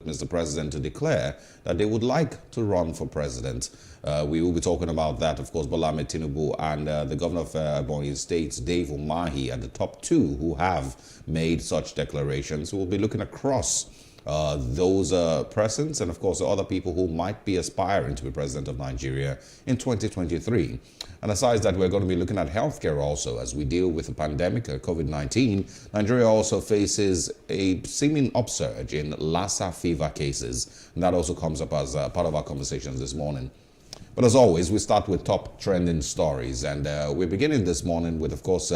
Mr. President to declare that they would like to run for president. We will be talking about that, of course. Bola Ahmed Tinubu and the governor of Ebonyi State, Dave Umahi, are the top two who have made such declarations. We'll be looking across those presents and, of course, other people who might be aspiring to be president of Nigeria in 2023. And aside that, we're going to be looking at healthcare also as we deal with the pandemic, COVID-19. Nigeria also faces a seeming upsurge in Lassa fever cases. And that also comes up as part of our conversations this morning. But as always, we start with top trending stories. And we're beginning this morning with, of course,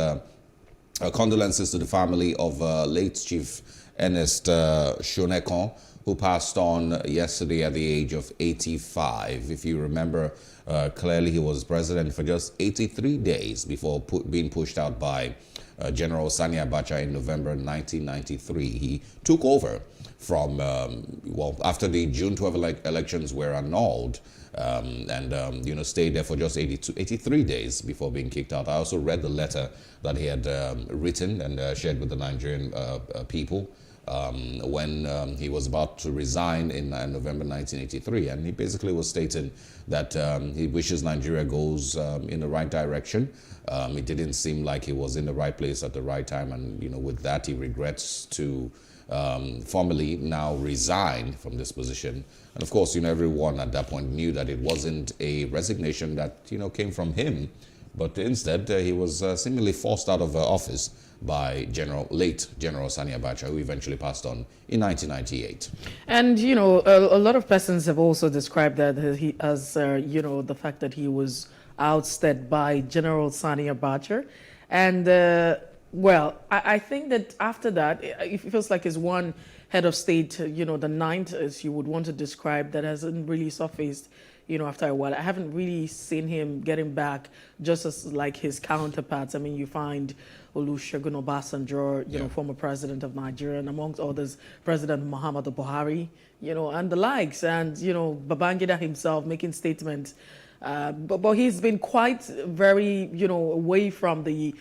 condolences to the family of late Chief Ernest Shonekon, who passed on yesterday at the age of 85. If you remember clearly, he was president for just 83 days before being pushed out by General Sani Abacha in November 1993. He took over from, after the June 12 elections were annulled, and stayed there for just 83 days before being kicked out. I also read the letter that he had written and shared with the Nigerian people when he was about to resign in November 1983, and he basically was stating that he wishes Nigeria goes in the right direction. It didn't seem like he was in the right place at the right time, and with that he regrets to formally now resign from this position. And of course, everyone at that point knew that it wasn't a resignation that came from him, but instead he was seemingly forced out of office by late General Sani Abacha, who eventually passed on in 1998. And, a lot of persons have also described that as the fact that he was ousted by General Sani Abacha. And, I think that after that, it feels like it's one head of state, the ninth, as you would want to describe, that hasn't really surfaced after a while. I haven't really seen him getting back just as like his counterparts. I mean, you find Olusegun Obasanjo, former president of Nigeria, and amongst others, President Muhammadu Buhari, and the likes, and, Babangida himself making statements. But he's been quite very, away from the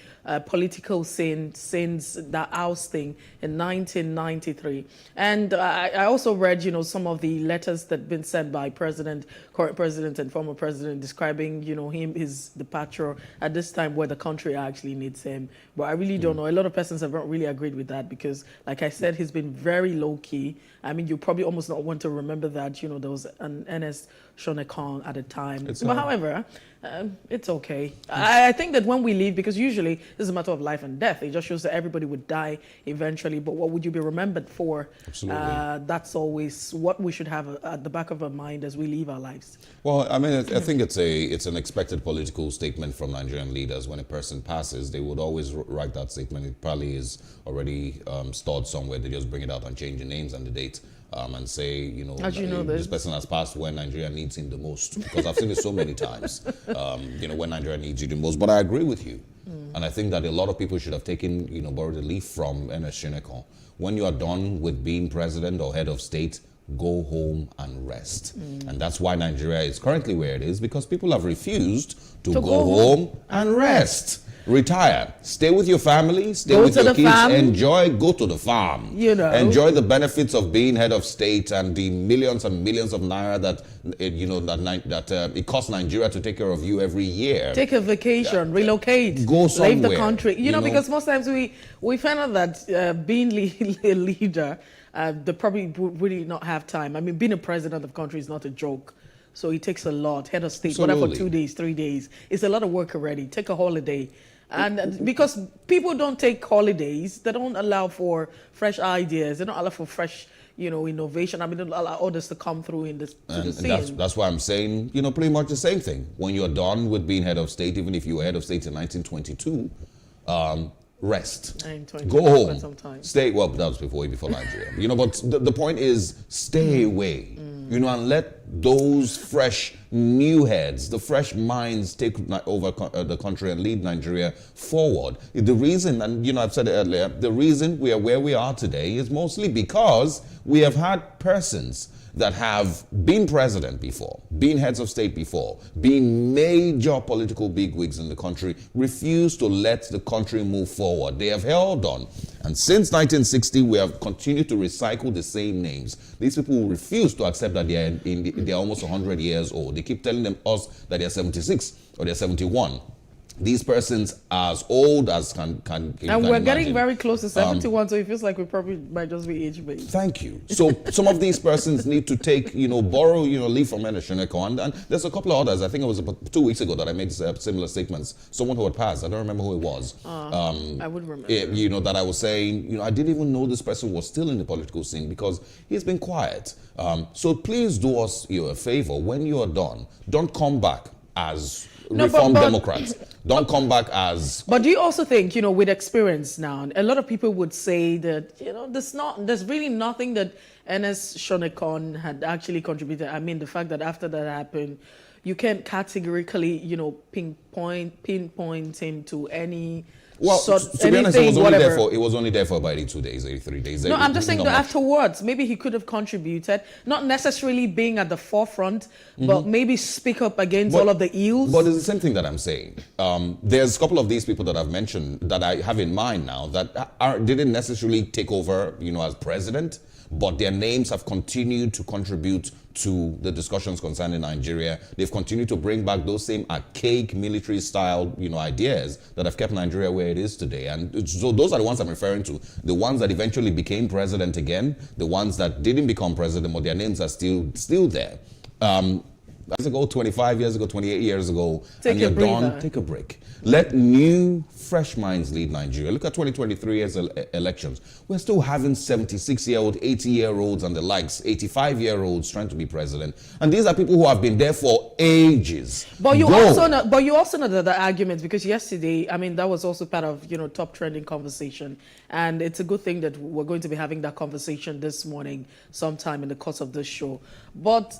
political scene since the ousting in 1993. And I also read, some of the letters that have been sent by current president and former president describing, his departure at this time where the country actually needs him. But I really don't know. A lot of persons have not really agreed with that because, like I said, he's been very low key. I mean, you probably almost not want to remember that, there was an Ernest Shonekon at the time. But however, it's okay. I think that when we leave, because usually this is a matter of life and death, it just shows that everybody would die eventually. But what would you be remembered for? Absolutely. That's always what we should have at the back of our mind as we leave our lives. Well, I mean, I think it's an expected political statement from Nigerian leaders. When a person passes, they would always write that statement. It probably is already stored somewhere. They just bring it out and change the names and the date. And say, this person has passed when Nigeria needs him the most. Because I've seen it so many times, when Nigeria needs you the most. But I agree with you. And I think that a lot of people should have taken, borrowed a leaf from Ernest Shonekon. When you are done with being president or head of state, go home and rest. And that's why Nigeria is currently where it is, because people have refused to go home and rest. Retire. Stay with your family. Stay with your kids. Go to the farm. Enjoy the benefits of being head of state and the millions and millions of naira that it costs Nigeria to take care of you every year. Take a vacation, relocate, go somewhere. Leave the country. Because most times we find out that being a leader, they probably would really not have time. I mean, being a president of the country is not a joke. So it takes a lot. Head of state, Absolutely. whatever, for 2 days, 3 days. It's a lot of work already. Take a holiday. And because people don't take holidays, they don't allow for fresh ideas. They don't allow for fresh, innovation. I mean, they don't allow others to come through in the scene. That's why I'm saying, pretty much the same thing. When you're done with being head of state, even if you were head of state in 1922, rest. Go home. Stay. Well, that was before Nigeria. But the point is, stay away. And let those fresh new heads, the fresh minds take over the country and lead Nigeria forward. The reason, and I've said it earlier, the reason we are where we are today is mostly because we have had persons that have been president before, been heads of state before, been major political bigwigs in the country, refuse to let the country move forward. They have held on. And since 1960, we have continued to recycle the same names. These people refuse to accept that they're almost 100 years old. They keep telling us that they're 76 or they're 71. These persons are as old as can and we're getting very close to 71, so it feels like we probably might just be age-based. Thank you. So some of these persons need to take, borrow, leave from Sheneko. And there's a couple of others. I think it was about 2 weeks ago that I made similar statements. Someone who had passed, I don't remember who it was. I would remember. That I was saying, I didn't even know this person was still in the political scene because he's been quiet. So please do us a favor. When you are done, don't come back as Reformed Democrats. Don't come back as... But do you also think, with experience now, a lot of people would say that, there's really nothing that Ernest Shonekon had actually contributed. I mean, the fact that after that happened, you can't categorically, pinpoint him to any... Well, to be honest, it was only there for about 82 days, 83 days. No, I'm just saying that afterwards, maybe he could have contributed, not necessarily being at the forefront, but maybe speak up against all of the ills. But it's the same thing that I'm saying. There's a couple of these people that I've mentioned that I have in mind now that didn't necessarily take over, as president, but their names have continued to contribute to the discussions concerning Nigeria. They've continued to bring back those same archaic military-style, ideas that have kept Nigeria where it is today. And so those are the ones I'm referring to. The ones that eventually became president again, the ones that didn't become president, but their names are still there. Years ago, 25 years ago, 28 years ago, and you're done, take a break. Let new, fresh minds lead Nigeria. Look at 2023 as elections. We're still having 76-year-old, 80-year-olds and the likes, 85-year-olds trying to be president. And these are people who have been there for ages. But you also know the arguments, because yesterday, that was also part of, top trending conversation. And it's a good thing that we're going to be having that conversation this morning sometime in the course of this show. But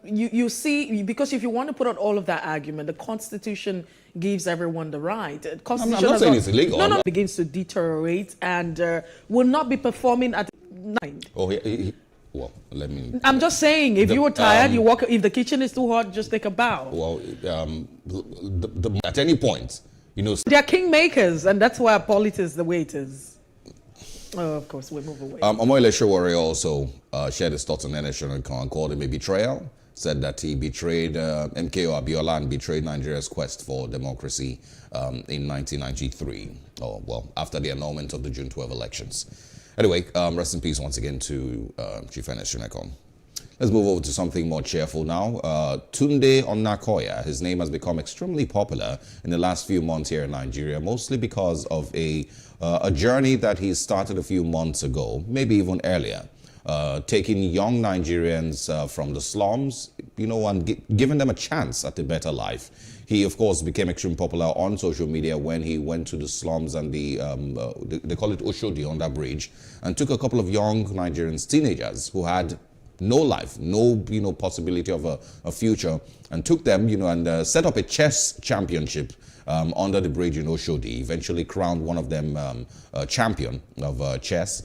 you see, because if you want to put out all of that argument, the Constitution gives everyone the right. Constitution I'm not saying it's illegal. No, begins to deteriorate and will not be performing at 9. Oh, well, let me... I'm just saying, if you were tired, you walk. If the kitchen is too hot, just take a bow. Well, at any point, they are kingmakers, and that's why politics is the way it is. Oh, of course, we move away. Omoyele Sowore also shared his thoughts on Ernest Shonekon, called him a betrayal, said that he betrayed MKO Abiola and betrayed Nigeria's quest for democracy in 1993, after the annulment of the June 12 elections. Anyway, rest in peace once again to Chief Ernest Shonekon. Let's move over to something more cheerful now. Tunde Onakoya, his name has become extremely popular in the last few months here in Nigeria, mostly because of a journey that he started a few months ago, maybe even earlier, taking young Nigerians from the slums, and giving them a chance at a better life. He, of course, became extremely popular on social media when he went to the slums and they call it Oshodi under bridge, and took a couple of young Nigerians, teenagers, who had no life, no possibility of a future, and took them and set up a chess championship under the bridge in Oshodi. Eventually crowned one of them champion of chess.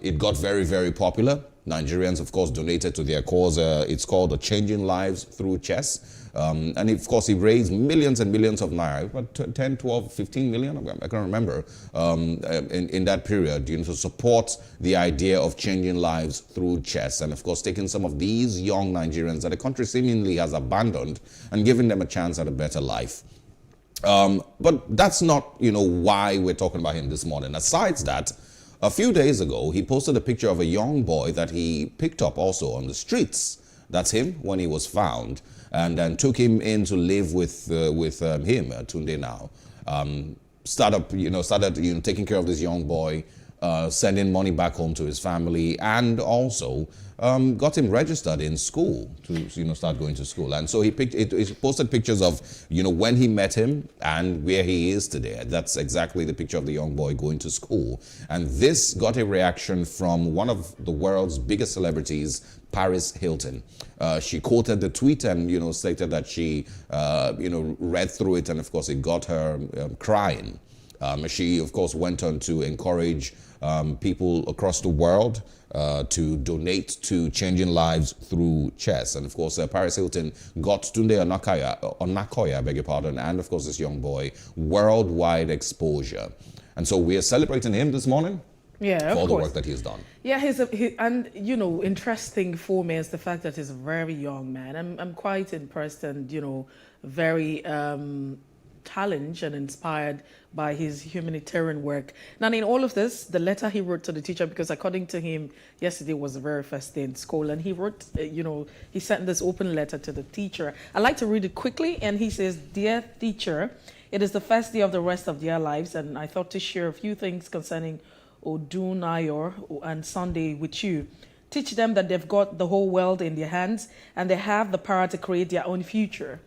It got very, very popular. Nigerians, of course, donated to their cause. It's called Changing Lives Through Chess. And of course, he raised millions and millions of naira, about 10, 12, 15 million, I can't remember, in that period, to support the idea of changing lives through chess. And of course, taking some of these young Nigerians that the country seemingly has abandoned and giving them a chance at a better life. But that's not, why we're talking about him this morning. Aside that, a few days ago, he posted a picture of a young boy that he picked up also on the streets. That's him when he was found, and then took him in to live with him, Tunde now. Started taking care of this young boy, sending money back home to his family, and also got him registered in school to start going to school. And so he posted pictures of when he met him and where he is today. That's exactly the picture of the young boy going to school. And this got a reaction from one of the world's biggest celebrities, Paris Hilton. She quoted the tweet and stated that she read through it, and of course it got her crying. She of course went on to encourage people across the world to donate to changing lives through chess. And of course, Paris Hilton got Tunde Onakoya, beg your pardon, and of course this young boy, worldwide exposure. And so we are celebrating him this morning. Yeah, for all the work that he's done. Yeah, and interesting for me is the fact that he's a very young man. I'm quite impressed and very challenged and inspired by his humanitarian work. Now, in all of this, the letter he wrote to the teacher, because according to him, yesterday was the very first day in school, and he wrote, he sent this open letter to the teacher. I'd like to read it quickly, and he says, "Dear teacher, it is the first day of the rest of their lives, and I thought to share a few things concerning Odunayor and Sunday with you. Teach them that they've got the whole world in their hands, and they have the power to create their own future.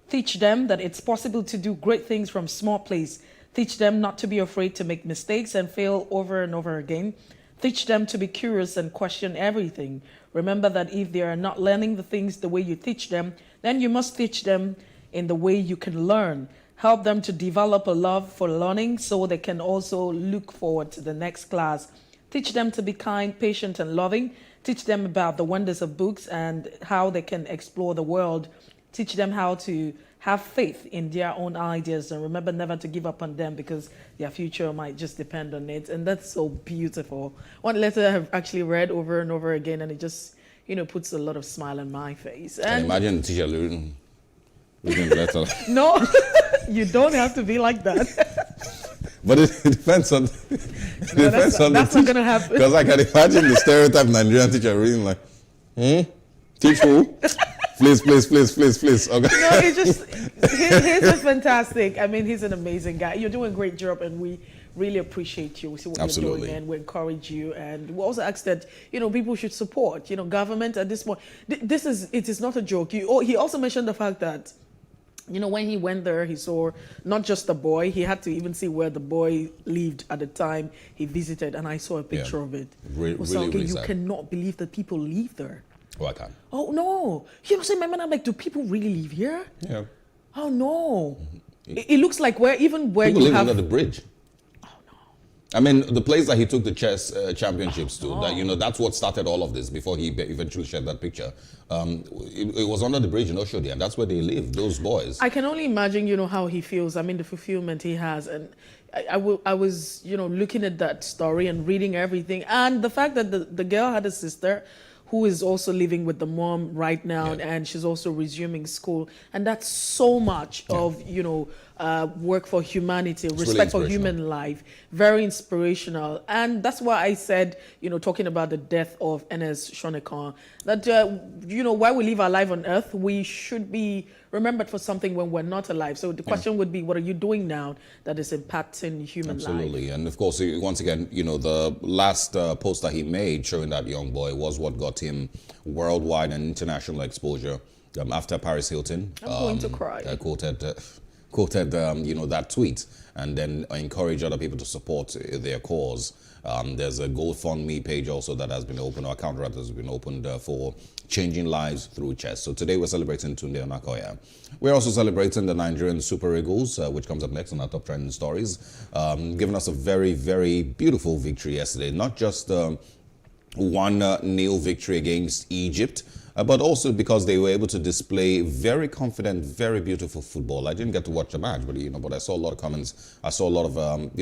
Teach them that it's possible to do great things from small place. Teach them not to be afraid to make mistakes and fail over and over again. Teach them to be curious and question everything. Remember that if they are not learning the things the way you teach them, then you must teach them in the way you can learn. Help them to develop a love for learning so they can also look forward to the next class. Teach them to be kind, patient, and loving. Teach them about the wonders of books and how they can explore the world. Teach them how to have faith in their own ideas, and remember never to give up on them because their future might just depend on it." And that's so beautiful. One letter I have actually read over and over again, and it just, puts a lot of smile on my face. And imagine the teacher reading the letter. No, you don't have to be like that. But it depends on. That's not going to happen. Because I can imagine the stereotype Nigerian teacher reading like, teach who? Please. Okay. No, he's just fantastic. I mean, he's an amazing guy. You're doing a great job, and we really appreciate you. We see what you're doing, and we encourage you. And we also ask that people should support government at this point. It is not a joke. He also mentioned the fact that when he went there, he saw not just the boy. He had to even see where the boy lived at the time he visited, and I saw a picture of it. Really you sad. cannot believe that people live there. Oh, I can. Oh no! Say, my man, I'm like, do people really live here? Yeah. Oh no! It looks like where people you live have under the bridge. Oh no! I mean, the place that he took the chess championships to, that that's what started all of this before he eventually shared that picture. It was under the bridge in Oshodi, and that's where they live, those boys. I can only imagine, how he feels. I mean, the fulfillment he has, and I was, looking at that story and reading everything, and the fact that the girl had a sister who is also living with the mom right now, and she's also resuming school, and that's so much of work for humanity, respect for human life, very inspirational. And that's why I said, talking about the death of Ernest Shonekan, that while we live our life on earth, we should be remembered for something when we're not alive. So the question would be, what are you doing now that is impacting human life? Absolutely. And of course, once again, the last post that he made showing that young boy was what got him worldwide and international exposure after Paris Hilton. I'm going to cry. Quoted that tweet, and then encourage other people to support their cause. There's a GoFundMe page also that has been opened, or account rather has been opened for changing lives through chess. So today we're celebrating Tunde Onakoya. We're also celebrating the Nigerian Super Eagles, which comes up next on our top trending stories, giving us a very, very beautiful victory yesterday. Not just 1-0 victory against Egypt, but also because they were able to display very confident, very beautiful football. I didn't get to watch the match, but I saw a lot of comments. I saw a lot of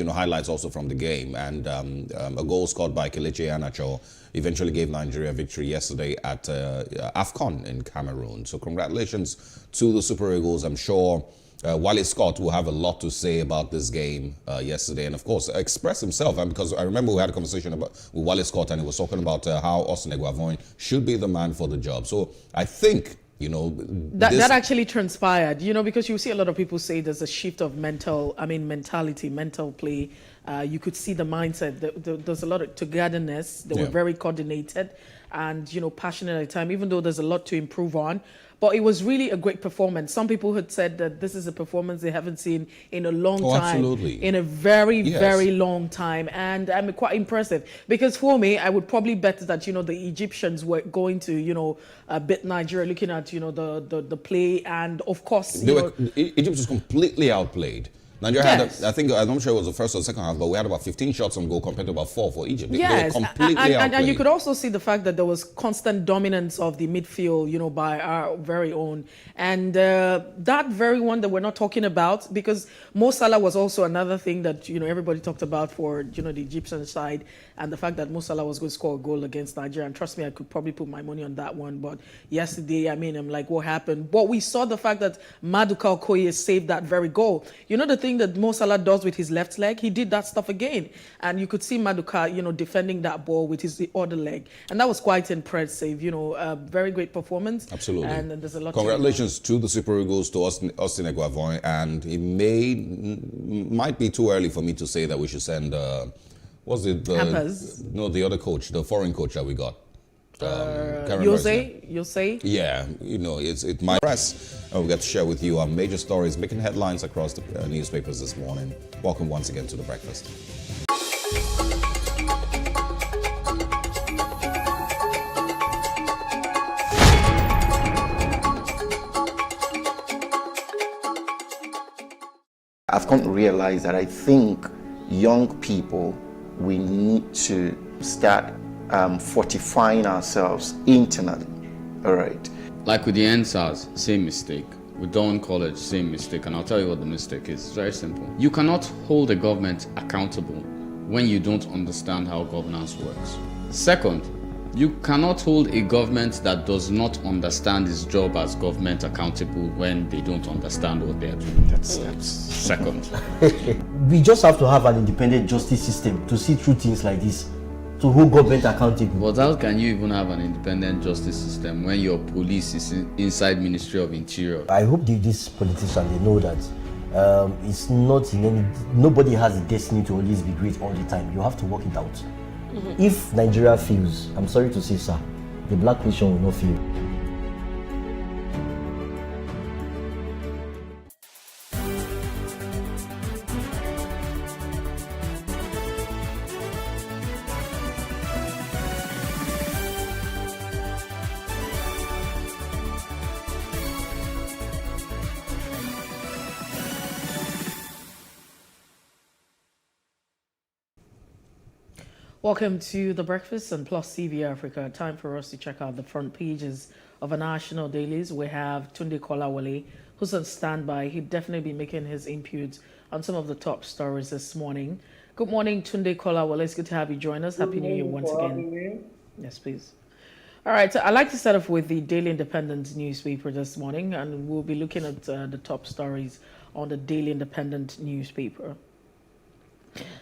highlights also from the game, and a goal scored by Kelechi Iheanacho eventually gave Nigeria victory yesterday at AFCON in Cameroon. So congratulations to the Super Eagles. I'm sure Wale Scott will have a lot to say about this game yesterday, and of course express himself. Because I remember we had a conversation with Wale Scott, and he was talking about how Austin Eguavoin should be the man for the job. So I think that actually transpired. Because you see a lot of people say there's a shift of mental play, You could see the mindset. There's a lot of togetherness. They were very coordinated and, passionate at the time, even though there's a lot to improve on. But it was really a great performance. Some people had said that this is a performance they haven't seen in a long time. Absolutely. In a very, very long time. And I'm quite impressive. Because for me, I would probably bet that, the Egyptians were going to, beat Nigeria, looking at, the play. And of course, Egypt was completely outplayed. Nigeria had, I'm not sure it was the first or second half, but we had about 15 shots on goal compared to about 4 for Egypt. They were completely outplayed. And you could also see the fact that there was constant dominance of the midfield, by our very own. And that very one that we're not talking about, because Mo Salah was also another thing that, everybody talked about for, the Egyptian side, and the fact that Mo Salah was going to score a goal against Nigeria. And trust me, I could probably put my money on that one. But yesterday, I'm like, what happened? But we saw the fact that Maduka Okoye saved that very goal. The thing that Mo Salah does with his left leg, he did that stuff again. And you could see Maduka, defending that ball with his other leg. And that was quite impressive, a very great performance. Absolutely. And there's a lot Congratulations to the Super Eagles, to Austin Eguavoin. And it might be too early for me to say that we should send, Hampers. No, the other coach, the foreign coach that we got. Yose? Yeah, it's my press. And we get to share with you our major stories making headlines across the newspapers this morning. Welcome once again to The Breakfast. I've come to realize that I think young people, we need to start fortifying ourselves internally. All right. Like with the NSAS, same mistake. With Dawn College, same mistake. And I'll tell you what the mistake is. It's very simple. You cannot hold a government accountable when you don't understand how governance works. Second, you cannot hold a government that does not understand its job as government accountable when they don't understand what they're doing. That's second. We just have to have an independent justice system to see through things like this, to hold government accountable. But how can you even have an independent justice system when your police is inside Ministry of Interior? I hope these politicians, they know that it's not in any, nobody has the destiny to always be great all the time. You have to work it out. Mm-hmm. If Nigeria fails, I'm sorry to say, sir, the black nation will not fail. Welcome to The Breakfast on PlusTvAfrica. Time for us to check out the front pages of our national dailies. We have Tunde Kolawole, who's on standby. He'll definitely be making his input on some of the top stories this morning. Good morning, Tunde Kolawole. It's good to have you join us. Happy New Year once again. Yes, please. All right, so I'd like to start off with the Daily Independent newspaper this morning, and we'll be looking at the top stories on the Daily Independent newspaper.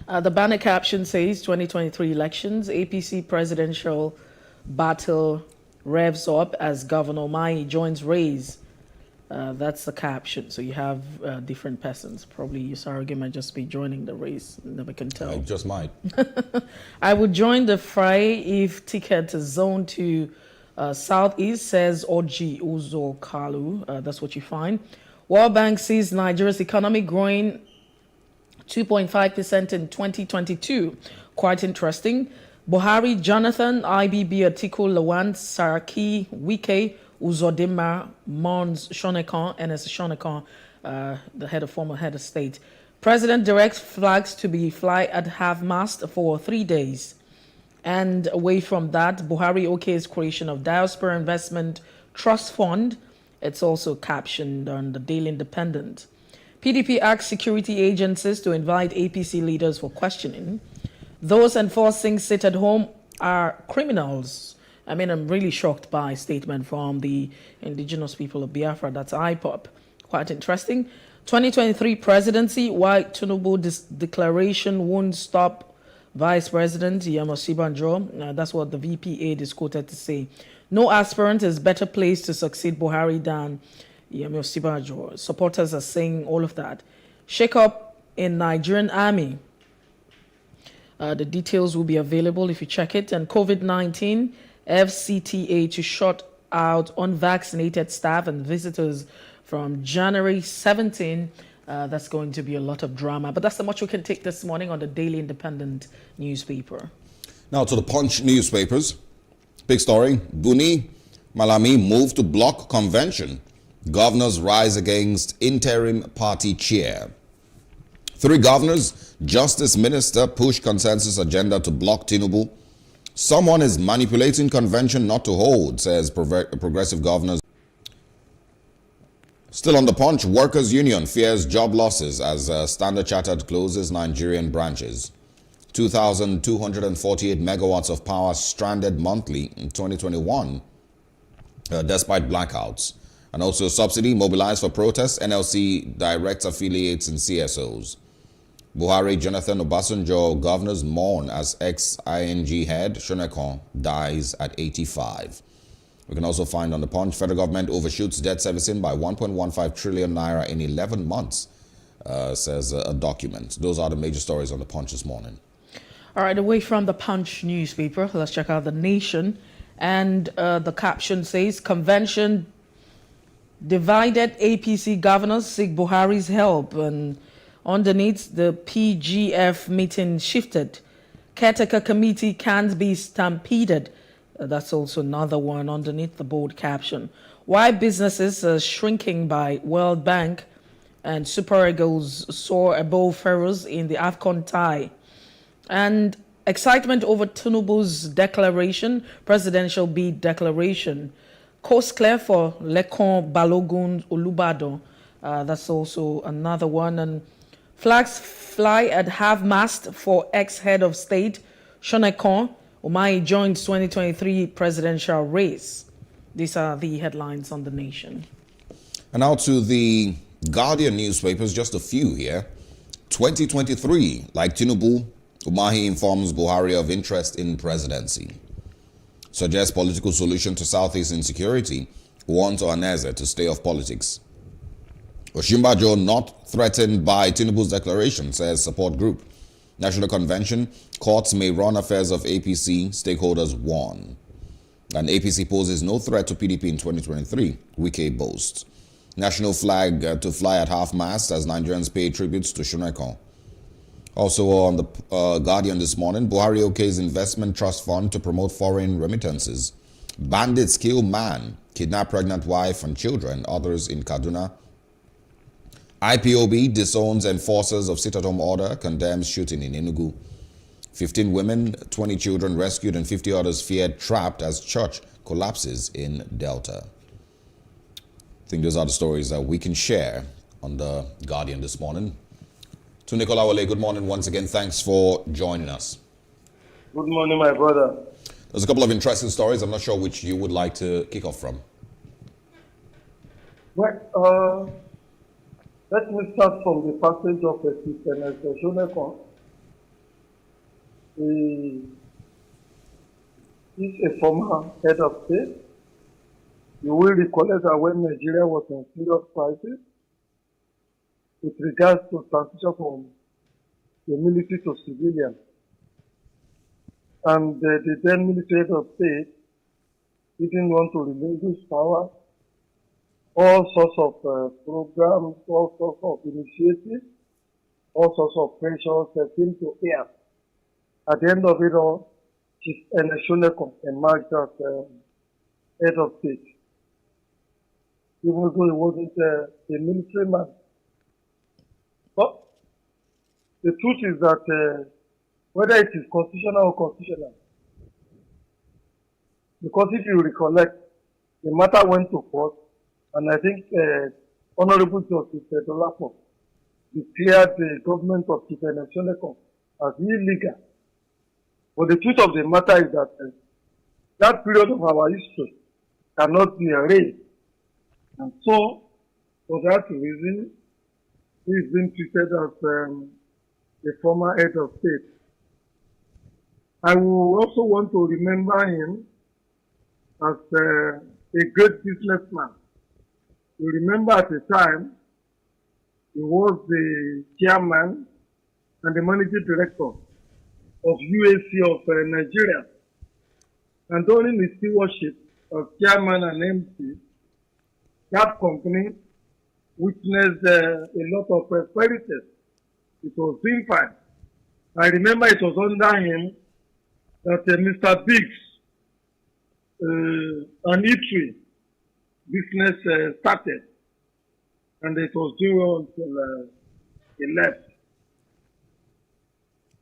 The banner caption says 2023 elections, APC presidential battle revs up as Governor Mai joins race. That's the caption. So you have different persons. Probably Usarage might just be joining the race. Never can tell. I just might. I would join the fray if ticket is zoned to Southeast, says Oji Uzo Kalu. That's what you find. World Bank sees Nigeria's economy growing 2.5% in 2022. Quite interesting. Buhari, Jonathan, IBB, Atiku, Lawan, Saraki, Wike, Uzodinma, Mons, Shonekan, and as Shonekan, the former head of state. President directs flags to be fly at half-mast for 3 days. And away from that, Buhari OK's creation of Diaspora Investment Trust Fund. It's also captioned on the Daily Independent. PDP asks security agencies to invite APC leaders for questioning. Those enforcing sit at home are criminals. I mean, I'm really shocked by a statement from the indigenous people of Biafra. That's IPOP. Quite interesting. 2023 presidency, why Tinubu's declaration won't stop Vice President Yemo Sibanjo. That's what the VPA is quoted to say. No aspirant is better placed to succeed Buhari than Yemo Sibanjo. Supporters are saying all of that. Shake up in Nigerian army. The details will be available if you check it. And COVID-19, FCTA to shut out unvaccinated staff and visitors from January 17. That's going to be a lot of drama. But that's how much we can take this morning on the Daily Independent newspaper. Now to the Punch newspapers. Big story. Buni Malami moved to block convention. Governors rise against interim party chair. 3 governors, Justice Minister push consensus agenda to block Tinubu. Someone is manipulating convention not to hold, says progressive governors. Still on the Punch, Workers' Union fears job losses as Standard Chartered closes Nigerian branches. 2,248 megawatts of power stranded monthly in 2021 despite blackouts. And also subsidy mobilized for protests. NLC directs affiliates and CSOs. Buhari, Jonathan Obasanjo, governors mourn as ex-ING head Shonekon dies at 85. We can also find on the Punch, federal government overshoots debt servicing by 1.15 trillion naira in 11 months, says a document. Those are the major stories on the Punch this morning. All right, away from the Punch newspaper, let's check out The Nation. And the caption says, convention divided APC governors seek Buhari's help. And underneath, the PGF meeting shifted. Caretaker committee can't be stampeded. That's also another one underneath the bold caption. Why businesses are shrinking by World Bank and Super Eagles soar above Pharaohs in the AFCON tie. And excitement over Tinubu's declaration, presidential bid declaration. Coast clear for Lekon Balogun Olubado. That's also another one. And flags fly at half-mast for ex-head of state, Shonekon. Umahi joins 2023 presidential race. These are the headlines on The Nation. And now to the Guardian newspapers, just a few here. 2023, like Tinubu, Umahi informs Buhari of interest in presidency. Suggests political solution to Southeast insecurity. Warns Ohaneze to stay off politics. Oshimbajo not threatened by Tinubu's declaration, says support group. National Convention, courts may run affairs of APC, stakeholders warn. And APC poses no threat to PDP in 2023, Wike boasts. National flag to fly at half-mast as Nigerians pay tributes to Shonekon. Also on the Guardian this morning, Buhari OK's investment trust fund to promote foreign remittances. Bandits kill man, kidnap pregnant wife and children, others in Kaduna. IPOB disowns enforcers of sit-at-home order, condemns shooting in Enugu. 15 women, 20 children rescued and 50 others feared trapped as church collapses in Delta. I think those are the stories that we can share on the Guardian this morning. To Nicola Wale, good morning once again. Thanks for joining us. Good morning, my brother. There's a couple of interesting stories. I'm not sure which you would like to kick off from. Well, let me start from the passage of Christian Shonekon. He is a former head of state. You will recollect that when Nigeria was in serious crisis, with regards to transition from the military to civilian, and the then military head of state didn't want to relinquish power. All sorts of programs, all sorts of initiatives, all sorts of pressures came to air. At the end of it all, Chief Shonekon emerged as head of state. Even though he wasn't a military man. But the truth is that whether it is constitutional or constitutional, because if you recollect, the matter went to court, and I think Honorable Justice Dolapo declared the government of Chief Shonekon as illegal. But the truth of the matter is that that period of our history cannot be erased. And so, for that reason, he is being treated as a former head of state. I will also want to remember him as a great businessman. You remember at the time, he was the chairman and the managing director of UAC of Nigeria. And during his stewardship as chairman and MC, that company witnessed a lot of prosperity. It was doing fine. I remember it was under him that Mr. Biggs, an eatery business started, and it was doing well until he left.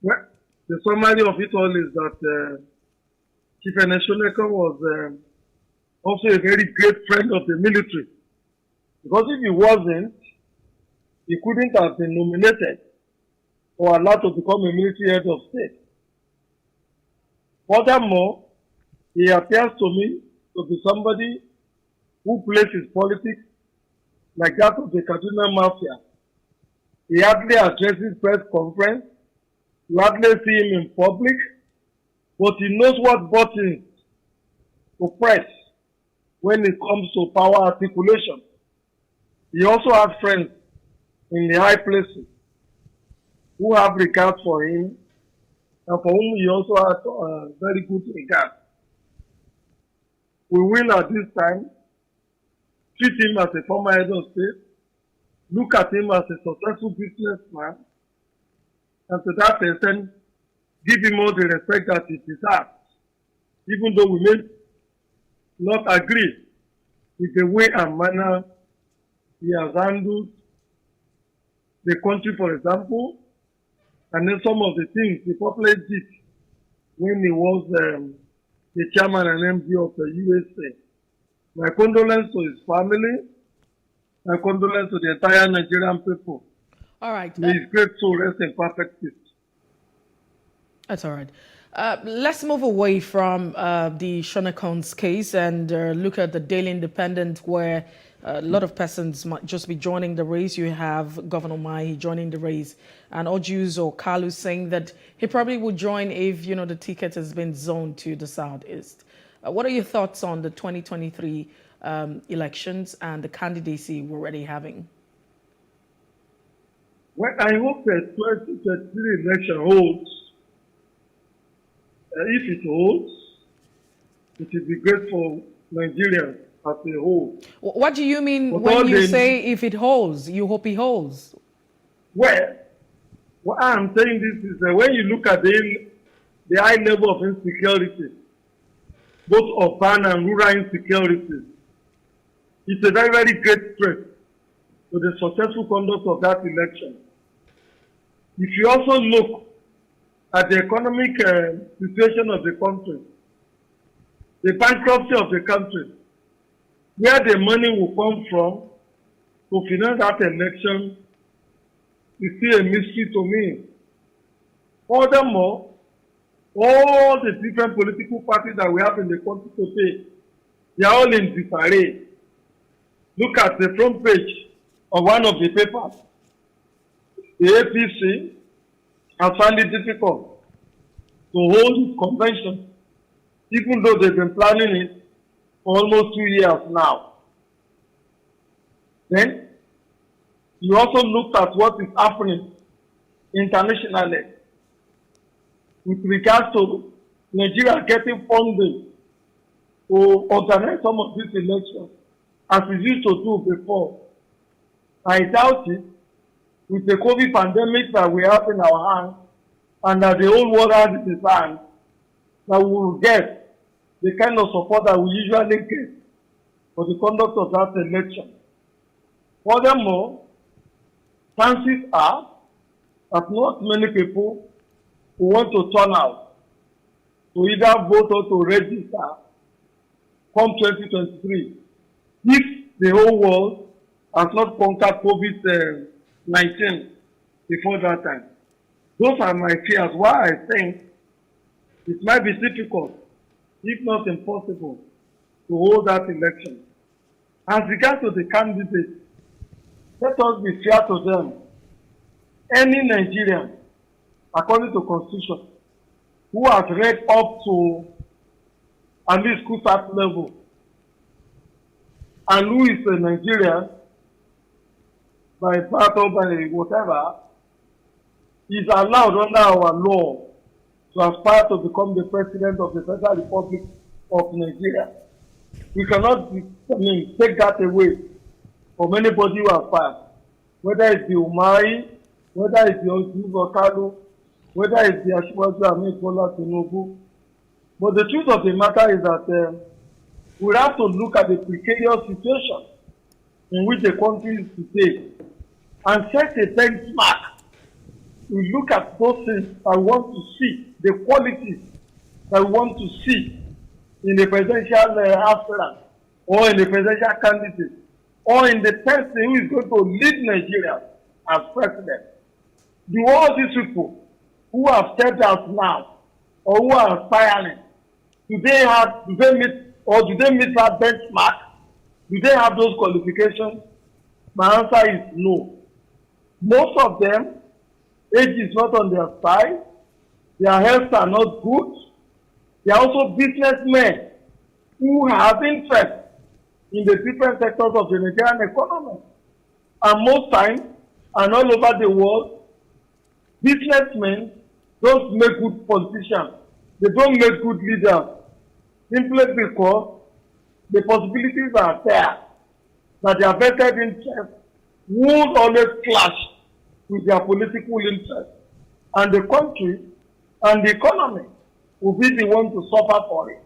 Well, the summary of it all is that Chief Eneshoneka was also a very great friend of the military. Because if he wasn't, he couldn't have been nominated or allowed to become a military head of state. Furthermore, he appears to me to be somebody who plays his politics like that of the Kaduna Mafia. He hardly addresses press conference, you hardly see him in public, but he knows what buttons to press when it comes to power articulation. He also has friends in the high places who have regard for him and for whom he also has very good regard. We will at this time treat him as a former head of state, look at him as a successful businessman, and to that extent, give him all the respect that he deserves, even though we may not agree with the way and manner he has handled the country, for example, and then some of the things the populace did when he was the chairman and MD of the USA. My condolences to his family, my condolences to the entire Nigerian people. All right. May his great soul rest in perfect peace. That's all right. Let's move away from the Shonekon's case and look at the Daily Independent, where a lot of persons might just be joining the race. You have Governor Mahi joining the race, and Ojus or Kalu saying that he probably would join if, the ticket has been zoned to the southeast. What are your thoughts on the 2023 elections and the candidacy we're already having? Well, I hope the 2023 election holds. If it holds, it will be great for Nigerians as a whole. What do you mean But when you say if it holds? You hope it holds? Well, what I'm saying this is that when you look at the high level of insecurity, both urban and rural insecurity, it's a very, very great threat to the successful conduct of that election. If you also look at the economic situation of the country, the bankruptcy of the country, where the money will come from to finance that election is still a mystery to me. Furthermore, all the different political parties that we have in the country today, they are all in disarray. Look at the front page of one of the papers. The APC has found it difficult to hold its convention, even though they've been planning it for almost 2 years now. Then, you also looked at what is happening internationally with regards to Nigeria getting funding to organize some of these elections, as we used to do before. I doubt it, with the COVID pandemic that we have in our hands, and that the whole world has in its hands, that we will get the kind of support that we usually get for the conduct of that election. Furthermore, chances are that not many people who want to turn out to either vote or to register come 2023 if the whole world has not conquered COVID-19 before that time. Those are my fears, why I think it might be difficult, if not impossible, to hold that election. As regards to the candidates, let us be fair to them. Any Nigerian, according to Constitution, who has read up to at least school start level, and who is a Nigerian by birth or by whatever, is allowed under our law to aspire to become the president of the Federal Republic of Nigeria. We cannot take that away from anybody who aspires, whether it's the Umari, whether it's the Okalo, whether it's the Ashwaju Ahmed Bola Tinubu. But the truth of the matter is that we have to look at the precarious situation in which the country is today and set a benchmark. We look at those things that we want to see, the qualities that we want to see in the presidential aspirant or in the presidential candidate or in the person who is going to lead Nigeria as president. Do all these people who have stepped out now or who are aspiring, do they meet that benchmark? Do they have those qualifications? My answer is no. Most of them, age is not on their side. Their health are not good. They are also businessmen who have interest in the different sectors of the Nigerian economy. And most times, and all over the world, businessmen don't make good politicians. They don't make good leaders. Simply because the possibilities are there that their vested interests would always clash with their political interests. And the country and the economy will be the one to suffer for it.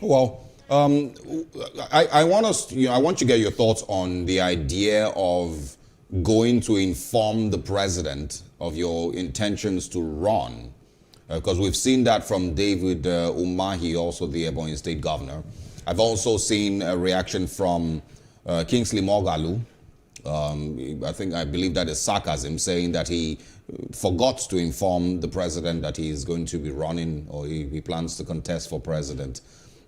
Well, I want to get your thoughts on the idea of going to inform the president of your intentions to run, because we've seen that from David Umahi, also the Ebonyi State Governor. I've also seen a reaction from Kingsley Moghalu. I believe that is sarcasm, saying that he forgot to inform the president that he is going to be running, or he plans to contest for president.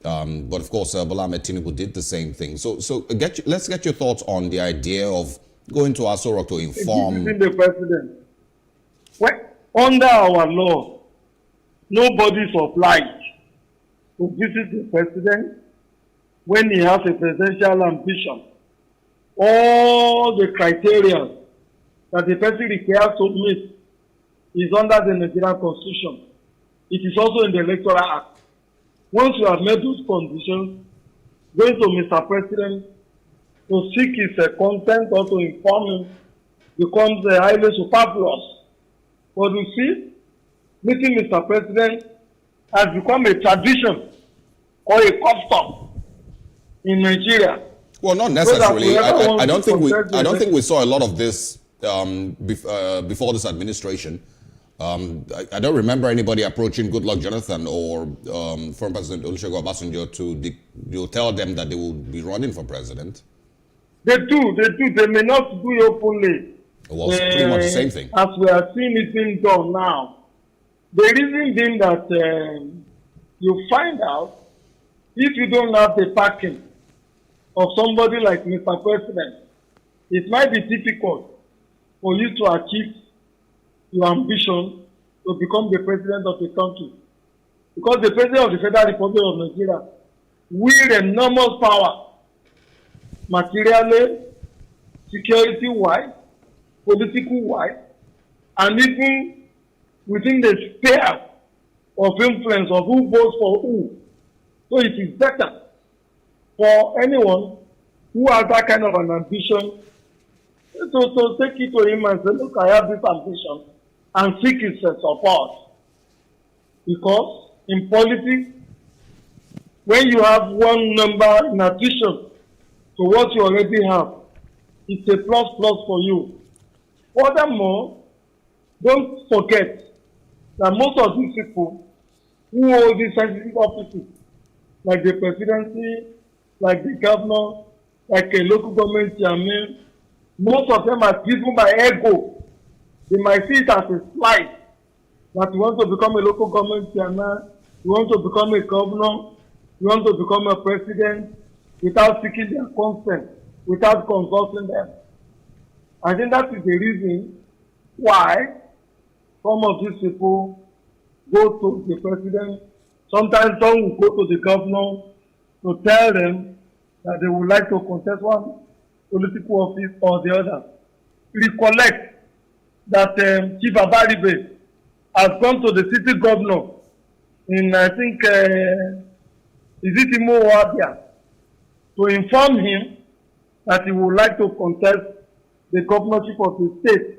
But of course, Bola Ahmed Tinubu did the same thing. So let's get your thoughts on the idea of going to Aso Rock to inform the president. Well, under our law, nobody is obliged to visit the president when he has a presidential ambition. All the criteria that the person requires to meet is under the Nigerian Constitution. It is also in the Electoral Act. Once you have met those conditions, going to Mr. President to seek his consent or to inform him becomes highly superfluous. But you see, meeting Mr. President has become a tradition or a custom in Nigeria. Well, not necessarily. I don't think we saw a lot of this before this administration. I don't remember anybody approaching Goodluck Jonathan or former President Olusegun Obasanjo to tell them that they will be running for president. They do. They may not do it openly. Well, it's pretty much the same thing. As we are seeing it being done now. The reason being that you find out if you don't have the backing of somebody like Mr. President, it might be difficult for you to achieve your ambition to become the president of the country. Because the president of the Federal Republic of Nigeria wield enormous power, materially, security-wise, political-wise, and even within the sphere of influence of who votes for who. So it is better for anyone who has that kind of an ambition to take it to him and say, look, I have this ambition, and seek his support. Because in politics, when you have one number in addition to what you already have, it's a plus for you. Furthermore, don't forget that most of these people who hold these sensitive offices, like the presidency, like the governor, like a local government chairman, most of them are driven by ego. They might see it as a slight that you want to become a local government chairman, you want to become a governor, you want to become a president without seeking their consent, without consulting them. I think that is the reason why some of these people go to the president. Sometimes some will go to the governor to tell them that they would like to contest one political office or the other. Recollect that Chief Abaribe has gone to the city governor in, I think, is it Imo Wabia, to inform him that he would like to contest the governorship of the state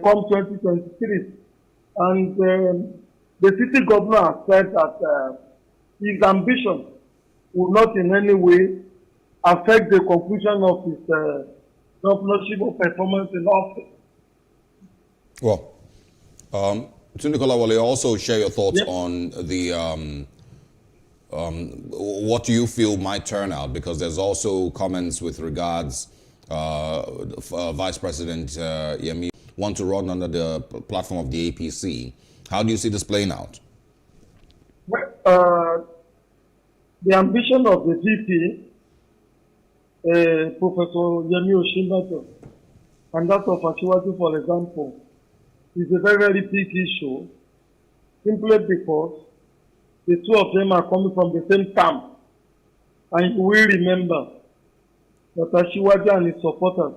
come 2023. And the city governor has said that his ambition will not in any way affect the conclusion of his governorship or performance in office. Well, Tunde Kolawole, also share your thoughts on the what do you feel might turn out, because there's also comments with regards Vice President Yemi want to run under the platform of the APC. How do you see this playing out? Well, the ambition of the VP, Professor Yemi Osinbajo, and that of Asiwaju, for example, is a very, very big issue, simply because the two of them are coming from the same camp. And you will remember that Asiwaju and his supporters,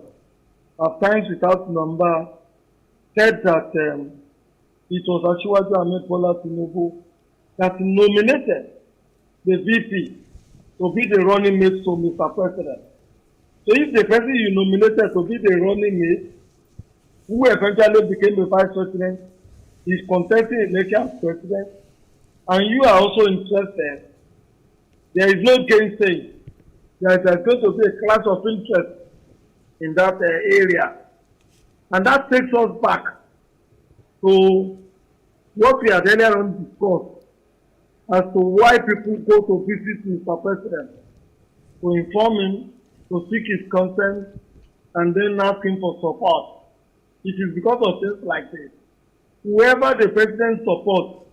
at times without number, said that it was Asiwaju Ahmed Bola Tinubu that nominated the VP to be the running mate to Mr. President. So if the person you nominated to be the running mate, who eventually became the vice president, is contesting election as president, and you are also interested, there is no gainsaying. There is going to be a clash of interest in that area. And that takes us back to what we had earlier on discussed as to why people go to visit Mr. President, to inform him, to seek his consent, and then ask him for support. It is because of things like this. Whoever the president supports,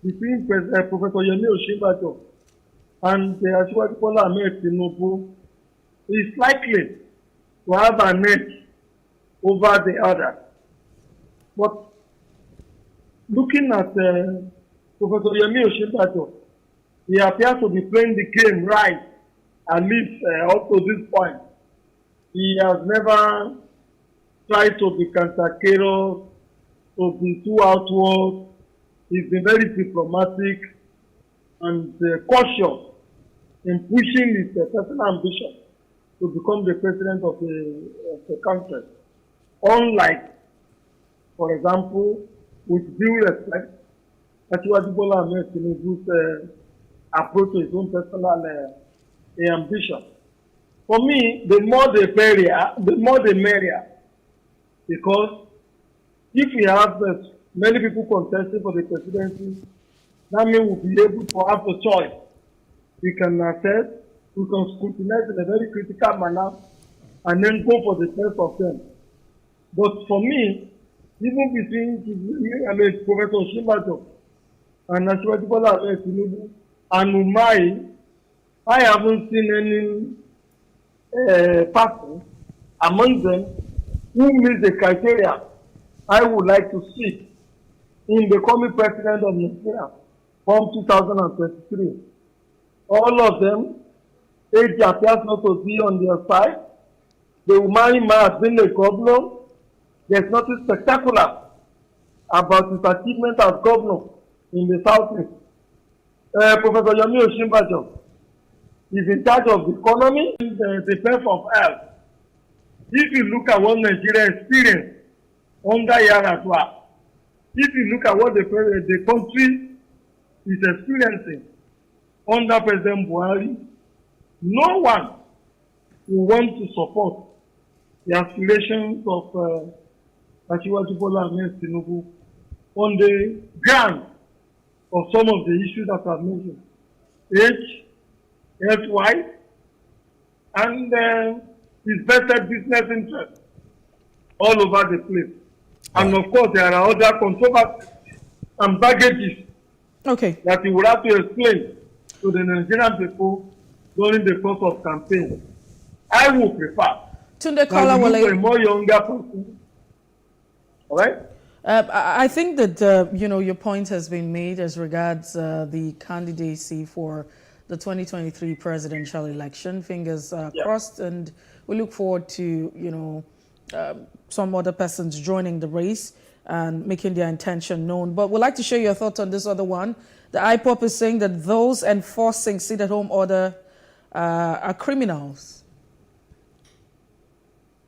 between Professor Yemi Osinbajo and Asiwaju Bola Ahmed Tinubu, is likely to have an edge over the other. But looking at Professor Yemi Osinbajo, he appears to be playing the game right, at least up to this point. He has never tried to be cantankerous, to be too outward. He's been very diplomatic and cautious in pushing his personal ambition to become the president of the country. Unlike, for example, with due respect, Asiwaju Bola Ahmed Tinubu's approach to his own personal ambition. For me, the more the merrier, because if we have many people contesting for the presidency, that means we'll be able to have a choice. We can assess, we can scrutinize in a very critical manner, and then go for the best of them. But for me, even between Professor Osinbajo and Asiwaju Bola Ahmed Tinubu and Umahi, I haven't seen any person among them who meets the criteria I would like to see in becoming president of Nigeria from 2023. All of them, age appears not to be on their side. The Umahi man has been a governor. There's nothing spectacular about his achievement as governor in the southeast. Professor Yemi Osinbajo is in charge of the economy and the health of health. If you look at what Nigeria experienced under Yar'Adua, if you look at what the country is experiencing under President Buhari, no one will want to support the aspirations of Asiwaju Bola Ahmed Tinubu on the ground of some of the issues that I've mentioned. Age, health-wise, and his vested business interests all over the place. And of course, there are other controversies and baggages that he will have to explain to the Nigerian people during the course of campaign. I would prefer Tunde Kolawole, a more younger person. All right? I think that your point has been made as regards the candidacy for the 2023 presidential election. Fingers crossed, and we look forward to some other persons joining the race and making their intention known. But we'd like to share your thoughts on this other one. The IPOP is saying that those enforcing sit-at-home order are criminals.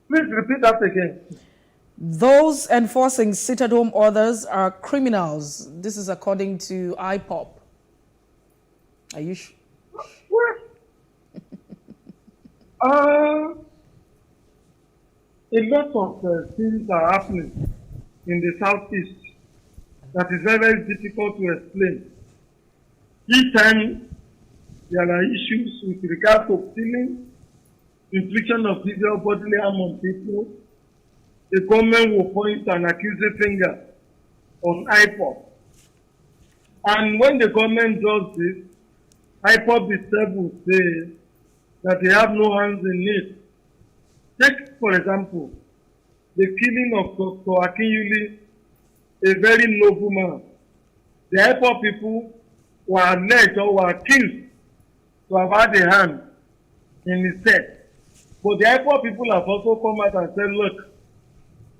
Please repeat that again. Those enforcing sit-at-home orders are criminals. This is according to IPOP. Are you sure? A lot of things are happening in the southeast that is very, very difficult to explain. Each time there are issues with regard to stealing, infliction of physical bodily harm on people, the government will point an accusing finger on IPOP. And when the government does this, IPOP itself will say that they have no hands in it. Take, for example, the killing of Dr. Akinyuli, a very noble man. The IPOP people were alleged or were accused to have had a hand in his death. But the IPOP people have also come out and said, look,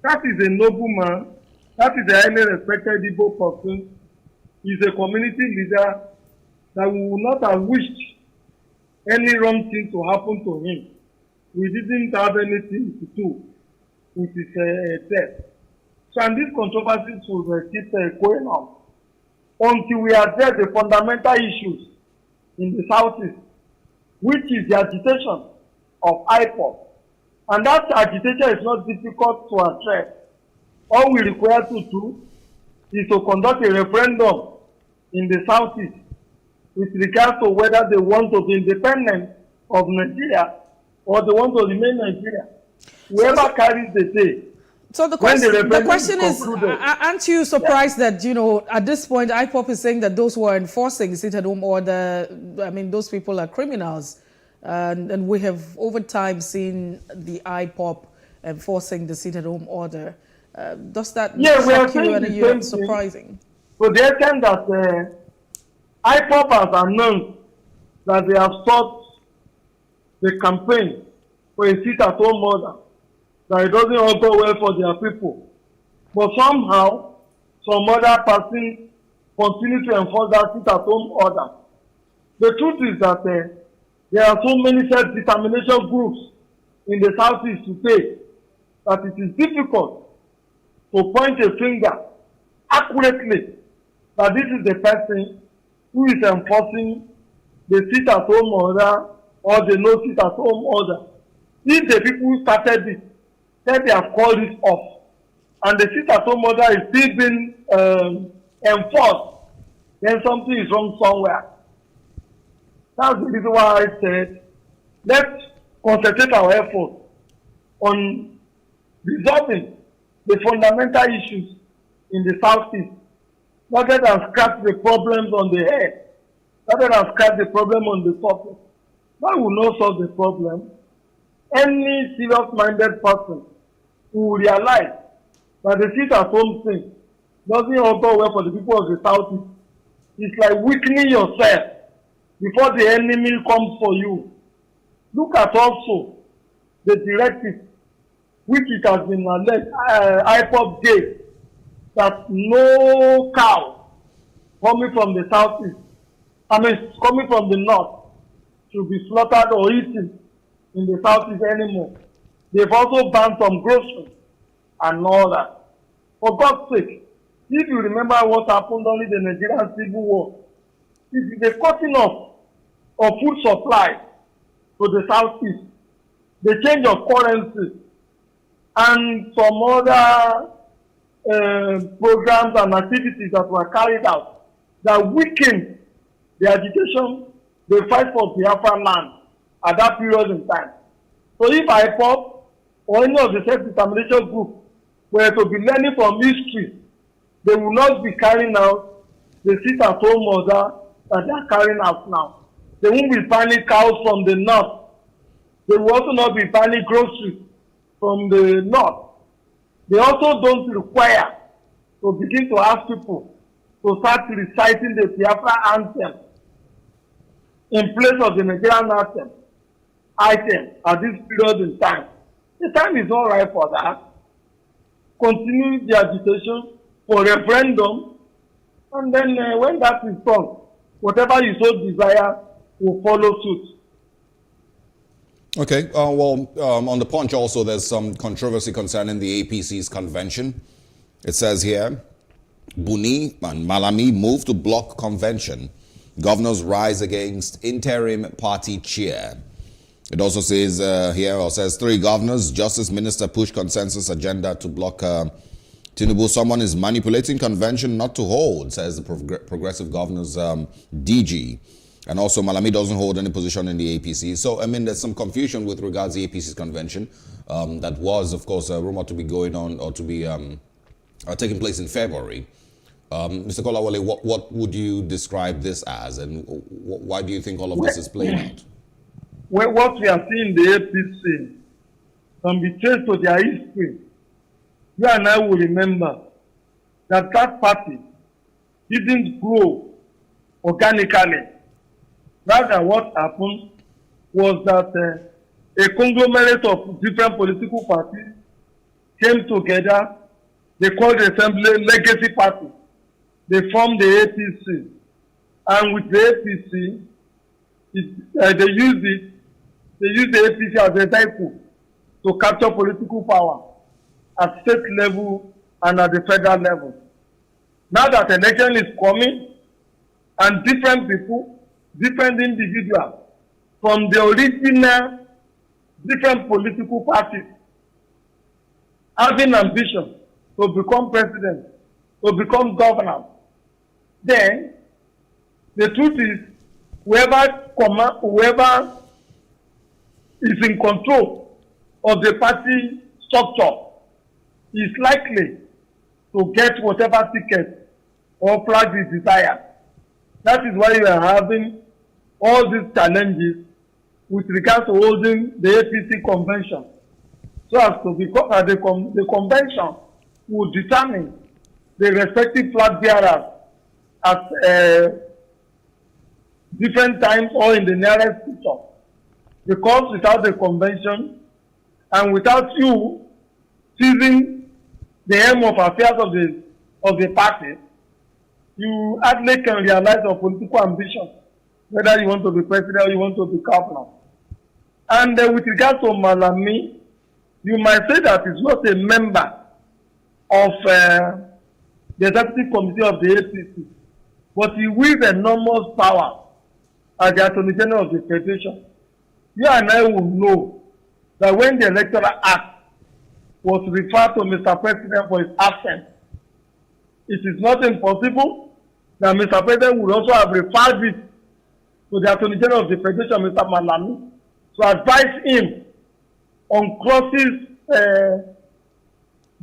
that is a noble man, that is a highly respected Igbo person, he's a community leader that we would not have wished any wrong thing to happen to him. We didn't have anything to do with his death. So, and these controversies will keep going on until we address the fundamental issues in the southeast, which is the agitation of IPOP. And that agitation is not difficult to address. All we require to do is to conduct a referendum in the southeast with regard to whether they want to be independent of Nigeria or they want to remain Nigeria. Whoever carries the day. So the question is, aren't you surprised that, you know, at this point, IPOP is saying that those who are enforcing sit-at-home order, I mean, those people are criminals. And we have over time seen the IPOP enforcing the sit-at-home order. Does that shock you and you surprising? So the extent that IPOP has announced that they have sought the campaign for a sit-at-home order, that it doesn't all go well for their people. But somehow, some other person continue to enforce that sit-at-home order. The truth is that there are so many self-determination groups in the southeast today that it is difficult to point a finger accurately that this is the person who is enforcing the sit-at-home order or the no sit-at-home order. If the people who started it said they have called it off and the sit-at-home order is still being enforced, then something is wrong somewhere. That's the reason why I said, let's concentrate our efforts on resolving the fundamental issues in the southeast, rather than scratch the problems on the head, rather than scratch the problem on the surface. That will not solve the problem. Any serious-minded person who will realize that the sit-at-home thing doesn't all go well for the people of the southeast. It's like weakening yourself before the enemy comes for you. Look at also the directive which it has been alleged IPOP gave that no cow coming from the southeast, coming from the north, should be slaughtered or eaten in the southeast anymore. They've also banned some groceries and all that. For God's sake, if you remember what happened during the Nigerian Civil War, it is the cutting off of food supply to the southeast, the change of currency, and some other programs and activities that were carried out that weakened the agitation, the fight for Biafra land at that period in time. So if IPOP or any of the self-determination group were to be learning from history, they will not be carrying out the sit-at-home order that they are carrying out now. They won't be banning cows from the north. They will also not be banning groceries from the north. They also don't require to begin to ask people to start reciting the Biafra anthem in place of the Nigerian anthem item at this period in time. The time is all right for that. continue the agitation for referendum, and then when that is done, whatever you so desire will follow suit. Okay, on the Punch also, there's some controversy concerning the APC's convention. It says here, Buni and Malami move to block convention. Governors rise against interim party chair. It also says says 3 governors, Justice Minister push consensus agenda to block Tinubu. Someone is manipulating convention not to hold, says the Progressive Governors DG. And also Malami doesn't hold any position in the APC. So, I mean, there's some confusion with regards to the APC's convention that was, of course, rumored to be going on or to be taking place in February. Mr. Kolawole, what would you describe this as, and why do you think all of this is playing out? Well, what we are seeing in the APC can be traced to their history. You and I will remember that that party didn't grow organically. Rather, what happened was that a conglomerate of different political parties came together. They called the Assembly Legacy Party. They formed the APC. And with the APC, they used the APC as a vehicle to capture political power at state level and at the federal level. Now that election is coming, and different people, different individuals from the original different political parties having ambition to become president, to become governor, then the truth is whoever is in control of the party structure is likely to get whatever ticket or flag is desired. That is why you are having all these challenges with regards to holding the APC convention. So as to become the convention will determine the respective flag bearers at different times or in the nearest future. Because without the convention and without you seizing the aim of affairs of the party, you hardly can realize your political ambition, whether you want to be president or you want to be governor. And with regard to Malami, you might say that he's not a member of the executive committee of the APC, but he wields enormous power as the Attorney General of the Federation. You and I will know that when the Electoral Act was referred to Mr. President for his absence, it is not impossible that Mr. President would also have referred it to the Attorney General of the Federation, Mr. Malami, to advise him on clauses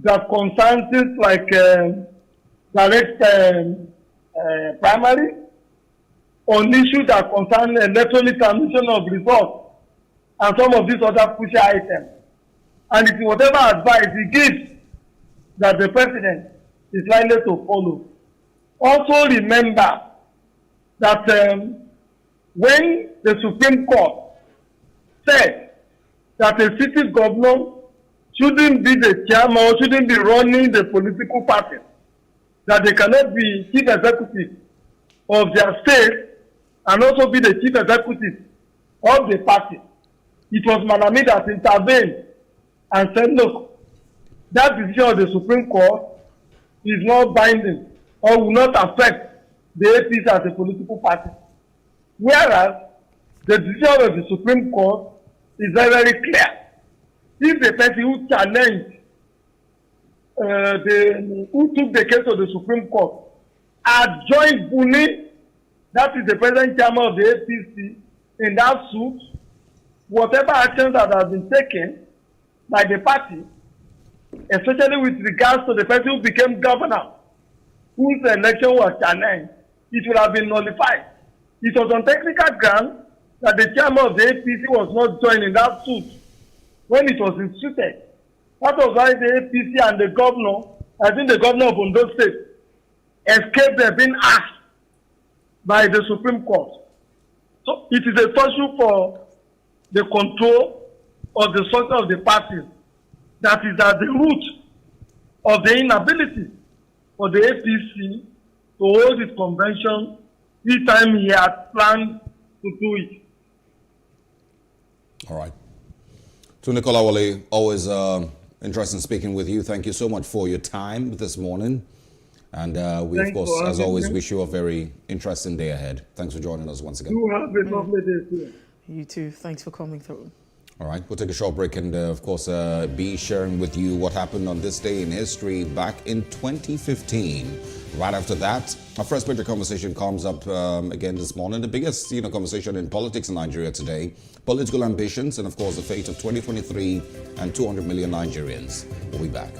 that concern things like direct primary, on issues that concern electronic transmission of results, and some of these other crucial items. And if whatever advice he gives that the president is likely to follow. Also remember that when the Supreme Court said that a city governor shouldn't be the chairman or shouldn't be running the political party, that they cannot be chief executive of their state and also be the chief executive of the party, it was Malami that intervened and said, look, that decision of the Supreme Court is not binding or will not affect the APC as a political party. Whereas the decision of the Supreme Court is very, very clear. If the person who challenged, who took the case to the Supreme Court, had joined Buni, that is the present chairman of the APC, in that suit, whatever actions that have been taken by the party, especially with regards to the person who became governor, whose election was challenged, it would have been nullified. It was on technical grounds that the chairman of the APC was not joined in that suit when it was instituted. That was why the APC and the governor, I think the governor of Ondo State, escaped being asked by the Supreme Court. So it is a issue for the control of the structure of the party that is at the root of the inability for the APC to hold its convention each time he had planned to do it. All right. To Nicola Wale, always interesting speaking with you. Thank you so much for your time this morning. And we, of course, as always, wish you a very interesting day ahead. Thanks for joining us once again. You have a lovely day too. You too. Thanks for coming through. All right, we'll take a short break and, of course, be sharing with you what happened on this day in history back in 2015. Right after that, our first major conversation comes up again this morning. The biggest, conversation in politics in Nigeria today. Political ambitions and, of course, the fate of 2023 and 200 million Nigerians. We'll be back.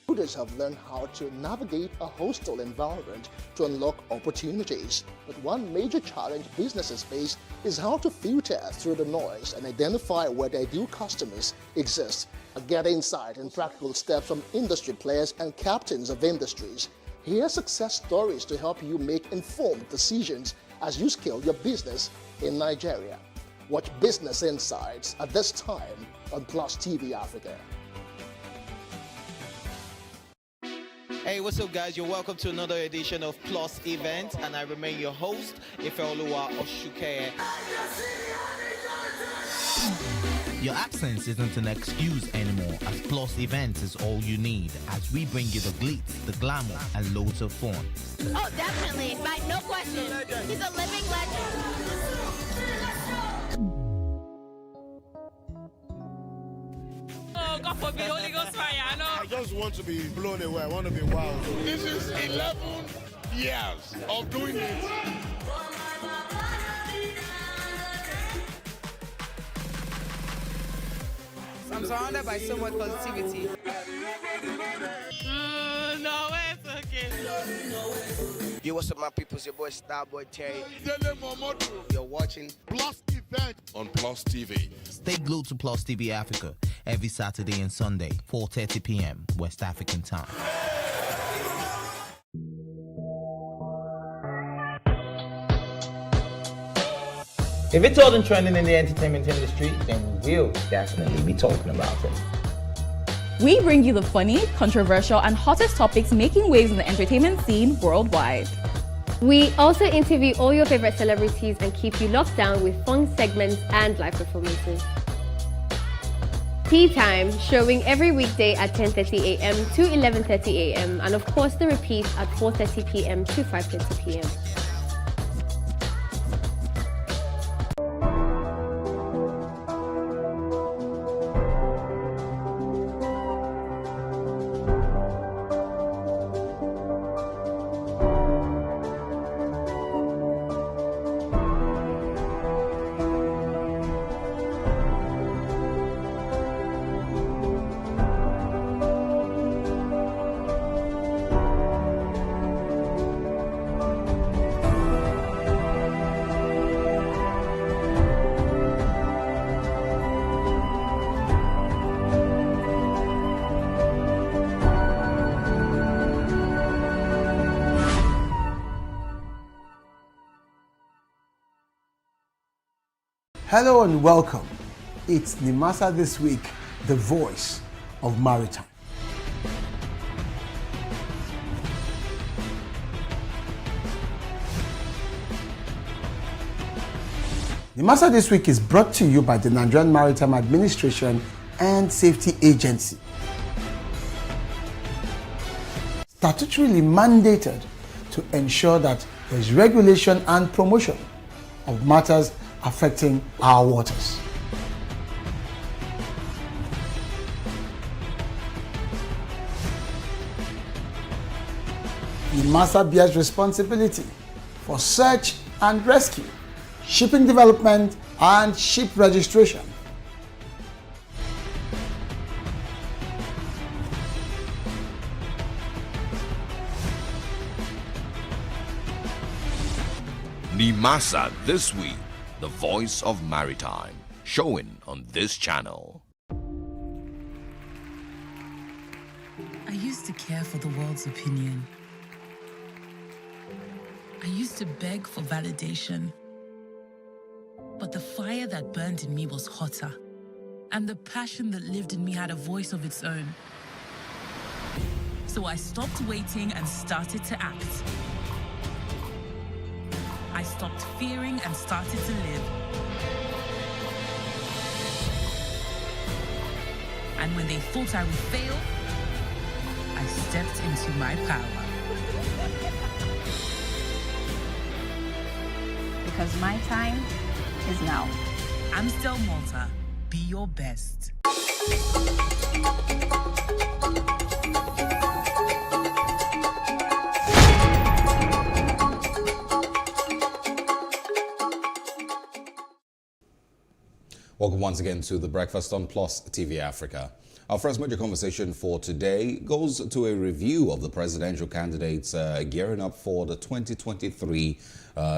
Students have learned how to navigate a hostile environment to unlock opportunities. But one major challenge businesses face is how to filter through the noise and identify where their ideal customers exist. Get insight and practical steps from industry players and captains of industries. Hear success stories to help you make informed decisions as you scale your business in Nigeria. Watch Business Insights at this time on PlusTvAfrica. Hey, what's up, guys? You're welcome to another edition of Plus Event, and I remain your host, Ifeoluwa Oshuke. Your absence isn't an excuse anymore, as Plus Events is all you need, as we bring you the glitz, the glamour, and loads of fun. Oh, definitely. Right, no question. He's a living legend. Oh, God forbid, Holy Ghost fire, I know. I just want to be blown away. I want to be wild. This is 11 years of doing it. I'm surrounded by so much positivity. No, it's okay. Yo, what's up, my people? It's your boy Starboy Terry. You're watching Plus Event on Plus TV. Stay glued to Plus TV Africa every Saturday and Sunday, 4:30 p.m. West African time. If it's all in trending in the entertainment industry, then we'll definitely be talking about it. We bring you the funny, controversial, and hottest topics making waves in the entertainment scene worldwide. We also interview all your favorite celebrities and keep you locked down with fun segments and live performances. Tea Time, showing every weekday at 10:30 a.m. to 11:30 a.m. and of course the repeat at 4:30 p.m. to 5:30 p.m. Hello and welcome. It's Nimasa This Week, the voice of maritime. Nimasa This Week is brought to you by the Nigerian Maritime Administration and Safety Agency. statutorily mandated to ensure that there is regulation and promotion of matters affecting our waters. NIMASA bears responsibility for search and rescue, shipping development, and ship registration. NIMASA This Week, the voice of maritime, showing on this channel. I used to care for the world's opinion. I used to beg for validation. But the fire that burned in me was hotter, and the passion that lived in me had a voice of its own. So I stopped waiting and started to act. I stopped fearing and started to live. And when they thought I would fail, I stepped into my power. Because my time is now. Amstel Malta, be your best. Welcome once again to The Breakfast on Plus TV Africa. Our first major conversation for today goes to a review of the presidential candidates gearing up for the 2023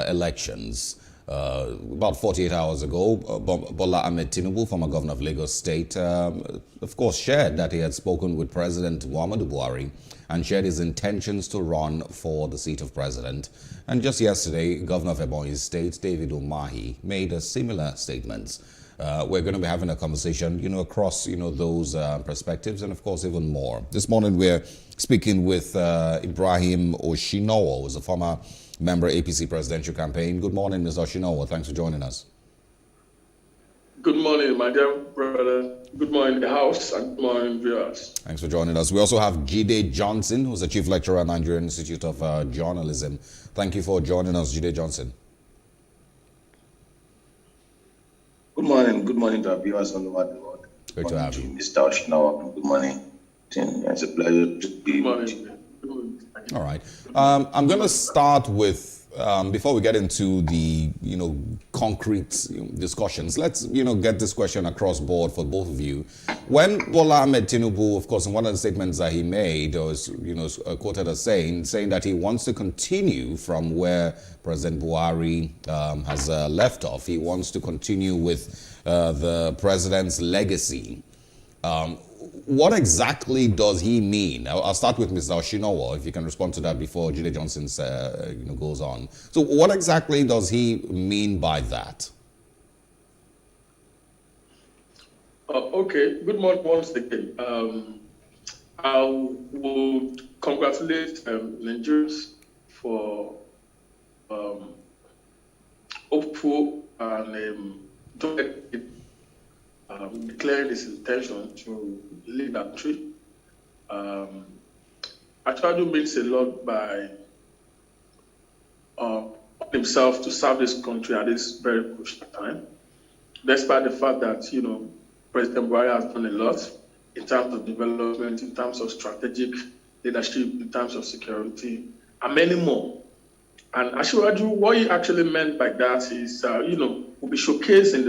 elections. About 48 hours ago, Bola Ahmed Tinubu, former governor of Lagos State, of course, shared that he had spoken with President Muhammadu Buhari and shared his intentions to run for the seat of president. And just yesterday, Governor of Ebonyi State, David Umahi, made a similar statement. We're going to be having a conversation, across, those perspectives and, of course, even more. This morning, we're speaking with Ibrahim Oshinowo, who's a former member APC presidential campaign. Good morning, Mr. Oshinowo. Thanks for joining us. Good morning, my dear brother. Good morning, the House, and good morning, viewers. Thanks for joining us. We also have Jide Johnson, who's the chief lecturer at Nigerian Institute of Journalism. Thank you for joining us, Jide Johnson. Good morning to our viewers all over the world. Great to have you. Mr. Oshinowo, good morning. It's a pleasure to be with you. All right. I'm going to start with, before we get into the, concrete discussions, let's, get this question across board for both of you. When Bola Ahmed Tinubu, of course, in one of the statements that he made, was, quoted as saying that he wants to continue from where President Buhari has left off. He wants to continue with the president's legacy. What exactly does he mean? I'll start with Mr. Oshinowo, if you can respond to that before Jide Johnson goes on. So what exactly does he mean by that? Okay, good morning once again. I would congratulate Nigerians for hopeful and declaring his intention to lead that country. Achadu means a lot by himself to serve this country at this very crucial time, despite the fact that, President Buhari has done a lot in terms of development, in terms of strategic leadership, in terms of security, and many more. And Ashwaju, what he actually meant by that is, will be showcased in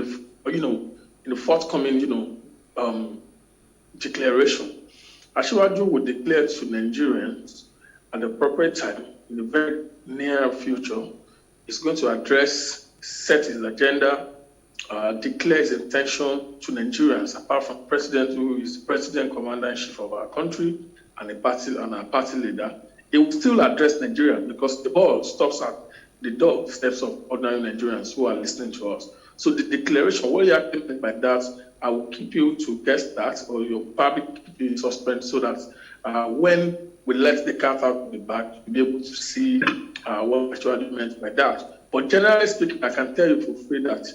the forthcoming, declaration. Ashwaju will declare to Nigerians at the appropriate time, in the very near future, is going to address, set his agenda, declare his intention to Nigerians, apart from President, who is President Commander-in-Chief of our country and our party leader. He will still address Nigerians because the ball stops at the doorsteps of ordinary Nigerians who are listening to us. So the declaration, what you actually meant by that, I will keep you to guess that, or you'll probably keep you in suspense so that when we let the cat out of the bag, you'll be able to see what actually meant by that. But generally speaking, I can tell you for free that,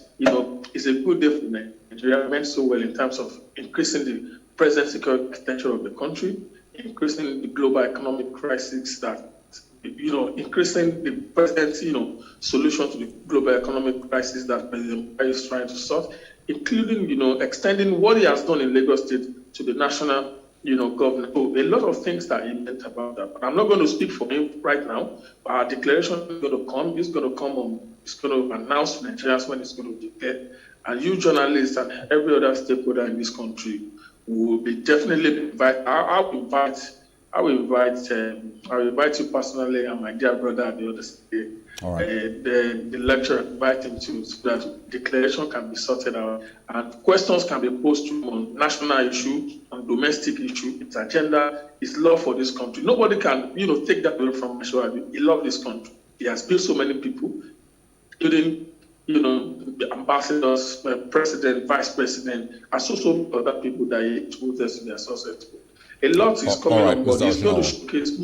it's a good day for Nigeria. It meant so well in terms of increasing the present security architecture of the country, increasing the global economic crisis that, increasing the president's, solution to the global economic crisis that President Buhari is trying to solve, including, extending what he has done in Lagos State to the national, government. So a lot of things that he meant about that. But I'm not going to speak for him right now. But our declaration is going to come. It's going to come on. It's going to announce to Nigerians when it's going to declare. And you journalists and every other stakeholder in this country will be definitely invite. I will invite you personally and my dear brother at the other side. All right. The lecturer, invite him to, so that declaration can be sorted out and questions can be posed to on national issue and domestic issue. Its agenda is love for this country. Nobody can, take that away from Ashwabi. He loves this country. He has built so many people, including, the ambassadors, president, vice president, and so other people that he exposed us to their successful. A lot is coming on board. It's going to showcase.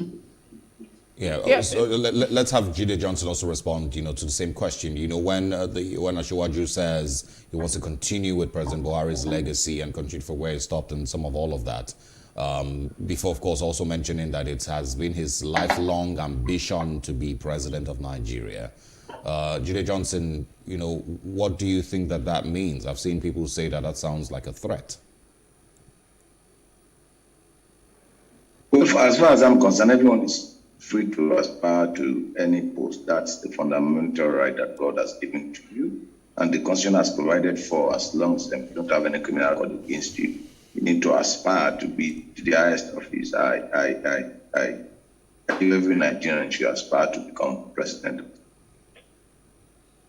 Yeah. So let's have Jide Johnson also respond, to the same question. When Asiwaju says he wants to continue with President Buhari's legacy and continue for where he stopped and some of all of that, before, of course, also mentioning that it has been his lifelong ambition to be president of Nigeria. Jide Johnson, what do you think that means? I've seen people say that sounds like a threat. Well, as far as I'm concerned, everyone is free to aspire to any post. That's the fundamental right that God has given to you, and the Constitution has provided for. As long as you don't have any criminal record against you, you need to aspire to be to the highest office. I every Nigerian should aspire to become president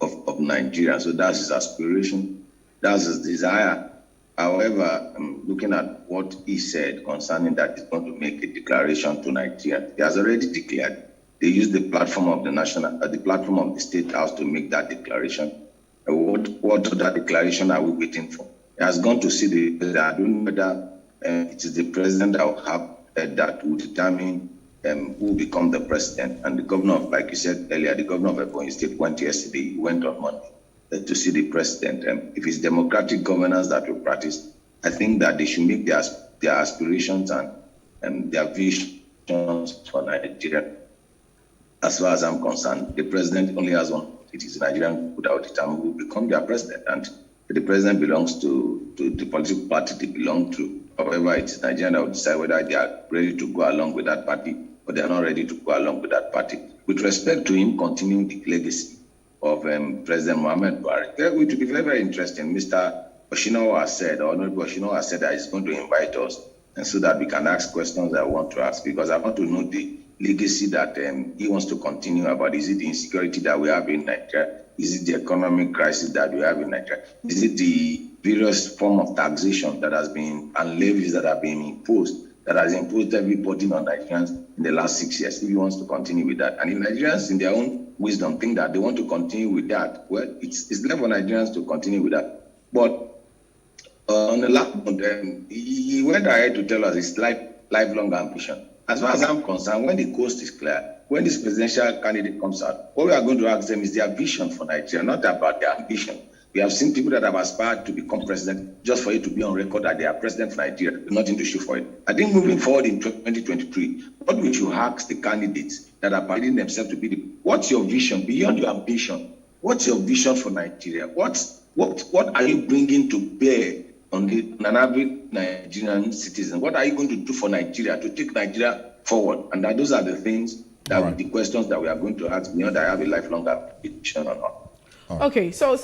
of Nigeria. So that's his aspiration, that's his desire. However, looking at what he said concerning that he's going to make a declaration to Nigeria, he has already declared. They used the platform of the platform of the State House to make that declaration. What other declaration are we waiting for? He has gone to see the president. I don't know whether it is the president that will have that will determine who will become the president. And the governor, like you said earlier, the governor of Ebonyi State went yesterday. He went on Monday to see the president. If it's democratic governance that we practice, I think that they should make their aspirations and their visions for Nigeria. As far as I'm concerned, the president only has one. It is Nigerian without determine who will become their president. And the president belongs to the political party they belong to. However, it is Nigerian that will decide whether they are ready to go along with that party or they are not ready to go along with that party. With respect to him continuing the legacy of President Muhammad Buhari, it will be very, very interesting. Mr. Oshino has said, or Honorable Oshino has said that he's going to invite us, and so that we can ask questions I want to ask, because I want to know the legacy that he wants to continue about. Is it the insecurity that we have in Nigeria? Is it the economic crisis that we have in Nigeria? Is it the various form of taxation that has been, and levies that have been imposed, that has imposed everybody on Nigerians in the last 6 years? If he wants to continue with that, and if Nigerians in their own wisdom think that they want to continue with that, well, it's left for Nigerians to continue with that. But on the last one, he went ahead to tell us his lifelong ambition. As far as I'm concerned, when the coast is clear, when this presidential candidate comes out, what we are going to ask them is their vision for Nigeria, not about their ambition. We have seen people that have aspired to become president just for it to be on record that they are president for Nigeria, nothing to show for it. I think moving forward in 2023, what we should ask the candidates that are parading themselves to be what's your vision beyond your ambition? What's your vision for Nigeria? What are you bringing to bear on an average Nigerian citizen? What are you going to do for Nigeria to take Nigeria forward? And those are the things that the questions that we are going to ask beyond I have a lifelong ambition or not. Okay, so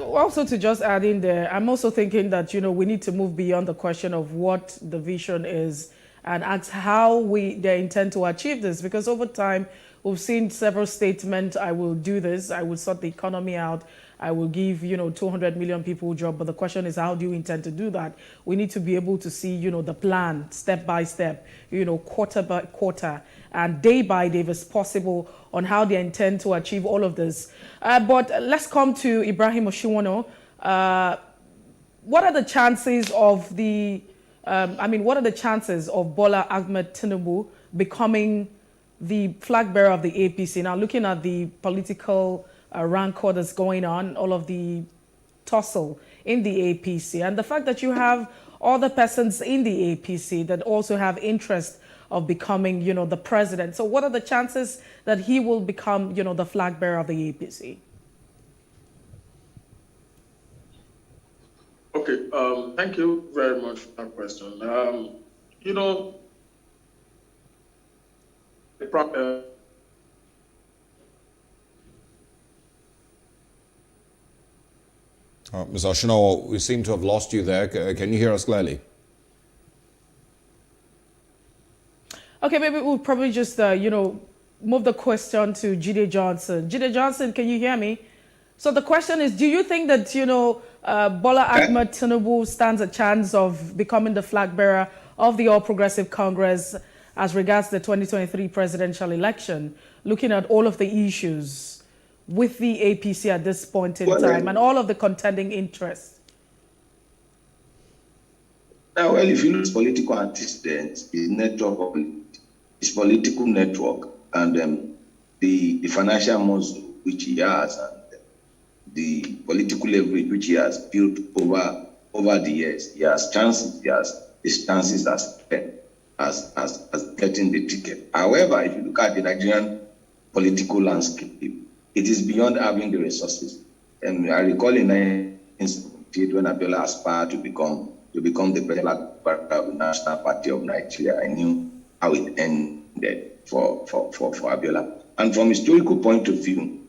also to just add in there, I'm also thinking that, we need to move beyond the question of what the vision is and ask how they intend to achieve this, because over time we've seen several statements. I will do this, I will sort the economy out, I will give 200 million people a job, but the question is, how do you intend to do that? We need to be able to see the plan step by step, quarter by quarter and day by day if it's possible, on how they intend to achieve all of this. But let's come to Ibrahim Oshiwano. What are the chances of what are the chances of Bola Ahmed Tinubu becoming the flag bearer of the APC? Now, looking at the political rancor that's going on, all of the tussle in the APC, and the fact that you have other persons in the APC that also have interest of becoming, the president. So what are the chances that he will become, the flag bearer of the APC? Okay, thank you very much for that question. Ms. Oshino, we seem to have lost you there. Can you hear us clearly? Okay, maybe we'll probably just, move the question to Jide Johnson. Jide Johnson, can you hear me? So the question is, do you think that, Bola Ahmed Tinubu stands a chance of becoming the flag bearer of the All Progressive Congress as regards the 2023 presidential election, looking at all of the issues with the APC at this point in time and all of the contending interests? Well, if you look at political antecedents, his political network and the financial muscle which he has and the political leverage which he has built over the years, he has chances. His chances as getting the ticket. However, if you look at the Nigerian political landscape, it is beyond having the resources. And I recall in 1978 when Abiola aspired to become the president of the National Party of Nigeria, I knew how it ended for Abiola. And from a historical point of view,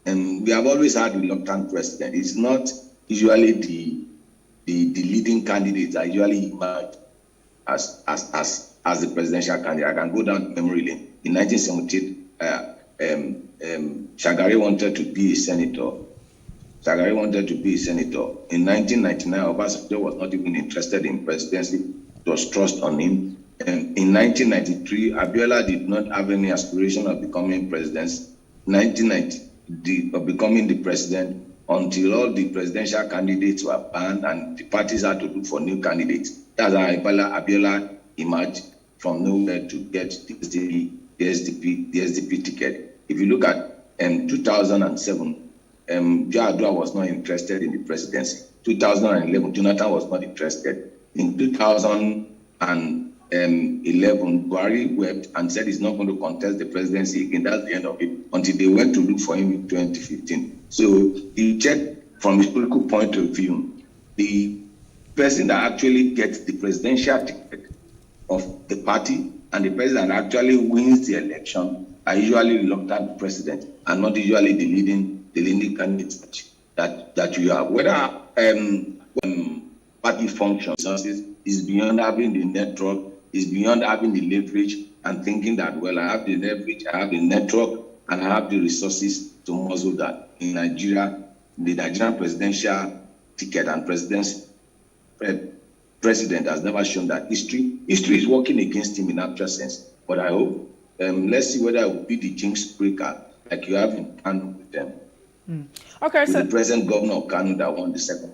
we have always had a reluctant president. It's not usually the leading candidates are usually emerged as the presidential candidate. I can go down memory lane. In 1978, Shagari wanted to be a senator. In 1999, Obasanjo was not even interested in presidency. It was thrust on him. And in 1993, Abiola did not have any aspiration of becoming president. Of becoming the president until all the presidential candidates were banned and the parties had to look for new candidates. That's how Abiola emerged from nowhere to get the SDP ticket. If you look at 2007, Yar'Adua was not interested in the presidency. 2011, Jonathan was not interested. In 2011, Buhari wept and said he's not going to contest the presidency again. That's the end of it, until they went to look for him in 2015. So he checked from a political point of view, the person that actually gets the presidential ticket of the party and the president that actually wins the election are usually reluctant president and not usually the leading candidates that you have. Whether party functions is beyond having the network, is beyond having the leverage and thinking that, well, I have the leverage, I have the network, and I have the resources to muzzle that. In Nigeria, the Nigerian presidential ticket and president has never shown that. History is working against him in actual sense. But I hope, let's see whether it will be the jinx breaker like you have in Kano with them. Okay, so the present governor of Kano that won the second.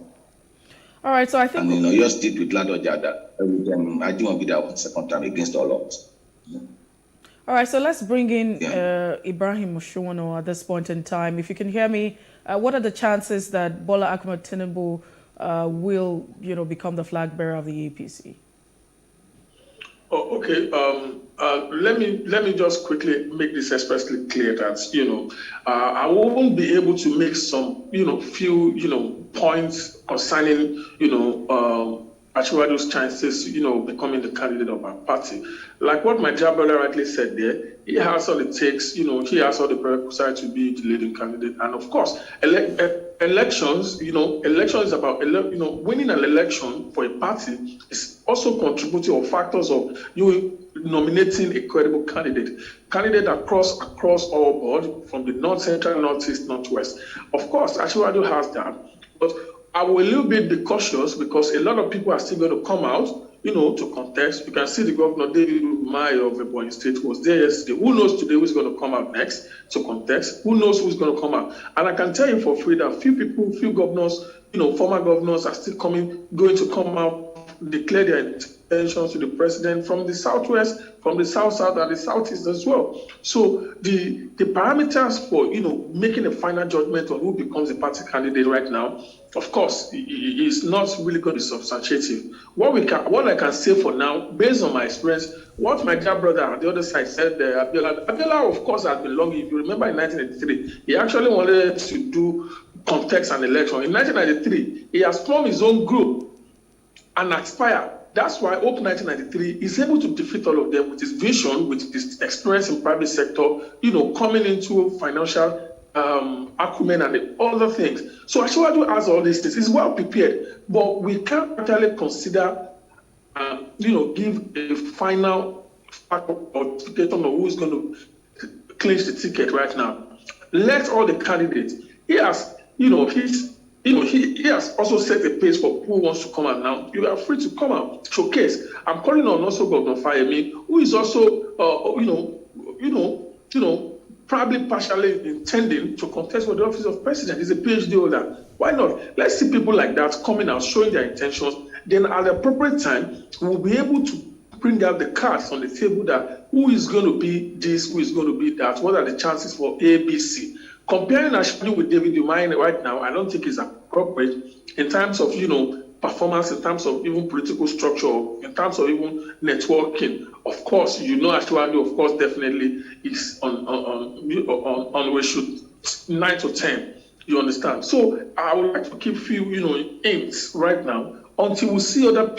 All right, so I think... And your state with Ladoja that I think will be that one second time against all odds. All right, so let's bring in Ibrahim Oshuwano at this point in time. If you can hear me, what are the chances that Bola Ahmed Tinubu will, become the flag bearer of the APC? Oh, okay. Let me just quickly make this especially clear that I won't be able to make some few points concerning Asiwaju's chances becoming the candidate of our party. Like what my brother rightly said there, he has all it takes. He has all the prerequisites to be the leading candidate. And of course, elections. Election is about winning an election for a party is also contributing or factors of you nominating a credible candidate across all board from the north, central, northeast, northwest. Of course, Asiwaju has that, but I will a little bit be cautious because a lot of people are still going to come out, to contest. You can see the governor, David Umahi of Ebonyi State, was there yesterday. Who knows today who's going to come out next to contest? Who knows who's going to come out? And I can tell you for free that few governors, former governors are still going to come out, declare their intentions to the president from the southwest, from the south, and the southeast as well. So the parameters for making a final judgment on who becomes the party candidate right now of course, it's not really going to be substantiative. What I can say for now, based on my experience, what my dear brother on the other side said, Abiola, of course, has been long. If you remember in 1983, he actually wanted to do contest an election. In 1993, he has formed his own group and aspired. That's why Hope 1993 is able to defeat all of them with his vision, with his experience in private sector, coming into financial acumen and the other things. So Asiwaju has all these things. He's well prepared, but we can't really consider, give a final ticket on who's going to clinch the ticket right now. Let all the candidates. He has, he has also set a pace for who wants to come out now. You are free to come out, showcase. I'm calling on also Governor Fayemi, who is also, probably partially intending to contest for the office of president. He's a PhD holder. Why not? Let's see people like that coming out, showing their intentions. Then at the appropriate time, we'll be able to bring out the cards on the table that who is going to be this, who is going to be that, what are the chances for ABC. Comparing Ashwini with David Umahi right now, I don't think is appropriate in terms of, performance, in terms of even political structure, in terms of even networking. Of course, Ashwini, of course, definitely is on we should 9 to 10. You understand? So I would like to keep few, aims right now until we see other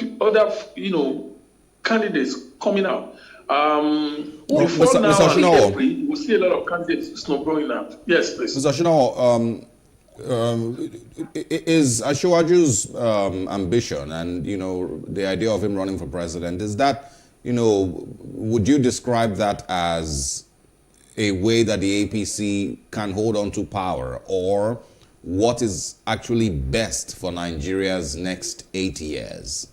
candidates coming out. Before now, in April, we'll see a lot of candidates snowballing out. Yes, please. Mr. Shinawa, is Asiwaju's ambition and, the idea of him running for president, is that, would you describe that as a way that the APC can hold on to power, or what is actually best for Nigeria's next 8 years?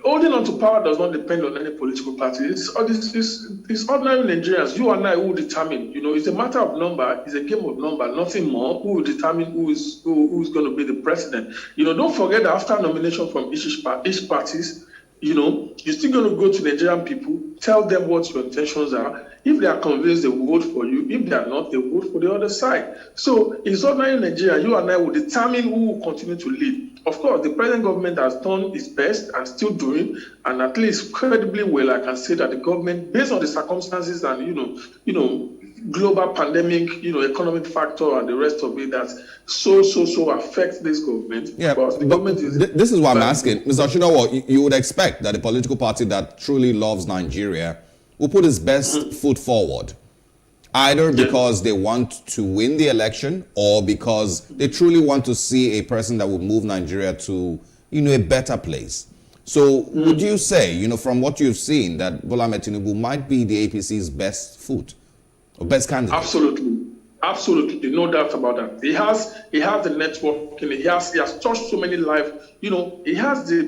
Holding on to power does not depend on any political party. It's ordinary Nigerians, you and I, who determine. It's a matter of number. It's a game of number, nothing more. Who will determine who's going to be the president? Don't forget that after nomination from each parties, you're still going to go to Nigerian people, tell them what your intentions are. If they are convinced, they will vote for you. If they are not, they will vote for the other side. So it's ordinary Nigeria. You and I will determine who will continue to lead. Of course, the present government has done its best and still doing, and at least credibly well, I can say that the government, based on the circumstances and, global pandemic, economic factor and the rest of it that so affects this government. Yeah, but the government this is why I'm asking. Mr. Shinawa, you would expect that a political party that truly loves Nigeria will put its best foot forward, either because they want to win the election or because they truly want to see a person that would move Nigeria to, a better place. So would you say, from what you've seen, that Bola Ahmed Tinubu might be the APC's best foot or best candidate? Absolutely, no doubt about that. He has the networking. He has touched so many lives. He has the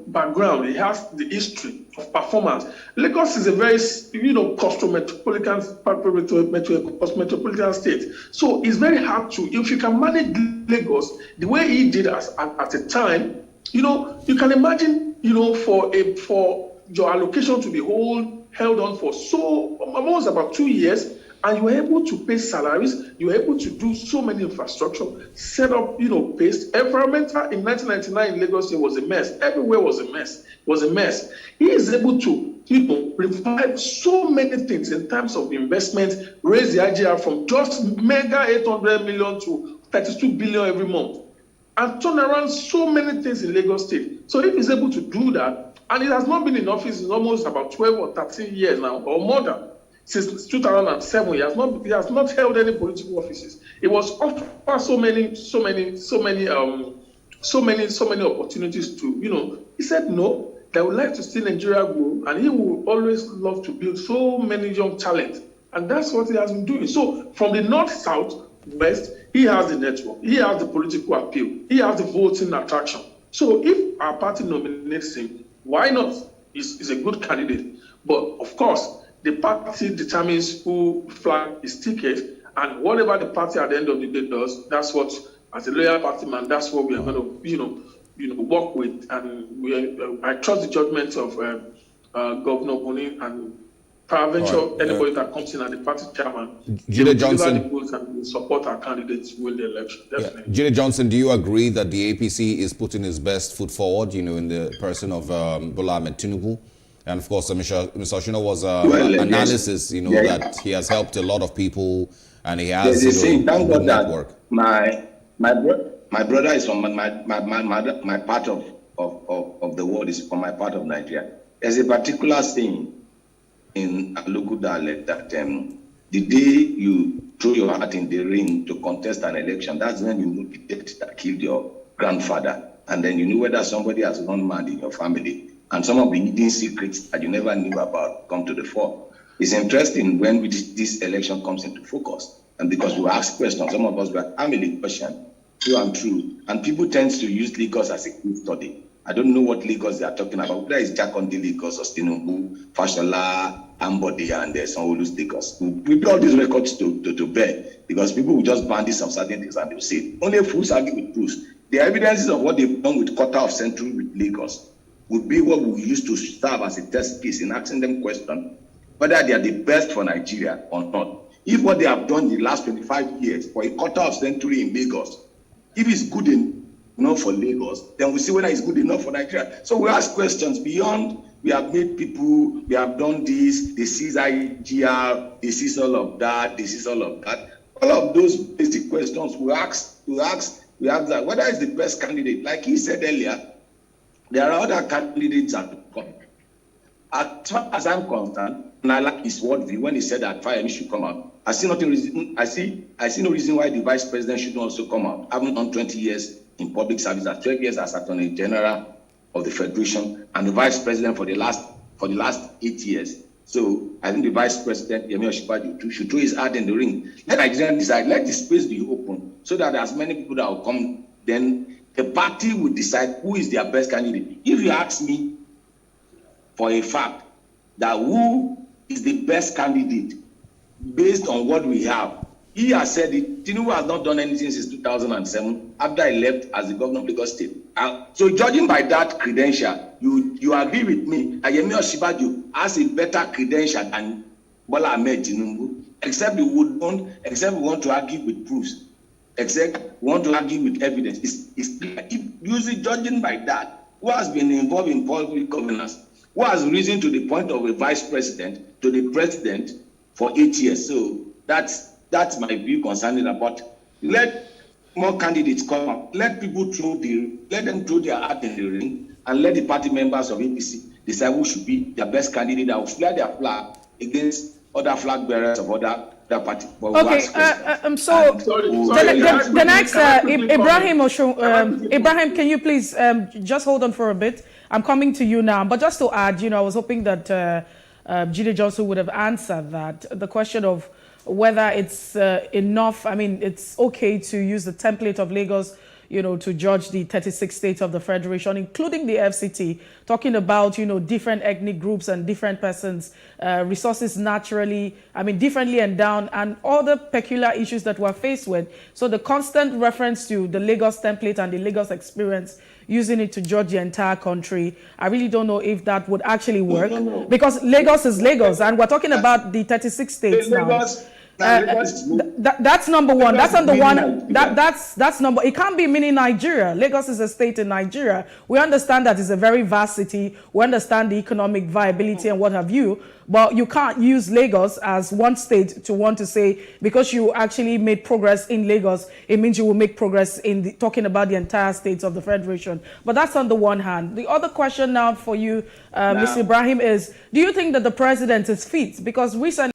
background. He has the history of performance. Lagos is a very metropolitan state. So it's very hard to, if you can manage Lagos the way he did at a time, you can imagine, for your allocation to be held on for almost about 2 years. And you were able to pay salaries, you were able to do so many infrastructure, set up, pace. Environmental in 1999 in Lagos, it was a mess. Everywhere was a mess. He is able to, revive so many things in terms of investment, raise the IGR from just mega 800 million to 32 billion every month, and turn around so many things in Lagos State. So if he's able to do that, and it has not been in office in almost about 12 or 13 years now, or more than, since 2007, he has not held any political offices. It was offered so many opportunities to, he said no, that would like to see Nigeria grow, and he would always love to build so many young talent. And that's what he has been doing. So from the north, south, west, he has the network, he has the political appeal, he has the voting attraction. So if our party nominates him, why not? He's a good candidate. But of course, the party determines who flag his ticket, and whatever the party at the end of the day does, that's what, as a loyal party man, that's what we are going to, work with. And I trust the judgment of Governor Buni and Peradventure, anybody that comes in as the party chairman, Jide Johnson, deliver the votes and will support our candidates to win the election. Definitely. Jide Johnson, do you agree that the APC is putting its best foot forward, in the person of Bola Ahmed Tinubu? And of course, Mr. Oshino was analysis, that he has helped a lot of people and he has a good network. My brother is from my part of the world, is from my part of Nigeria. There's a particular saying in a local dialect that the day you throw your hat in the ring to contest an election, that's when you know the death that killed your grandfather. And then you know whether somebody has gone mad in your family. And some of the hidden secrets that you never knew about come to the fore. It's interesting when this election comes into focus. And because we ask questions, some of us were family question, true and true. And people tend to use Lagos as a case study. I don't know what Lagos they are talking about. Whether it's Jakondi Lagos or Tinubu, Fashola, Ambody, and Sanwo-Olu's Lagos. We put all these records to bear because people will just ban some certain things and they'll say, only fools argue with proofs. The evidences of what they've done with quarter of century with Lagos would be what we use to serve as a test case in asking them questions whether they are the best for Nigeria or not. If what they have done in the last 25 years for a quarter of century in Lagos, if it's good enough for Lagos, then we see whether it's good enough for Nigeria. So we ask questions beyond, we have made people, we have done this is IGR, this is all of that, this is all of that. All of those basic questions we ask that whether it's the best candidate. Like he said earlier, there are other candidates that come. As far as I'm concerned, and I like his worldview when he said that Fayemi should come out. I see no reason why the vice president should also come out. I haven't done 20 years in public service, 12 years as Attorney General of the Federation, and the vice president for the last 8 years. So I think the vice president, Yemi Osinbajo, should throw his hat in the ring. Let Nigerians decide. Let the space be open so that as many people that will come, then the party will decide who is their best candidate. If you ask me for a fact that who is the best candidate based on what we have, he has said it. Tinubu has not done anything since 2007 after he left as the governor of Lagos State. So judging by that credential, you agree with me that Yemi Osinbajo has a better credential than Bola Ahmed Tinubu, except we want to argue with proofs, except we want to argue with evidence. If judging by that, who has been involved in public governance, who has risen to the point of a vice president to the president for 8 years. So that's my view concerning about. Let more candidates come up. Let people let them throw their hat in the ring, and let the party members of APC decide who should be their best candidate that will fly their flag against other flag bearers of other parties. Okay, so the next Ibrahim, can you please just hold on for a bit? I'm coming to you now, but just to add, I was hoping that Jide Johnson would have answered that. The question of whether it's enough, it's okay to use the template of Lagos, to judge the 36 states of the Federation, including the FCT, talking about, different ethnic groups and different persons, resources naturally, differently endowed, and all the peculiar issues that we're faced with. So the constant reference to the Lagos template and the Lagos experience, using it to judge the entire country, I really don't know if that would actually work. No. Because Lagos is Lagos, and we're talking about the 36 states now. That's number one. That's number one. That's number. It can't be mini Nigeria. Lagos is a state in Nigeria. We understand that it's a very vast city. We understand the economic viability and what have you. But you can't use Lagos as one state to want to say because you actually made progress in Lagos, it means you will make progress in talking about the entire states of the Federation. But that's on the one hand. The other question now for you, Mr. Ibrahim, is: do you think that the president is fit? Because recently.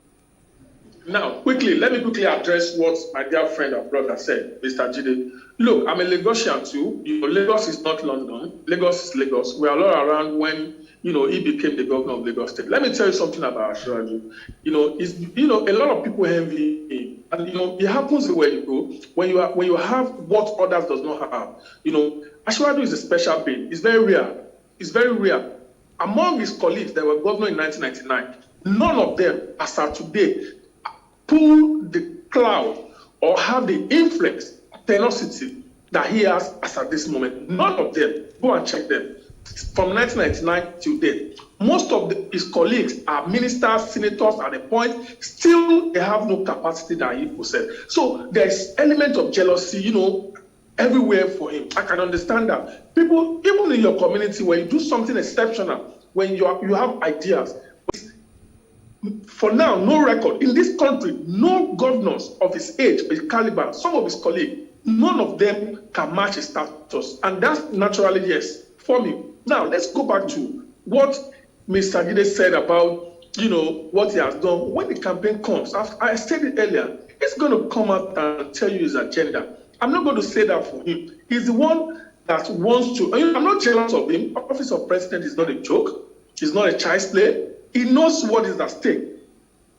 Now, let me quickly address what my dear friend and brother said, Mr. Jide. Look, I'm a Lagosian too. Lagos is not London. Lagos is Lagos. We are all around when, he became the governor of Lagos State. Let me tell you something about Ashwaju. A lot of people envy him. And, it happens where you go. When you have what others does not have. Ashwaju is a special being. It's very rare. It's very rare. Among his colleagues that were governor in 1999, none of them, as of today, pull the cloud or have the influence, tenacity that he has as at this moment. None of them. Go and check them. From 1999 till date. Most of his colleagues are ministers, senators at a point. Still, they have no capacity that he possesses. So there's element of jealousy, everywhere for him. I can understand that. People, even in your community, when you do something exceptional, when you have ideas, for now, no record. In this country, no governors of his age, his caliber, some of his colleagues, none of them can match his status. And that's naturally, yes, for me. Now, let's go back to what Mr. Gide said about, what he has done. When the campaign comes, I said it earlier, he's going to come out and tell you his agenda. I'm not going to say that for him. He's the one that wants to. I'm not jealous of him. Office of president is not a joke. It's not a child's play. He knows what is at stake.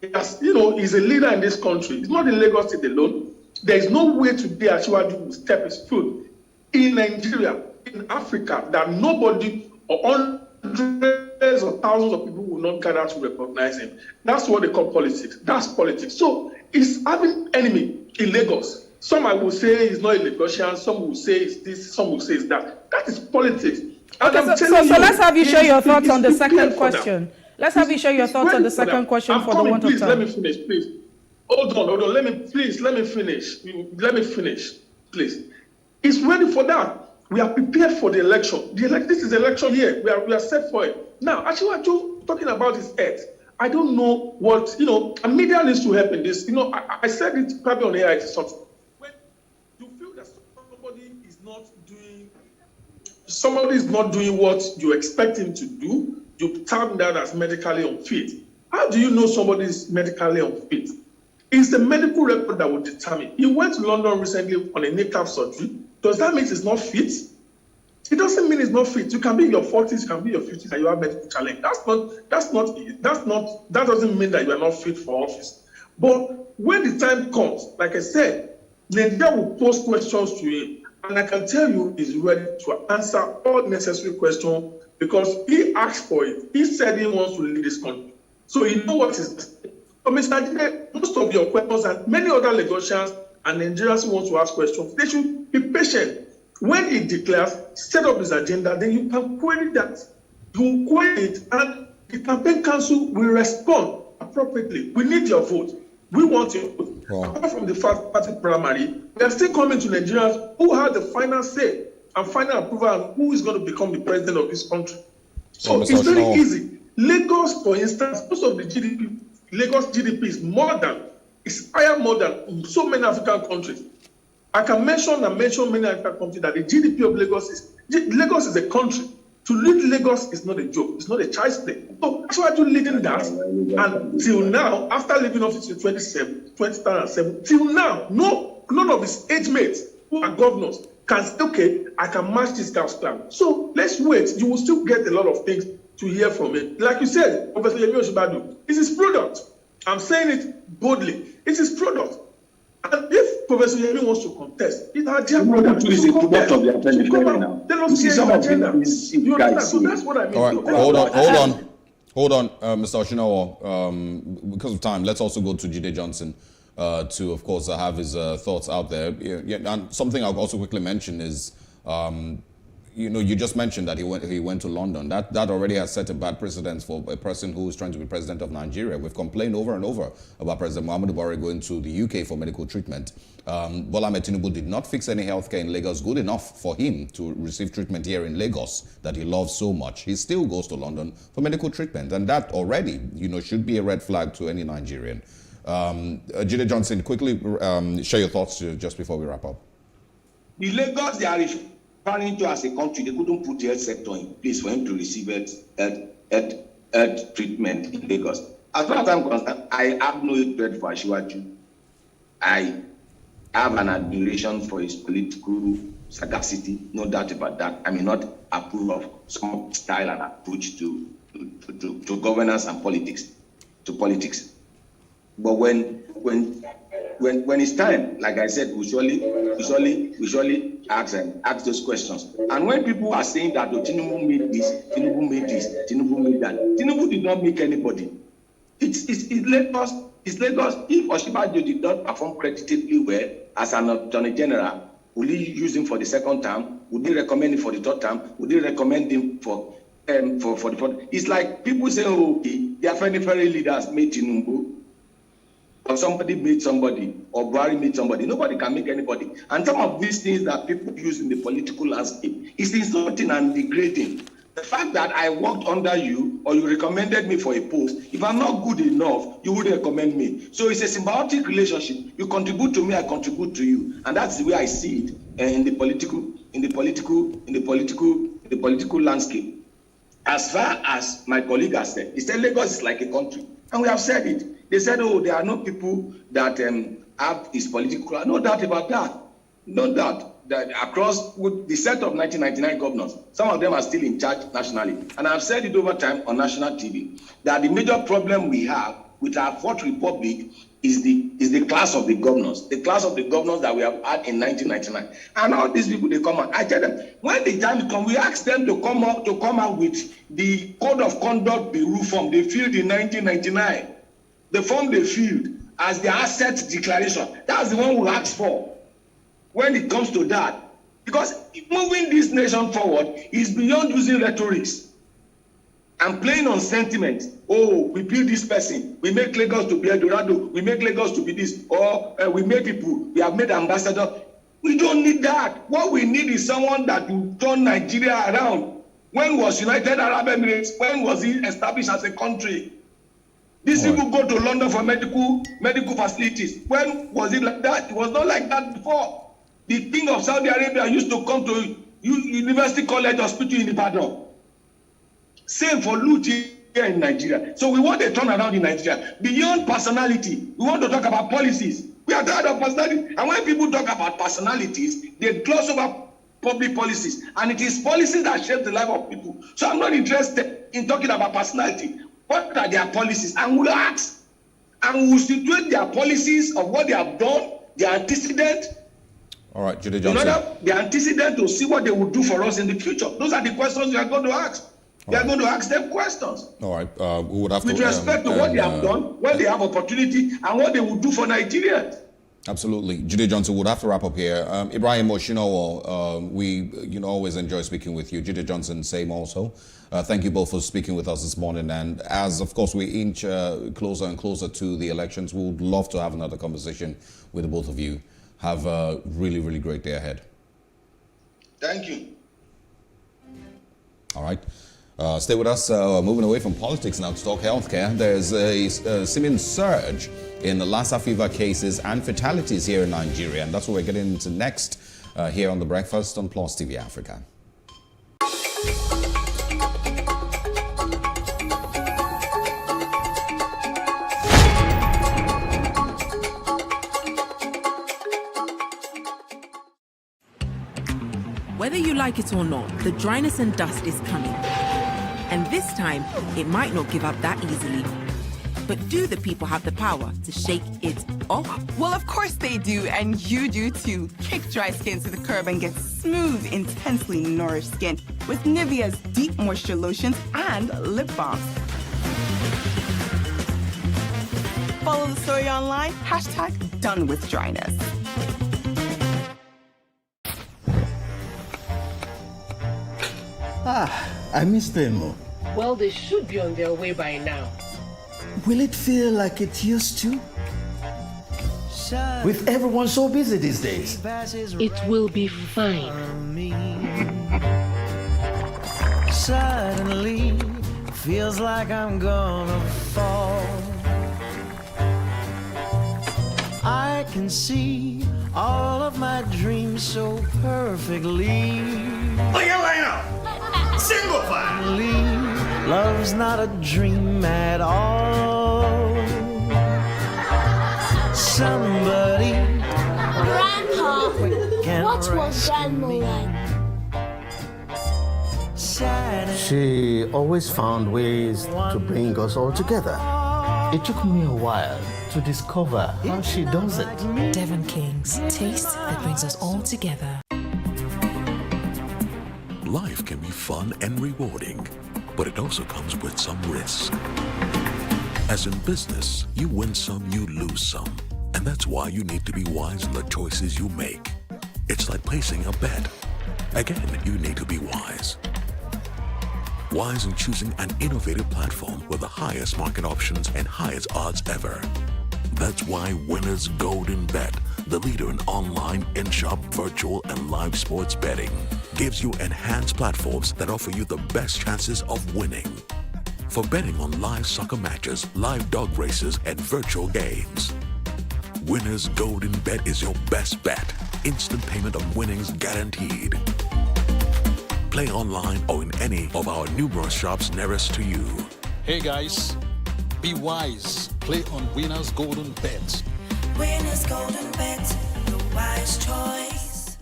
He's a leader in this country. He's not in Lagos State alone. There is no way today Asiwaju will step his foot in Nigeria, in Africa, that nobody or hundreds or thousands of people will not gather to recognize him. That's what they call politics. That's politics. So he's having enemy in Lagos. Some I will say he's not a Lagosian. Some will say it's this. Some will say it's that. That is politics. Okay, so let's have you share your thoughts on the second question. Let's have you share your thoughts on the second question for the want of time. Let me finish, please. Hold on. Let me finish, please. It's ready for that. We are prepared for the election. This is election year. We are set for it. Now, Asiwaju talking about his health. I don't know what, and media needs to help in this. I said it probably on air. It's something. When you feel that somebody is not doing what you expect him to do, you term that as medically unfit. How do you know somebody is medically unfit? It's the medical record that will determine. He went to London recently on a kneecap surgery. Does that mean he's not fit? It doesn't mean he's not fit. You can be in your 40s, you can be in your 50s, and you have medical challenge. That doesn't mean that you are not fit for office. But when the time comes, like I said, Nigeria will pose questions to him, and I can tell you he's ready to answer all necessary questions because he asked for it. He said he wants to lead this country. So he knows what is. So Mr. Jide, most of your questions and many other Lagosians and Nigerians who want to ask questions, they should be patient. When he declares, set up his agenda, then you can query that. You query it, and the campaign council will respond appropriately. We need your vote. We want your vote. Wow. Apart from the party primary, we are still coming to Nigerians who have the final say and final approval on who is going to become the president of this country. So it's very easy. Lagos, for instance, most of the GDP, Lagos GDP is higher more than so many African countries. I can mention many African countries that the GDP of Lagos is a country. To lead Lagos is not a joke. It's not a child's play. So Asiwaju leading that, and till now, after leaving office in 2007, till now, none of his age mates who are governors can say, okay, I can match this guy's plan. So let's wait. You will still get a lot of things to hear from him. Like you said, Professor Yemi Osinbajo, it's his product. I'm saying it boldly. It's his product. And if Professor Yemi wants to contest, it's our dear brother. Is a product of their agenda now. They don't see some agenda. You understand? So that's what I mean. All right, hold on, Mr. Oshinawa. Because of time, let's also go to Jide Johnson to, of course, have his thoughts out there. And something I'll also quickly mention is, you just mentioned that he went to London. That already has set a bad precedent for a person who is trying to be president of Nigeria. We've complained over and over about President Muhammadu Buhari going to the UK for medical treatment. Bola Ahmed Tinubu did not fix any healthcare in Lagos good enough for him to receive treatment here in Lagos that he loves so much. He still goes to London for medical treatment, and that already, should be a red flag to any Nigerian. Jide Johnson, quickly share your thoughts just before we wrap up. The Lagos, they are referring to as a country, they couldn't put the health sector in place for him to receive health treatment in Lagos. As far as I'm concerned, I have no hatred for Asiwaju. I have an admiration for his political sagacity, no doubt about that. I may not approve of some style and approach to governance and politics, But when it's time, like I said, we surely ask those questions. And when people are saying that Tinubu made this, Tinubu made that, Tinubu did not make anybody. It's Lagos. If Osinbajo did not perform creditably well as an attorney general, would he use him for the second term? Would he recommend him for the third term? Would he recommend him for It's like people say, oh, okay, the Afenifere leaders made Tinubu, or somebody made somebody, or Buhari made somebody. Nobody can make anybody. And some of these things that people use in the political landscape is insulting and degrading. The fact that I worked under you or you recommended me for a post, if I'm not good enough, you would recommend me. So it's a symbiotic relationship. You contribute to me, I contribute to you. And that's the way I see it in the political landscape. As far as my colleague has said, he said Lagos is like a country. And we have said it. They said, oh, there are no people that have this political. No doubt about that. No doubt. That across with the set of 1999 governors, some of them are still in charge nationally. And I've said it over time on national TV that the major problem we have with our fourth republic is the class of the governors, the class of the governors that we have had in 1999. And all these people, they come out. I tell them, when the time comes, we ask them to come out with the code of conduct bureau form they filled in 1999. The form they filled as the asset declaration. That's the one we asked for. When it comes to that, because moving this nation forward is beyond using rhetorics and playing on sentiment. Oh, we build this person, we make Lagos to be Eldorado, we make Lagos to be this, or we make people, we have made ambassador. We don't need that. What we need is someone that will turn Nigeria around. When was United Arab Emirates? When was it established as a country? These people go to London for medical facilities. When was it like that? It was not like that before. The king of Saudi Arabia used to come to University College Hospital in Ibadan. Same for Lut here in Nigeria. So we want a turnaround in Nigeria. Beyond personality, we want to talk about policies. We are tired of personality. And when people talk about personalities, they gloss over public policies. And it is policies that shape the life of people. So I'm not interested in talking about personality. What are their policies? And we'll ask. And we'll situate their policies of what they have done, their antecedent. All right, Judy Johnson. In order, the antecedent to see what they will do for us in the future. Those are the questions we are going to ask. We are going to ask them questions. All right, we would have with to... With respect to what they have done, when they have opportunity, and what they will do for Nigerians. Absolutely. Judy Johnson, would have to wrap up here. Ibrahim Oshinowo, we always enjoy speaking with you. Judy Johnson, same also. Thank you both for speaking with us this morning. And as, of course, we inch closer and closer to the elections, we would love to have another conversation with the both of you. Have a really, really great day ahead. Thank you. All right. Stay with us. Moving away from politics now to talk healthcare. There's a seeming surge in the Lassa fever cases and fatalities here in Nigeria. And that's what we're getting into next here on The Breakfast on Plus TV Africa. Whether you like it or not, the dryness and dust is coming. And this time, it might not give up that easily. But do the people have the power to shake it off? Well, of course they do, and you do too. Kick dry skin to the curb and get smooth, intensely nourished skin with Nivea's deep moisture lotions and lip balms. Follow the story online, #DoneWithDryness. I miss them. Well, they should be on their way by now. Will it feel like it used to? With everyone so busy these days. It will be fine. Suddenly, feels like I'm gonna fall. I can see all of my dreams so perfectly. Oh, yeah, line up! Single file! Love's not a dream at all. Somebody. Grandpa, what was Grandma like? She always found ways to bring us all together. It took me a while to discover how she does it. Devon King's taste that brings us all together. Life can be fun and rewarding, but it also comes with some risk. As in business, you win some, you lose some. And that's why you need to be wise in the choices you make. It's like placing a bet. Again, you need to be wise. Wise in choosing an innovative platform with the highest market options and highest odds ever. That's why Winners Golden Bet, the leader in online, in-shop, virtual, and live sports betting, gives you enhanced platforms that offer you the best chances of winning. For betting on live soccer matches, live dog races, and virtual games, Winners Golden Bet is your best bet. Instant payment of winnings guaranteed. Play online or in any of our numerous shops nearest to you. Hey guys, be wise. Play on Winners Golden Bet. Winners Golden Bet, the wise choice.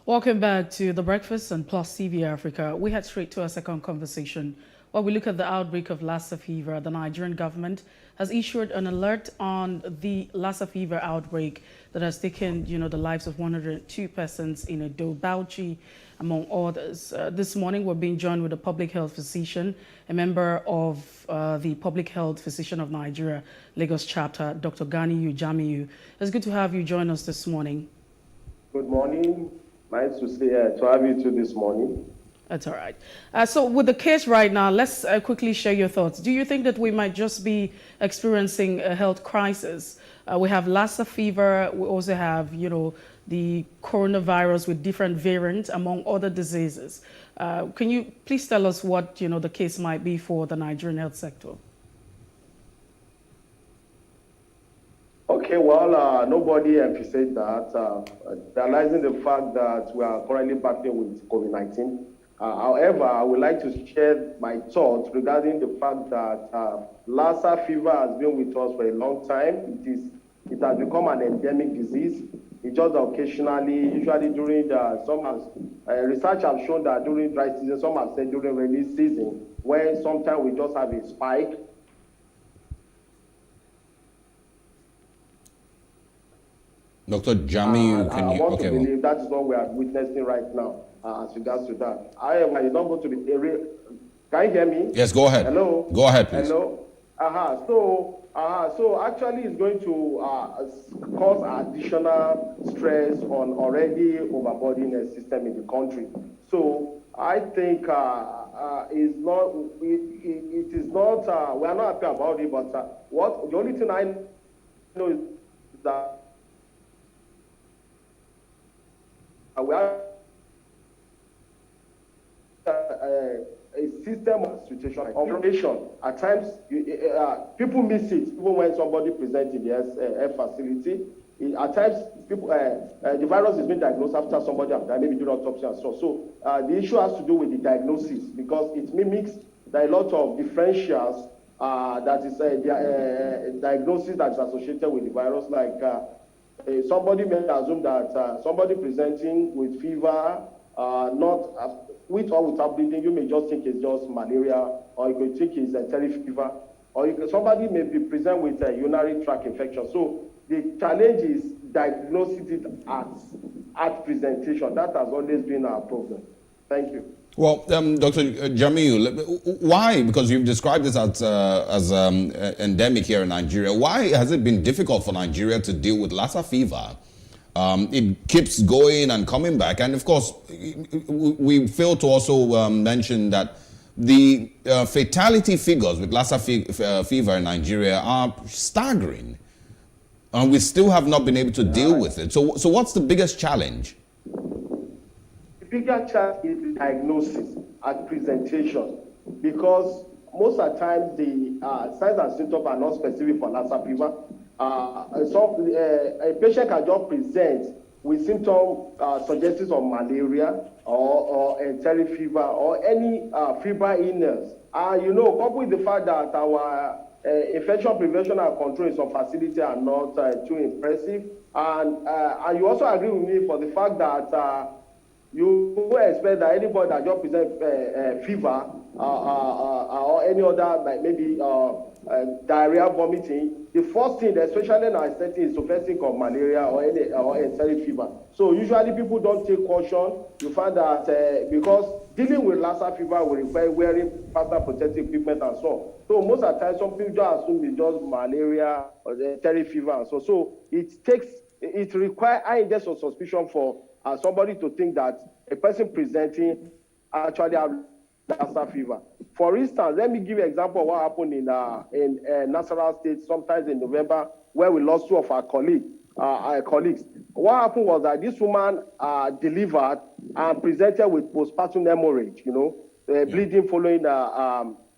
Welcome back to The Breakfast on Plus TV Africa. We head straight to our second conversation where we look at the outbreak of Lassa fever. The Nigerian government has issued an alert on the Lassa fever outbreak that has taken, the lives of 102 persons in Edo, Bauchi, among others. This morning, we're being joined with a public health physician, a member of the Public Health Physician of Nigeria, Lagos chapter, Dr. Ganiyu Jamiu. It's good to have you join us this morning. Good morning. Nice to have you too this morning. That's all right. So with the case right now, let's quickly share your thoughts. Do you think that we might just be experiencing a health crisis? We have Lassa fever. We also have, the coronavirus with different variants, among other diseases. Can you please tell us what, the case might be for the Nigerian health sector? Okay, well, nobody emphasized that, realizing the fact that we are currently battling with COVID-19. However, I would like to share my thoughts regarding the fact that Lassa fever has been with us for a long time. It has become an endemic disease. It just occasionally, usually during the summers, research has shown that during dry season, some have said during rainy season, when sometimes we just have a spike. Dr. Jamiu, I want to believe that is what we are witnessing right now as regards to that. However, it's not going to be a real. Can you hear me? Yes, go ahead. Hello? Go ahead, please. Hello? So actually it's going to cause additional stress on already overburdened system in the country. So I think it is not, we are not happy about it, but the only thing I know is that we have a system of situation operation. At times, people miss it, even when somebody presents in the health facility. At times, people, the virus is being diagnosed after somebody has died, maybe during autopsy and so on. So the issue has to do with the diagnosis because it mimics there are a lot of differentials that is diagnosis that is associated with the virus. Like somebody may assume that somebody presenting with fever, not with or without bleeding, you may just think it's just malaria, or you could think it's a terrible fever, or somebody may be present with a urinary tract infection. So the challenge is diagnosing it at presentation. That has always been our problem. Thank you. Well, Dr. Jamiu, why? Because you've described this as endemic here in Nigeria. Why has it been difficult for Nigeria to deal with Lassa fever? It keeps going and coming back. And of course, we fail to also mention that the fatality figures with Lassa fever in Nigeria are staggering. And we still have not been able to deal with it. So what's the biggest challenge? The bigger challenge is the diagnosis at presentation, because most of the time the signs and symptoms are not specific for Lassa fever. A patient can just present with symptoms suggestive of malaria or enteric fever or any fever illness. Coupled with the fact that our infection prevention and control in some facilities are not too impressive. And you also agree with me for the fact that you expect that anybody that just presents fever or any other, like maybe diarrhea, vomiting, the first thing, especially in our setting, is to first think of malaria or enteric fever. So usually people don't take caution. You find that because dealing with Lassa fever will require wearing personal protective equipment and so on. So most of the time, some people just assume it's just malaria or enteric fever and so on. So it requires high index of suspicion for somebody to think that a person presenting actually have Lassa fever. For instance, let me give you an example of what happened in Nasarawa State sometimes in November, where we lost two of our colleagues. What happened was that this woman delivered and presented with postpartum hemorrhage, bleeding following.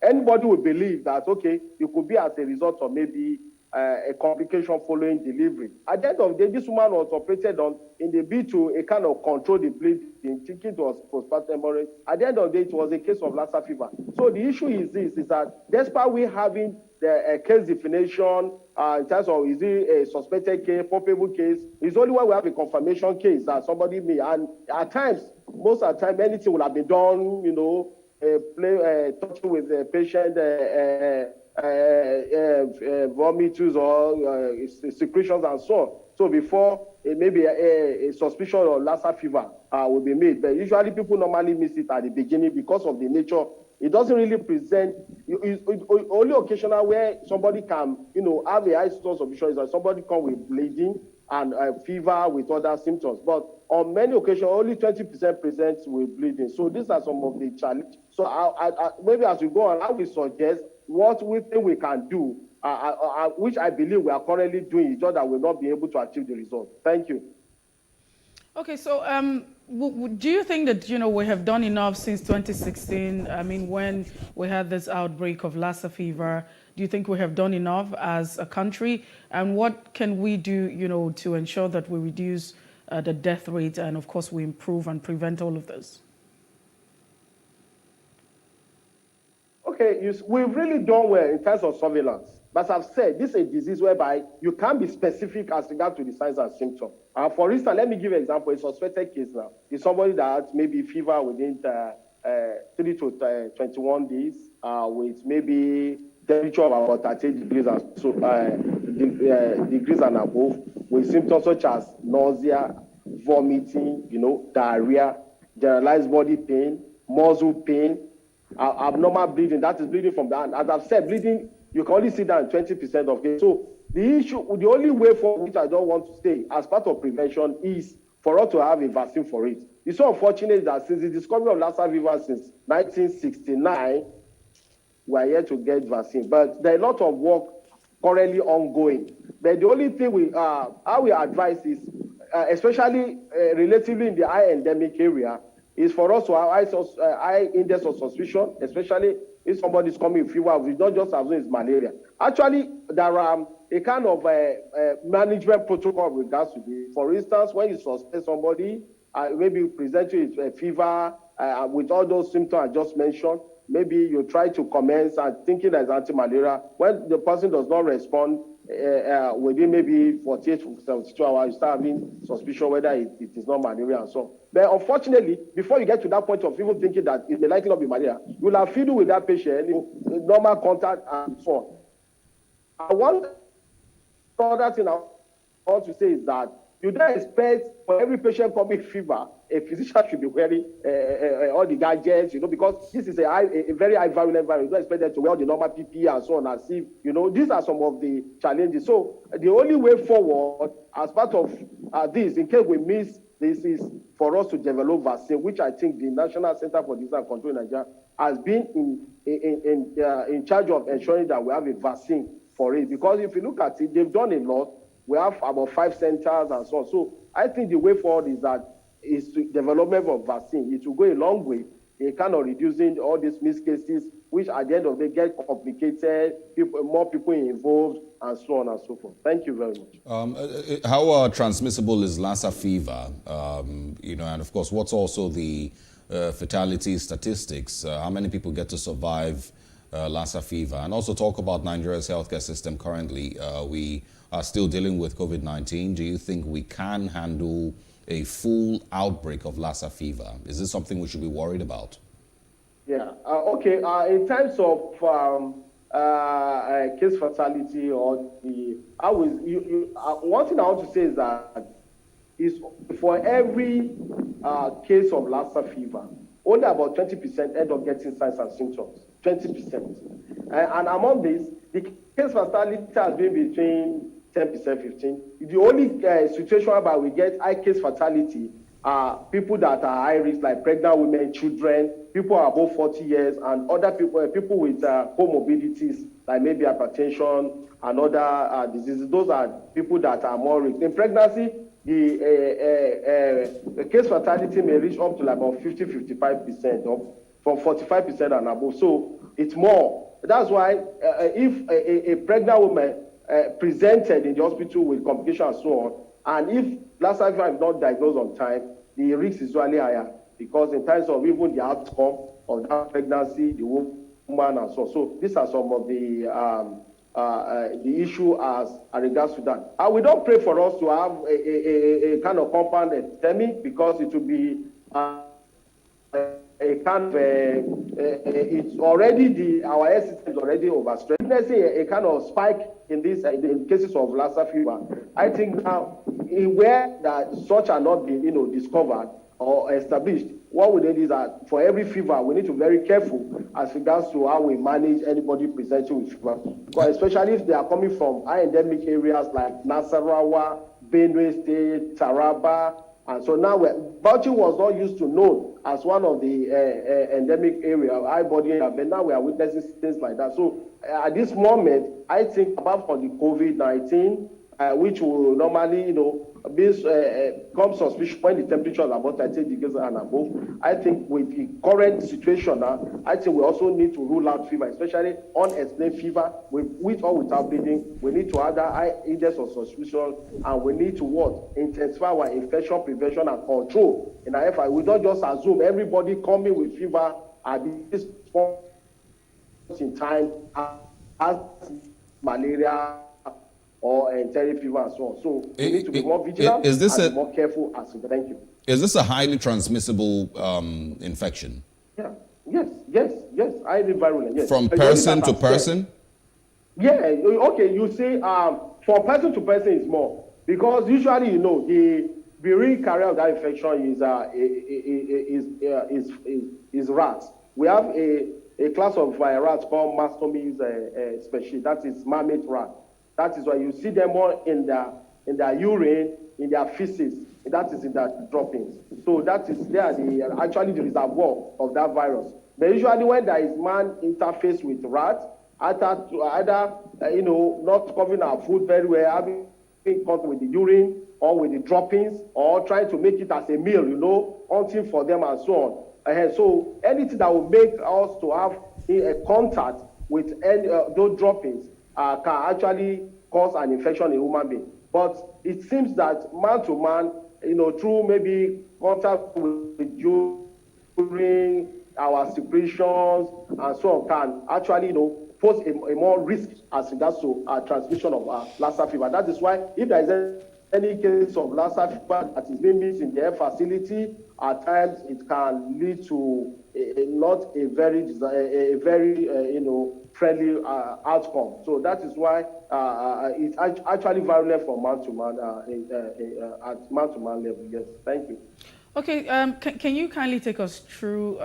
Anybody would believe that, okay, it could be as a result of maybe a complication following delivery. At the end of the day, this woman was operated on in the bid to a kind of control the bleeding, thinking it was postpartum hemorrhage. At the end of the day, it was a case of Lassa fever. So the issue is this, is that despite we having the case definition in terms of is it a suspected case, probable case, it's only when we have a confirmation case that somebody may, and at times, most of the time, anything will have been done, touching with the patient, vomitus or secretions and so on. So before maybe a suspicion of Lassa fever will be made, but usually people normally miss it at the beginning because of the nature. It doesn't really present. It's only occasional where somebody can, have a high source of suspicion is that somebody come with bleeding and fever with other symptoms. But on many occasions, only 20% present with bleeding. So these are some of the challenges. So maybe as we go on, I will suggest what we think we can do, which I believe we are currently doing, is just that we'll not be able to achieve the result. Thank you. Okay, so do you think that, we have done enough since 2016? I mean, when we had this outbreak of Lassa fever, do you think we have done enough as a country? And what can we do, to ensure that we reduce the death rate and, of course, we improve and prevent all of this? Okay, we've really done well in terms of surveillance. But as I've said, this is a disease whereby you can't be specific as regards to the signs and symptoms. For instance, let me give you an example. A suspected case now is somebody that maybe fever within 3 to 21 days with maybe temperature of about 38 degrees and so degrees and above, with symptoms such as nausea, vomiting, diarrhea, generalized body pain, muscle pain, abnormal bleeding. That is bleeding from the hand. As I've said, bleeding, you can only see that in 20% of cases. So the only way for which I don't want to stay as part of prevention is for us to have a vaccine for it. It's so unfortunate that since the discovery of Lassa fever since 1969, we are yet to get vaccine. But there are a lot of work currently ongoing. But the only thing how we advise is, especially relatively in the high endemic area, is for us to have high index of suspicion, especially if somebody is coming with fever. We don't just assume it's malaria. Actually, there are a kind of management protocol with regards to this. For instance, when you suspect somebody, maybe you present you with a fever with all those symptoms I just mentioned, maybe you try to commence and thinking that it's anti-malaria. When the person does not respond within maybe 48 to 72 hours, you start having suspicion whether it is not malaria and so on. But unfortunately, before you get to that point of even thinking that it may likely not be malaria, you will have fiddled with that patient, normal contact and so on. One other thing I want to say is that you don't expect for every patient coming with fever, a physician should be wearing all the gadgets, because this is a very high virulent virus. You don't expect them to wear all the normal PPE and so on, as if, these are some of the challenges. So the only way forward, as part of this, in case we miss this, is for us to develop vaccine, which I think the National Center for Disease and Control in Nigeria has been in charge of ensuring that we have a vaccine for it. Because if you look at it, they've done a lot. We have about 5 centers and so on. So I think the way forward is to development of vaccine. It will go a long way in kind of reducing all these missed cases, which at the end of the day get complicated, more people involved, and so on and so forth. Thank you very much. How transmissible is Lassa fever? And of course, what's also the fatality statistics? How many people get to survive Lassa fever? And also talk about Nigeria's healthcare system currently. We are still dealing with COVID-19. Do you think we can handle a full outbreak of Lassa fever? Is this something we should be worried about? Yeah. Okay. In terms of case fatality or one thing I want to say is that for every case of Lassa fever, only about 20% end up getting signs and symptoms. 20%. And among this, the case fatality has been between 10%, 15%. The only situation whereby we get high case fatality people that are high risk, like pregnant women, children, people above 40 years, and other people, people with comorbidities, like maybe hypertension and other diseases. Those are people that are more risk. In pregnancy, the case fatality may reach up to like about 50-55%, or from 45% and above. So it's more. That's why if a pregnant woman presented in the hospital with complications and so on, and if Lassa fever is not diagnosed on time, the risk is usually higher, because in terms of even the outcome of that pregnancy, the woman and so on. So these are some of the issue as regards to that. We don't pray for us to have a kind of compound epidemic, because it will be a kind of it's already our health system is already overstretched. Witnessing a kind of spike in this in cases of Lassa fever, I think now where that such are not been discovered or established, what we need is that for every fever we need to be very careful as regards to how we manage anybody presenting with fever, because especially if they are coming from high endemic areas like Nasarawa, Benue State, Taraba. And so now, Bauchi was not used to known as one of the endemic area, high body, but now we are witnessing things like that. So at this moment, I think apart from the COVID-19, which will normally, come suspicious when the temperature is about 30 degrees and above. I think with the current situation now, I think we also need to rule out fever, especially unexplained fever, with or without bleeding. We need to add high index of suspicion, and we need to intensify our infection prevention and control in our effort. We don't just assume everybody coming with fever at this point in time has malaria or enteric fever and so on. So we need to be more vigilant and be more careful as well. Thank you. Is this a highly transmissible infection? Yeah. Yes. Highly virulent. Yes. From person to person? Yeah. Okay. You say from person to person is more, because usually the real carrier of that infection is rats. We have a class of rats called Mastomys species. That is marmot rat. That is why you see them more in their urine, in their feces. That is in their droppings. So that is actually the reservoir of that virus. But usually when there is man interface with rats, either not covering our food very well, having contact with the urine or with the droppings, or trying to make it as a meal, hunting for them and so on. So anything that will make us to have a contact with those droppings can actually cause an infection in a human being. But it seems that man to man, through maybe contact with urine, our secretions, and so on, can actually, pose a more risk as regards to transmission of Lassa fever. That is why if there is any case of Lassa fever that is being missed in the health facility, at times it can lead to not a very friendly outcome. So that is why it's actually virulent from man to man at man to man level. Yes, thank you. Okay, can you kindly take us through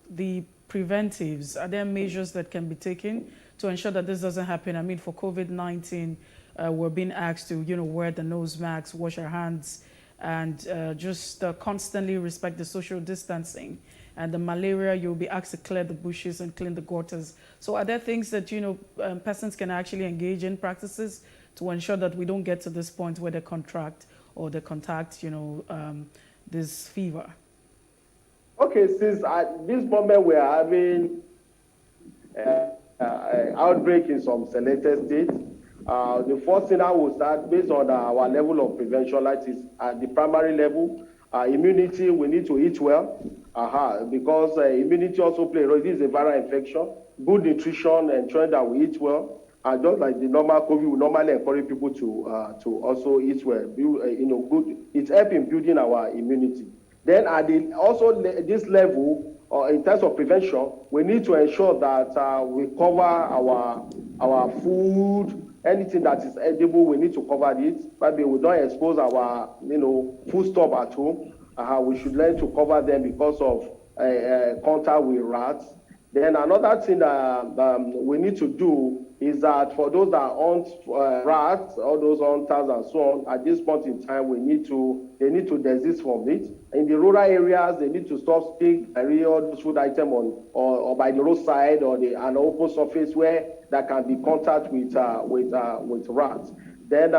the preventives? Are there measures that can be taken to ensure that this doesn't happen? I mean, for COVID-19, we're being asked to, wear the nose masks, wash our hands, and just constantly respect the social distancing. And the malaria, you'll be asked to clear the bushes and clean the gutters. So are there things that, persons can actually engage in practices to ensure that we don't get to this point where they contract or they contact, this fever? Okay, since at this moment we are having outbreak in some selected states, the first thing I will start based on our level of prevention, that is at the primary level. Immunity, we need to eat well, because immunity also plays a role. This is a viral infection. Good nutrition, ensuring that we eat well. And just like the normal COVID, we normally encourage people to also eat well. Good. It's helping building our immunity. Then at this level, in terms of prevention, we need to ensure that we cover our food. Anything that is edible, we need to cover it. Maybe we don't expose our, food stuff at home. We should learn to cover them because of contact with rats. Then another thing that we need to do is that for those that hunt rats, all those hunters and so on, at this point in time, they need to desist from it. In the rural areas, they need to stop stealing all those food items or by the roadside or an open surface where there can be contact with rats. Then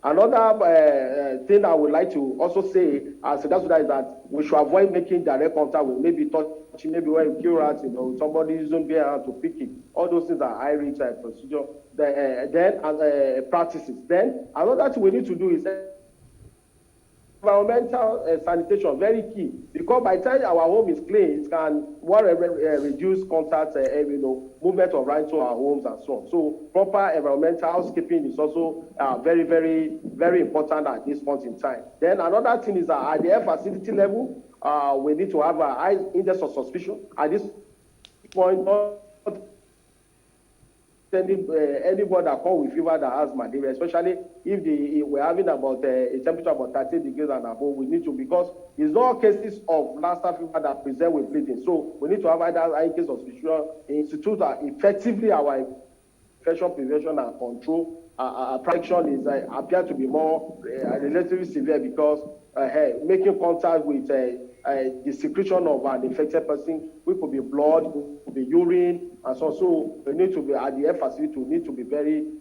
another thing I would like to also say as regards to that is that we should avoid making direct contact with maybe touching, maybe when you kill rats, somebody using bare hand to pick it. All those things are high-risk procedure. Then practices. Then another thing we need to do is environmental sanitation, very key, because by the time our home is clean, it can reduce contact, movement of rats to our homes and so on. So proper environmental housekeeping is also very, very, very important at this point in time. Then another thing is that at the air facility level, we need to have a high index of suspicion. At this point, anybody that comes with fever that has malaria, especially if we're having about a temperature about 30 degrees and above, we need to, because there's no cases of Lassa fever that present with bleeding. So we need to have either high case of suspicion, institute that effectively our infection prevention and control protection is appear to be more relatively severe, because making contact with the secretion of an infected person, which could be blood, could be urine, and so on. So we need to be at the air facility. We need to be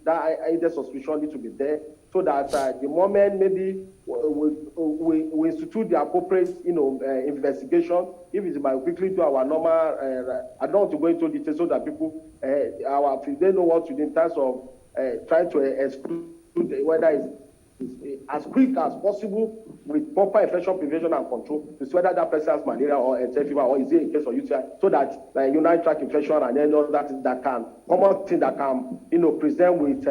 that index of suspicion need to be there, so that the moment maybe we institute the appropriate, investigation. If it's by quickly do our normal, I don't want to go into details so that people, if they know what to do in terms of trying to exclude whether it's as quick as possible with proper infection prevention and control to see whether that person has malaria or a fever, or is it in case of UTI, so that urinary tract infection and any other that can common thing that can present with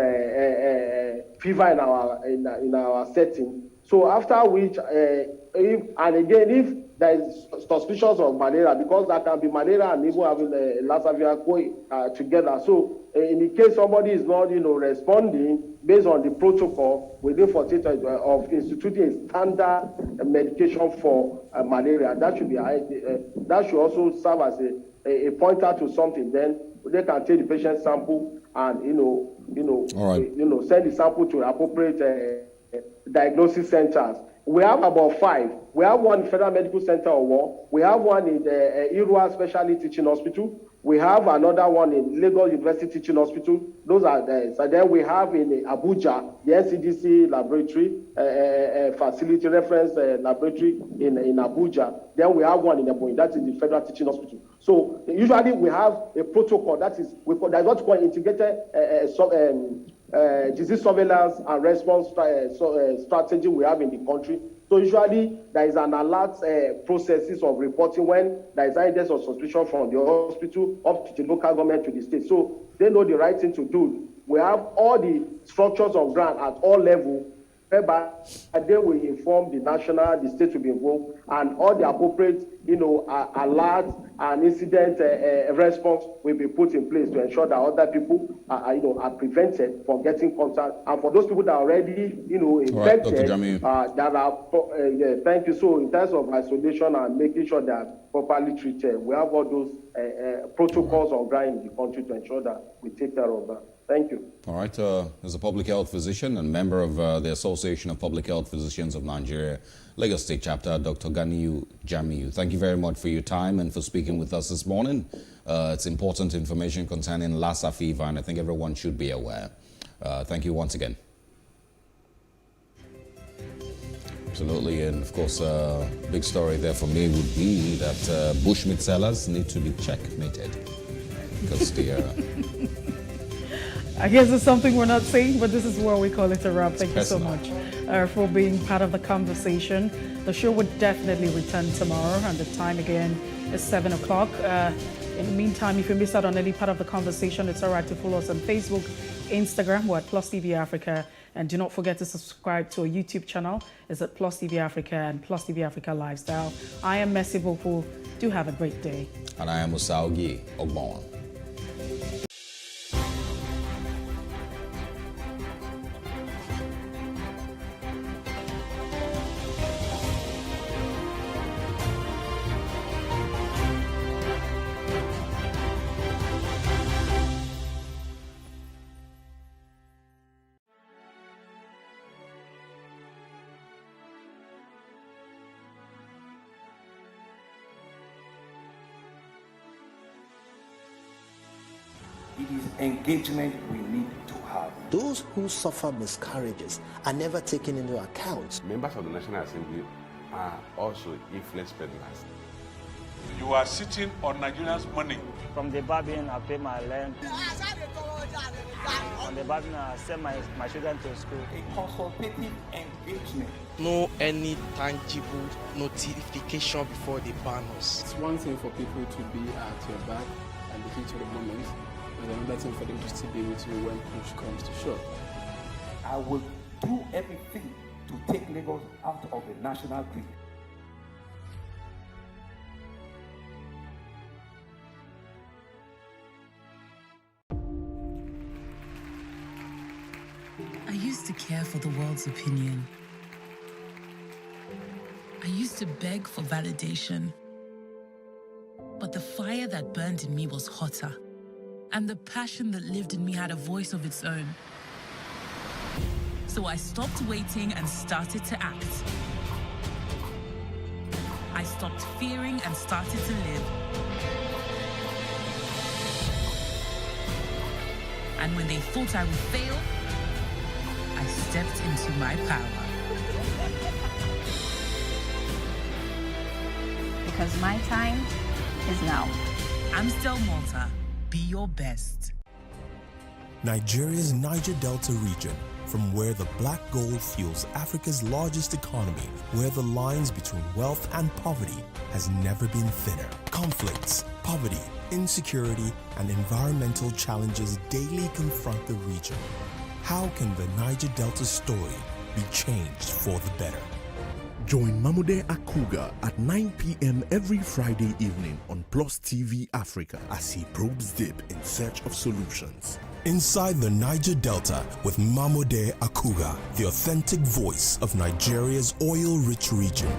fever in our setting. So after which, if there is suspicions of malaria, because that can be malaria and even having Lassa fever together. So in the case somebody is not responding based on the protocol, within 48 hours of instituting a standard medication for malaria, that should be that should also serve as a pointer to something. Then they can take the patient sample and send the sample to appropriate diagnosis centers. We have about 5. We have one in Federal Medical Center Owo. We have one in the Irua Specialty Teaching Hospital. We have another one in Lagos University Teaching Hospital. Those are there. So then we have in Abuja, the NCDC laboratory, facility reference laboratory in Abuja. Then we have one in Ebonyi, that is the Federal Teaching Hospital. So usually we have a protocol that's what we call integrated disease surveillance and response strategy we have in the country. So usually there is an alert processes of reporting when there is index of suspicion from the hospital up to the local government to the state. So they know the right thing to do. We have all the structures of ground at all levels, whereby they will inform the national, the state will be involved, and all the appropriate, alert and incident response will be put in place to ensure that other people are prevented from getting contact. And for those people that are already, infected, thank you. So in terms of isolation and making sure that properly treated, we have all those protocols on ground in the country to ensure that we take care of that. Thank you. All right. As a public health physician and member of the Association of Public Health Physicians of Nigeria, Lagos State Chapter, Dr. Ganiyu Jamiu, thank you very much for your time and for speaking with us this morning. It's important information concerning Lassa fever, and I think everyone should be aware. Thank you once again. Absolutely, and of course, big story there for me would be that bushmeat sellers need to be checkmated because the... I guess it's something we're not saying, but this is where we call it a wrap. Thank you so much for being part of the conversation. The show would definitely return tomorrow, and the time again is 7 o'clock. In the meantime, if you missed out on any part of the conversation, it's all right to follow us on Facebook, Instagram, we're at PlusTvAfrica. And do not forget to subscribe to our YouTube channel. It's at PlusTvAfrica and PlusTvAfrica Lifestyle. I am Messi Boku. Do have a great day. And I am Usaugi Ogbon. It is engagement we need to have. Those who suffer miscarriages are never taken into account. Members of the National Assembly are also influence peddlers. You are sitting on Nigerians' money. From the barbing, I pay my rent. On the barbing, I send my children to school. A consultative engagement. No any tangible notification before they ban us. It's one thing for people to be at your back and the heat of the moment. There's another thing for them to still be with you when push comes to shove. I will do everything to take Lagos out of the national grid. I used to care for the world's opinion. I used to beg for validation. But the fire that burned in me was hotter, and the passion that lived in me had a voice of its own. So I stopped waiting and started to act. I stopped fearing and started to live. And when they thought I would fail, I stepped into my power. Because my time is now. Amstel Malta, be your best. Nigeria's Niger Delta region, from where the black gold fuels Africa's largest economy, where the lines between wealth and poverty has never been thinner. Conflicts, poverty, insecurity, and environmental challenges daily confront the region. How can the Niger Delta story be changed for the better? Join Mamude Akuga at 9 p.m. every Friday evening on PlusTvAfrica as he probes deep in search of solutions. Inside the Niger Delta with Mamude Akuga, the authentic voice of Nigeria's oil-rich region.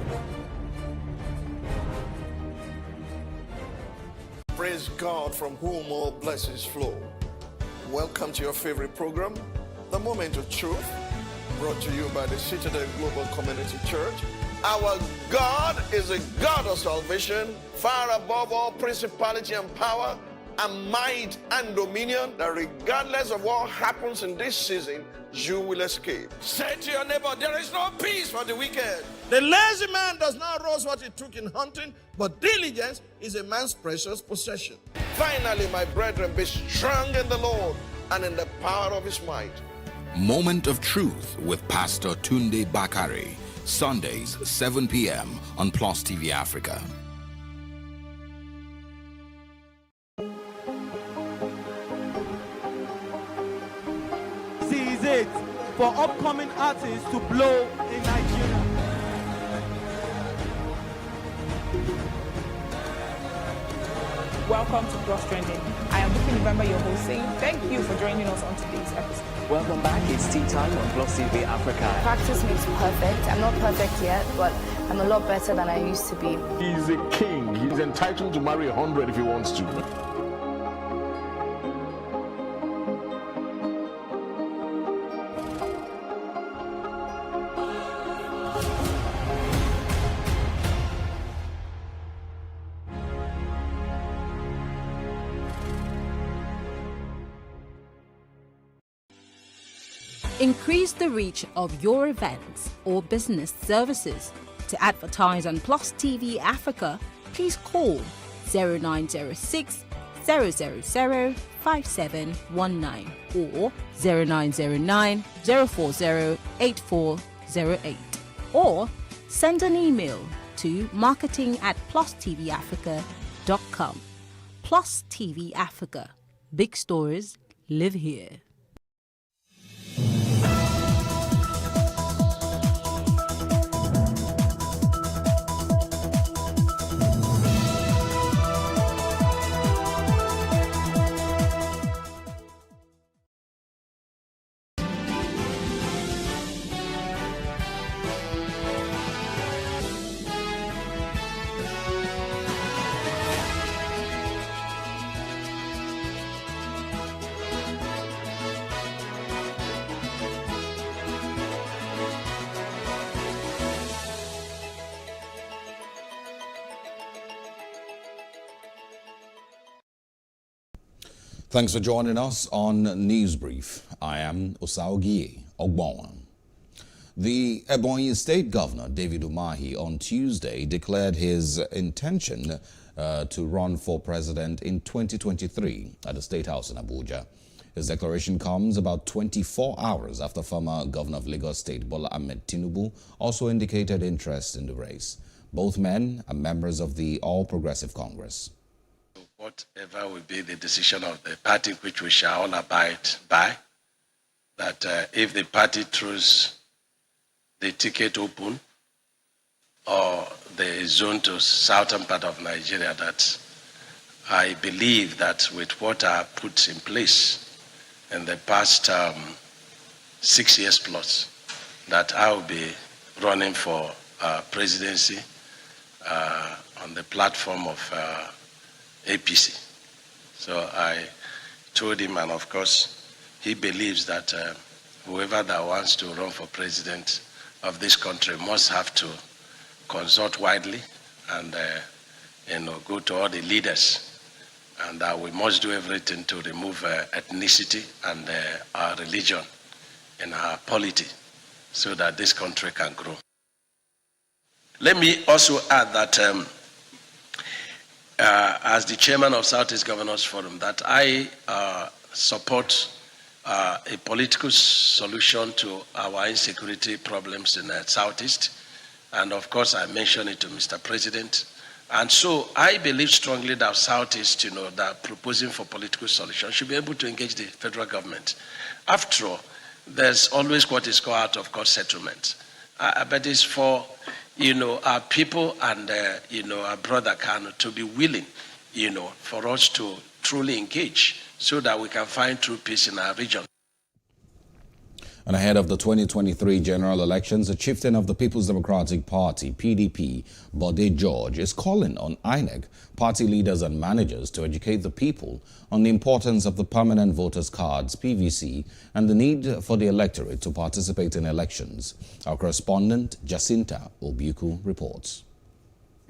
Praise God, from whom all blessings flow. Welcome to your favorite program, The Moment of Truth, brought to you by the Citadel Global Community Church. Our God is a God of salvation, far above all principality and power and might and dominion, that regardless of what happens in this season, you will escape. Say to your neighbor, there is no peace for the wicked. The lazy man does not roast what he took in hunting, but diligence is a man's precious possession. Finally, my brethren, be strong in the Lord and in the power of his might. Moment of Truth with Pastor Tunde Bakare, Sundays, 7 p.m. on PlusTvAfrica. This is it for upcoming artists to blow in Nigeria. Welcome to Plus Trending. I am Booking November, your host, saying thank you for joining us on today's episode. Welcome back. It's tea time on PlusTvAfrica. Practice makes perfect. I'm not perfect yet, but I'm a lot better than I used to be. He's a king. He's entitled to marry 100 if he wants to. Increase the reach of your events or business services. To advertise on PlusTvAfrica, please call 0906 000 5719 or 0909 040 8408, or send an email to marketing@plustvafrica.com. Plus TV Africa. Big stories live here. Thanks for joining us on News Brief. I am Osaogie Ogbonwa. The Ebonyi State Governor, David Umahi, on Tuesday declared his intention to run for president in 2023 at the State House in Abuja. His declaration comes about 24 hours after former Governor of Lagos State, Bola Ahmed Tinubu, also indicated interest in the race. Both men are members of the All Progressive Congress. Whatever will be the decision of the party, which we shall all abide by, that if the party throws the ticket open or the zone to southern part of Nigeria, that I believe that with what I put in place in the past 6 years plus, that I will be running for presidency on the platform of APC. So I told him, and of course, he believes that whoever that wants to run for president of this country must have to consult widely and go to all the leaders, and that we must do everything to remove ethnicity and our religion in our polity so that this country can grow. Let me also add that as the chairman of Southeast Governors Forum, that I support a political solution to our insecurity problems in the Southeast. And of course, I mentioned it to Mr. President. And so I believe strongly that Southeast, that proposing for political solutions should be able to engage the federal government. After all, there's always what is called out of court settlement. But it's for our people and our brother Kano to be willing, for us to truly engage so that we can find true peace in our region. And ahead of the 2023 general elections, the chieftain of the People's Democratic Party, PDP, Bode George, is calling on INEC, party leaders and managers to educate the people on the importance of the permanent voters' cards, PVC, and the need for the electorate to participate in elections. Our correspondent, Jacinta Obuku, reports.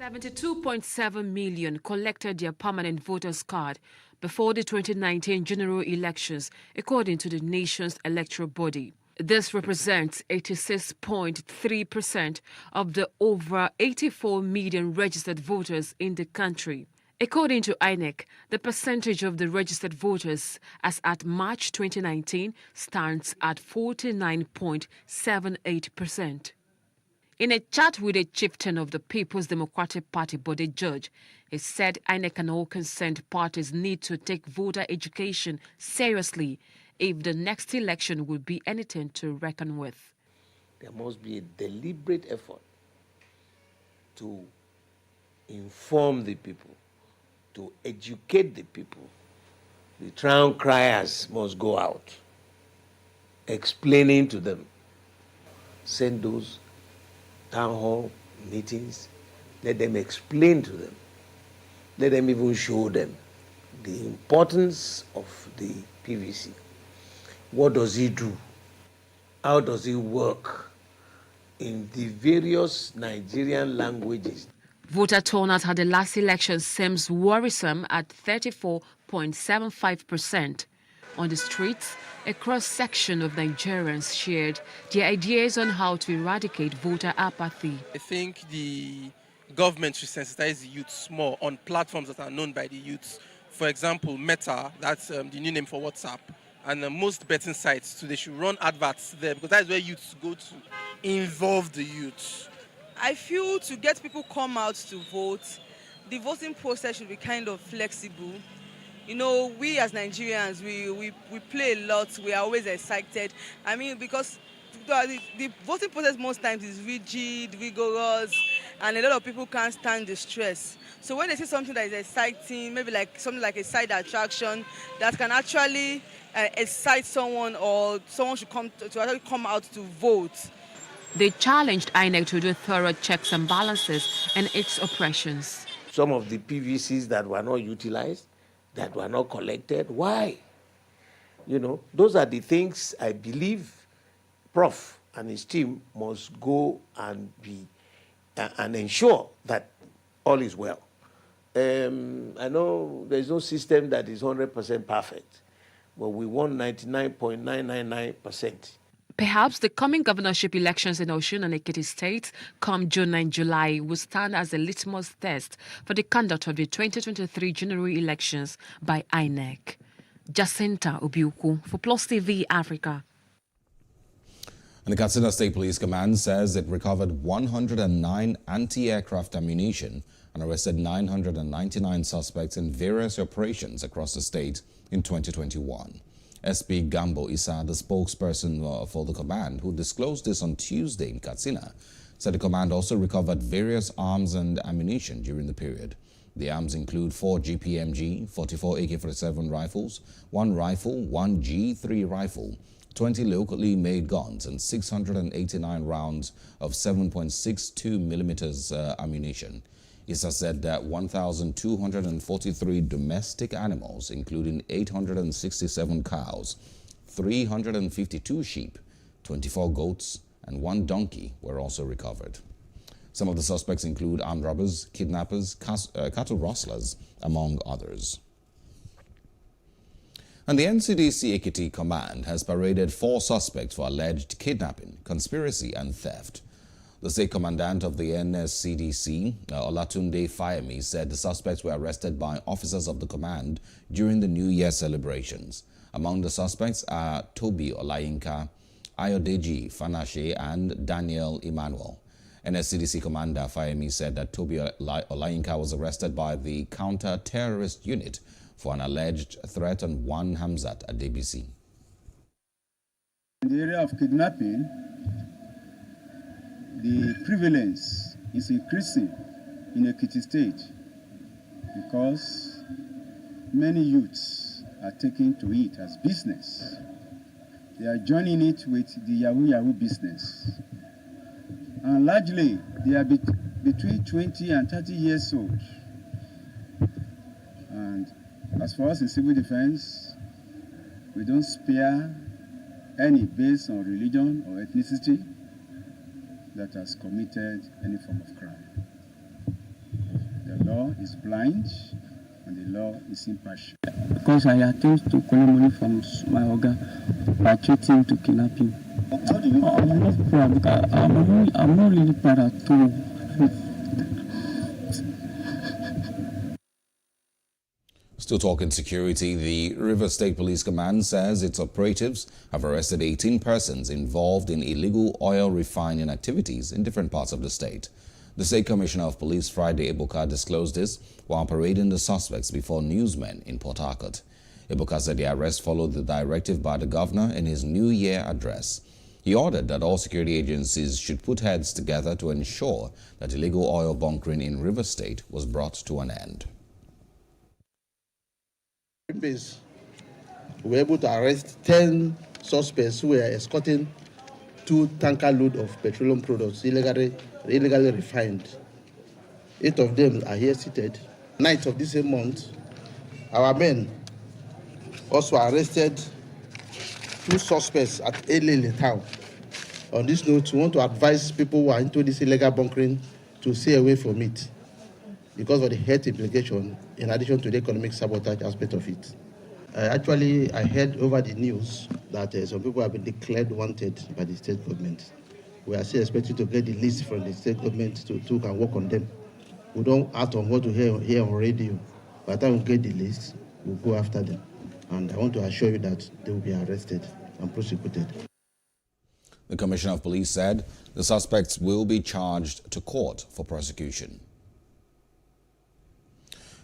72.7 million collected their permanent voters' card before the 2019 general elections, according to the nation's electoral body. This represents 86.3% of the over 84 million registered voters in the country. According to INEC, the percentage of the registered voters as at March 2019 stands at 49.78%. In a chat with a chieftain of the People's Democratic Party, Bode George, he said INEC and all concerned parties need to take voter education seriously if the next election will be anything to reckon with. There must be a deliberate effort to inform the people, to educate the people. The town criers must go out, explaining to them. Send those town hall meetings, let them explain to them, let them even show them the importance of the PVC. What does it do? How does it work in the various Nigerian languages? Voter turnout at the last election seems worrisome at 34.75%. On the streets, a cross-section of Nigerians shared their ideas on how to eradicate voter apathy. I think the government should sensitize the youths more on platforms that are known by the youths. For example, Meta, that's the new name for WhatsApp, and most betting sites, so they should run adverts there because that's where youths go to involve the youths. I feel to get people come out to vote, the voting process should be kind of flexible. We as Nigerians, we play a lot, we are always excited. I mean, because the voting process most times is rigid, rigorous, and a lot of people can't stand the stress. So when they see something that is exciting, maybe like something like a side attraction that can actually excite someone, or someone should actually come out to vote. They challenged INEC to do thorough checks and balances in its operations. Some of the PVCs that were not utilized, that were not collected, why? Those are the things I believe Prof and his team must go and ensure that all is well. I know there's no system that is 100% perfect, but we won 99.999%. Perhaps the coming governorship elections in Osun and Ekiti states come June and July will stand as a litmus test for the conduct of the 2023 general elections by INEC. Jacinta Obiuku for Plus TV Africa. And the Katsina State Police Command says it recovered 109 anti-aircraft ammunition and arrested 999 suspects in various operations across the state in 2021. SP Gambo Issa, the spokesperson for the command, who disclosed this on Tuesday in Katsina, said the command also recovered various arms and ammunition during the period. The arms include 4 GPMG, 44 AK-47 rifles, 1 rifle, 1 G3 rifle, 20 locally made guns, and 689 rounds of 7.62 millimeters ammunition. Issa said that 1,243 domestic animals, including 867 cows, 352 sheep, 24 goats, and 1 donkey were also recovered. Some of the suspects include armed robbers, kidnappers, cattle rustlers, among others. And the NCDC Ekiti Command has paraded 4 suspects for alleged kidnapping, conspiracy, and theft. The state commandant of the NSCDC, Olatunde Fayemi, said the suspects were arrested by officers of the command during the New Year celebrations. Among the suspects are Toby Olayinka, Ayodeji Fanashe, and Daniel Emmanuel. NSCDC Commander Fayemi said that Toby Olayinka was arrested by the counter-terrorist unit for an alleged threat on one Hamzat at DBC. In the area of kidnapping, the prevalence is increasing in Ekiti State because many youths are taking to it as business. They are joining it with the Yahoo business. And largely, they are between 20 and 30 years old. And as for us in civil defense, we don't spare any based on religion or ethnicity that has committed any form of crime. The law is blind and the law is impartial. Because I attempted to collect money from my Oga by threatening to kidnap him. How do you I'm not proud because I'm not really proud at all. Still talking security, the River State Police Command says its operatives have arrested 18 persons involved in illegal oil refining activities in different parts of the state. The State Commissioner of Police Friday Ebuka disclosed this while parading the suspects before newsmen in Port Harcourt. Ebuka said the arrest followed the directive by the governor in his New Year address. He ordered that all security agencies should put heads together to ensure that illegal oil bunkering in River State was brought to an end. We were able to arrest 10 suspects who were escorting 2 tanker loads of petroleum products illegally refined. 8 of them are here seated. 9th of this same month, our men also arrested 2 suspects at Elele town. On this note, we want to advise people who are into this illegal bunkering to stay away from it because of the health implication in addition to the economic sabotage aspect of it. Actually, I heard over the news that some people have been declared wanted by the state government. We are still expecting to get the list from the state government to can work on them. We don't act on what we hear on radio. By the time we get the list, we'll go after them. And I want to assure you that they will be arrested and prosecuted. The Commissioner of Police said the suspects will be charged to court for prosecution.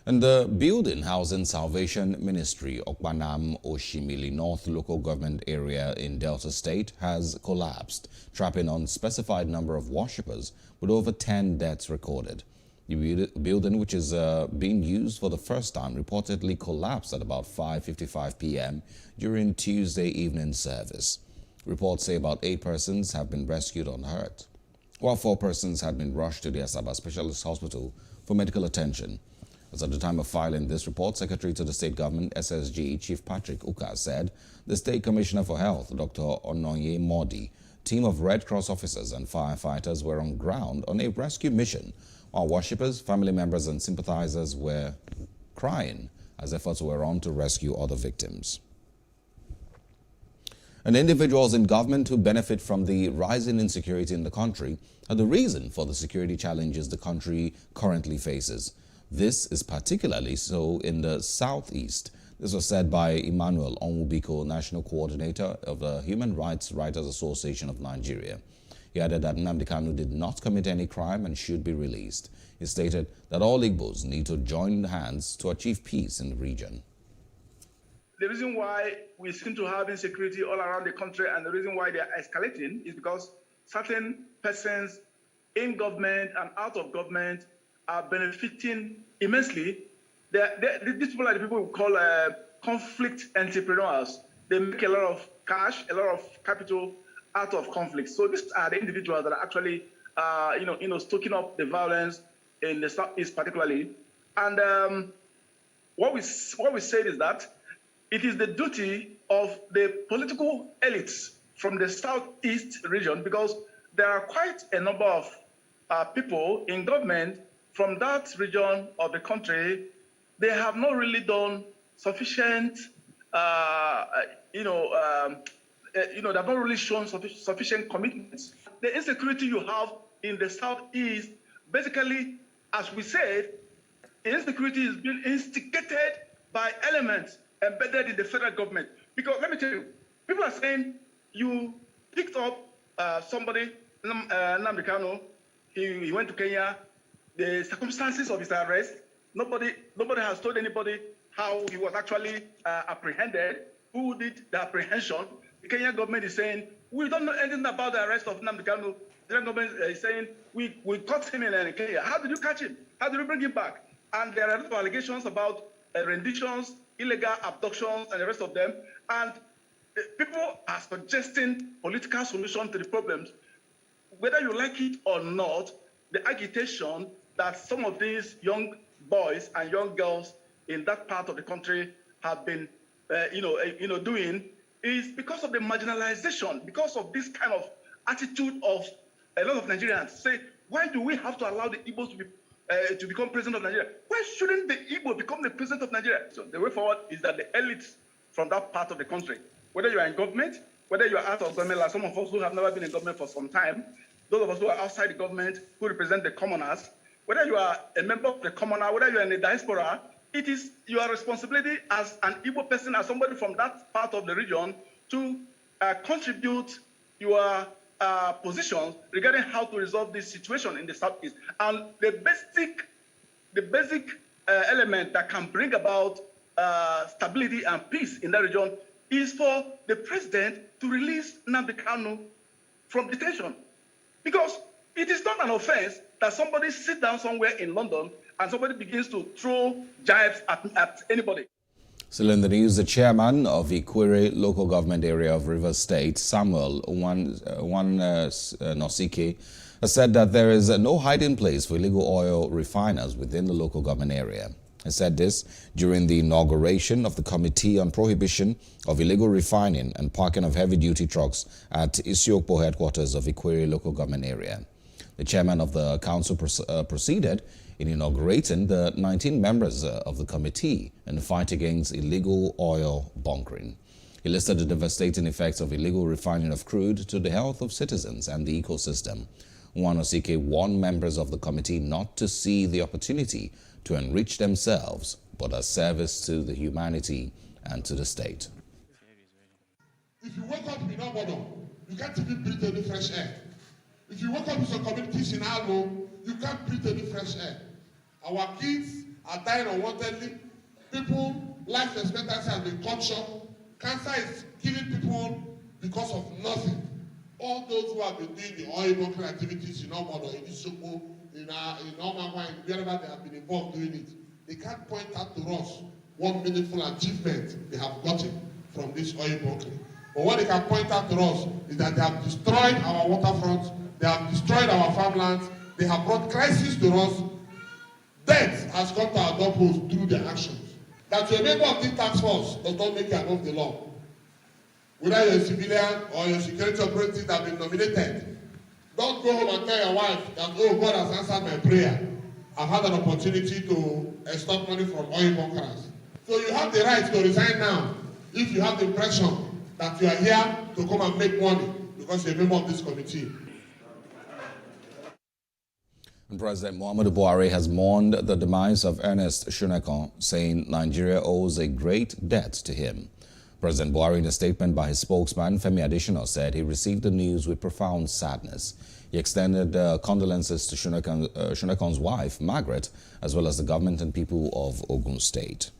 And the building housing Salvation Ministry, Okpanam Oshimili North Local Government Area in Delta State, has collapsed, trapping an unspecified number of worshippers with over 10 deaths recorded. The building, which is being used for the first time, reportedly collapsed at about 5:55 p.m. during Tuesday evening service. Reports say about 8 persons have been rescued unhurt, while 4 persons had been rushed to the Asaba Specialist Hospital for medical attention. As at the time of filing this report, Secretary to the State Government, SSG, Chief Patrick Uka, said the State Commissioner for Health, Dr. Ononye Modi, team of Red Cross officers and firefighters were on ground on a rescue mission, while worshippers, family members and sympathizers were crying as efforts were on to rescue other victims. And individuals in government who benefit from the rising insecurity in the country are the reason for the security challenges the country currently faces. This is particularly so in the Southeast. This was said by Emmanuel Onwubiko, National Coordinator of the Human Rights Writers Association of Nigeria. He added that Nnamdi Kanu did not commit any crime and should be released. He stated that all Igbos need to join hands to achieve peace in the region. The reason why we seem to have insecurity all around the country and the reason why they are escalating is because certain persons in government and out of government are benefiting immensely. These people are the people we call conflict entrepreneurs. They make a lot of cash, a lot of capital out of conflict. So these are the individuals that are actually, stoking up the violence in the Southeast particularly. And what we said is that it is the duty of the political elites from the Southeast region, because there are quite a number of people in government from that region of the country. They have not really done sufficient, they've not really shown sufficient commitments. The insecurity you have in the Southeast, basically, as we said, insecurity is being instigated by elements embedded in the federal government. Because let me tell you, people are saying you picked up somebody, Nnamdi Kanu, he went to Kenya, the circumstances of his arrest, nobody has told anybody how he was actually apprehended, who did the apprehension. The Kenyan government is saying, we don't know anything about the arrest of Nnamdi Kanu. The Kenyan government is saying, we caught him in Kenya. How did you catch him? How did you bring him back? And there are a lot of allegations about renditions, illegal abductions, and the rest of them. And people are suggesting political solutions to the problems. Whether you like it or not, the agitation that some of these young boys and young girls in that part of the country have been, doing is because of the marginalization, because of this kind of attitude of a lot of Nigerians. Say, why do we have to allow the Igbos to become president of Nigeria? Why shouldn't the Igbo become the president of Nigeria? So the way forward is that the elites from that part of the country, whether you are in government, whether you are out of government, like some of us who have never been in government for some time, those of us who are outside the government, who represent the commoners, whether you are a member of the commoner, whether you are in the diaspora, it is your responsibility as an Igbo person, as somebody from that part of the region, to contribute your positions regarding how to resolve this situation in the Southeast. And the basic element that can bring about stability and peace in that region is for the president to release Nnamdi Kanu from detention. Because it is not an offense that somebody sits down somewhere in London and somebody begins to throw jibes at anybody. Still in the news, the chairman of the Ikwere local government area of Rivers State, Samuel Nosike, has said that there is no hiding place for illegal oil refiners within the local government area. He said this during the inauguration of the Committee on Prohibition of Illegal Refining and Parking of Heavy-Duty Trucks at Isiokpo headquarters of Ikwere local government area. The chairman of the council proceeded in inaugurating the 19 members of the committee in the fight against illegal oil bunkering. He listed the devastating effects of illegal refining of crude to the health of citizens and the ecosystem. Nwanosike warned members of the committee not to see the opportunity to enrich themselves, but as service to the humanity and to the state. If you wake up in Obodo, you can't even breathe any fresh air. If you wake up in some communities in Alo, you can't breathe any fresh air. Our kids are dying unwantedly. People, life expectancy has been cut short. Cancer is killing people because of nothing. All those who have been doing the oil bunkering activities in Obodo, in Isiokpo, in Omagwa, wherever they have been involved doing it, they can't point out to us what meaningful achievement they have gotten from this oil bunkering. But what they can point out to us is that they have destroyed our waterfronts, they have destroyed our farmlands, they have brought crisis to us. Death has come to our doorpost through their actions. That you're a member of this task force does not make you above the law. whether you're a civilian or your security operatives have been nominated. Don't go home and tell your wife that, oh, God has answered my prayer. I've had an opportunity to extort money from oil bunkers. So you have the right to resign now if you have the impression that you are here to come and make money because you're a member of this committee. And President Muhammadu Buhari has mourned the demise of Ernest Shonekan, saying Nigeria owes a great debt to him. President Buhari, in a statement by his spokesman, Femi Adesina, said he received the news with profound sadness. He extended condolences to Shonekan's wife, Margaret, as well as the government and people of Ogun State.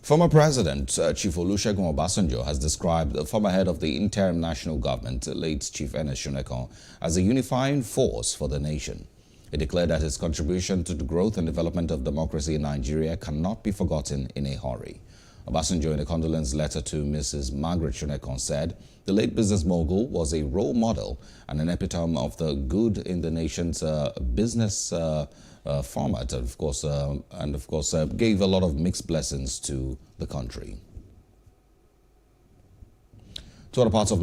Former President Chief Olusegun Obasanjo has described the former head of the interim national government, late Chief Ernest Shonekan, as a unifying force for the nation. He declared that his contribution to the growth and development of democracy in Nigeria cannot be forgotten in a hurry. Obasanjo, in a condolence letter to Mrs. Margaret Shonekan, said the late business mogul was a role model and an epitome of the good in the nation's business format, and of course, gave a lot of mixed blessings to the country. To other parts of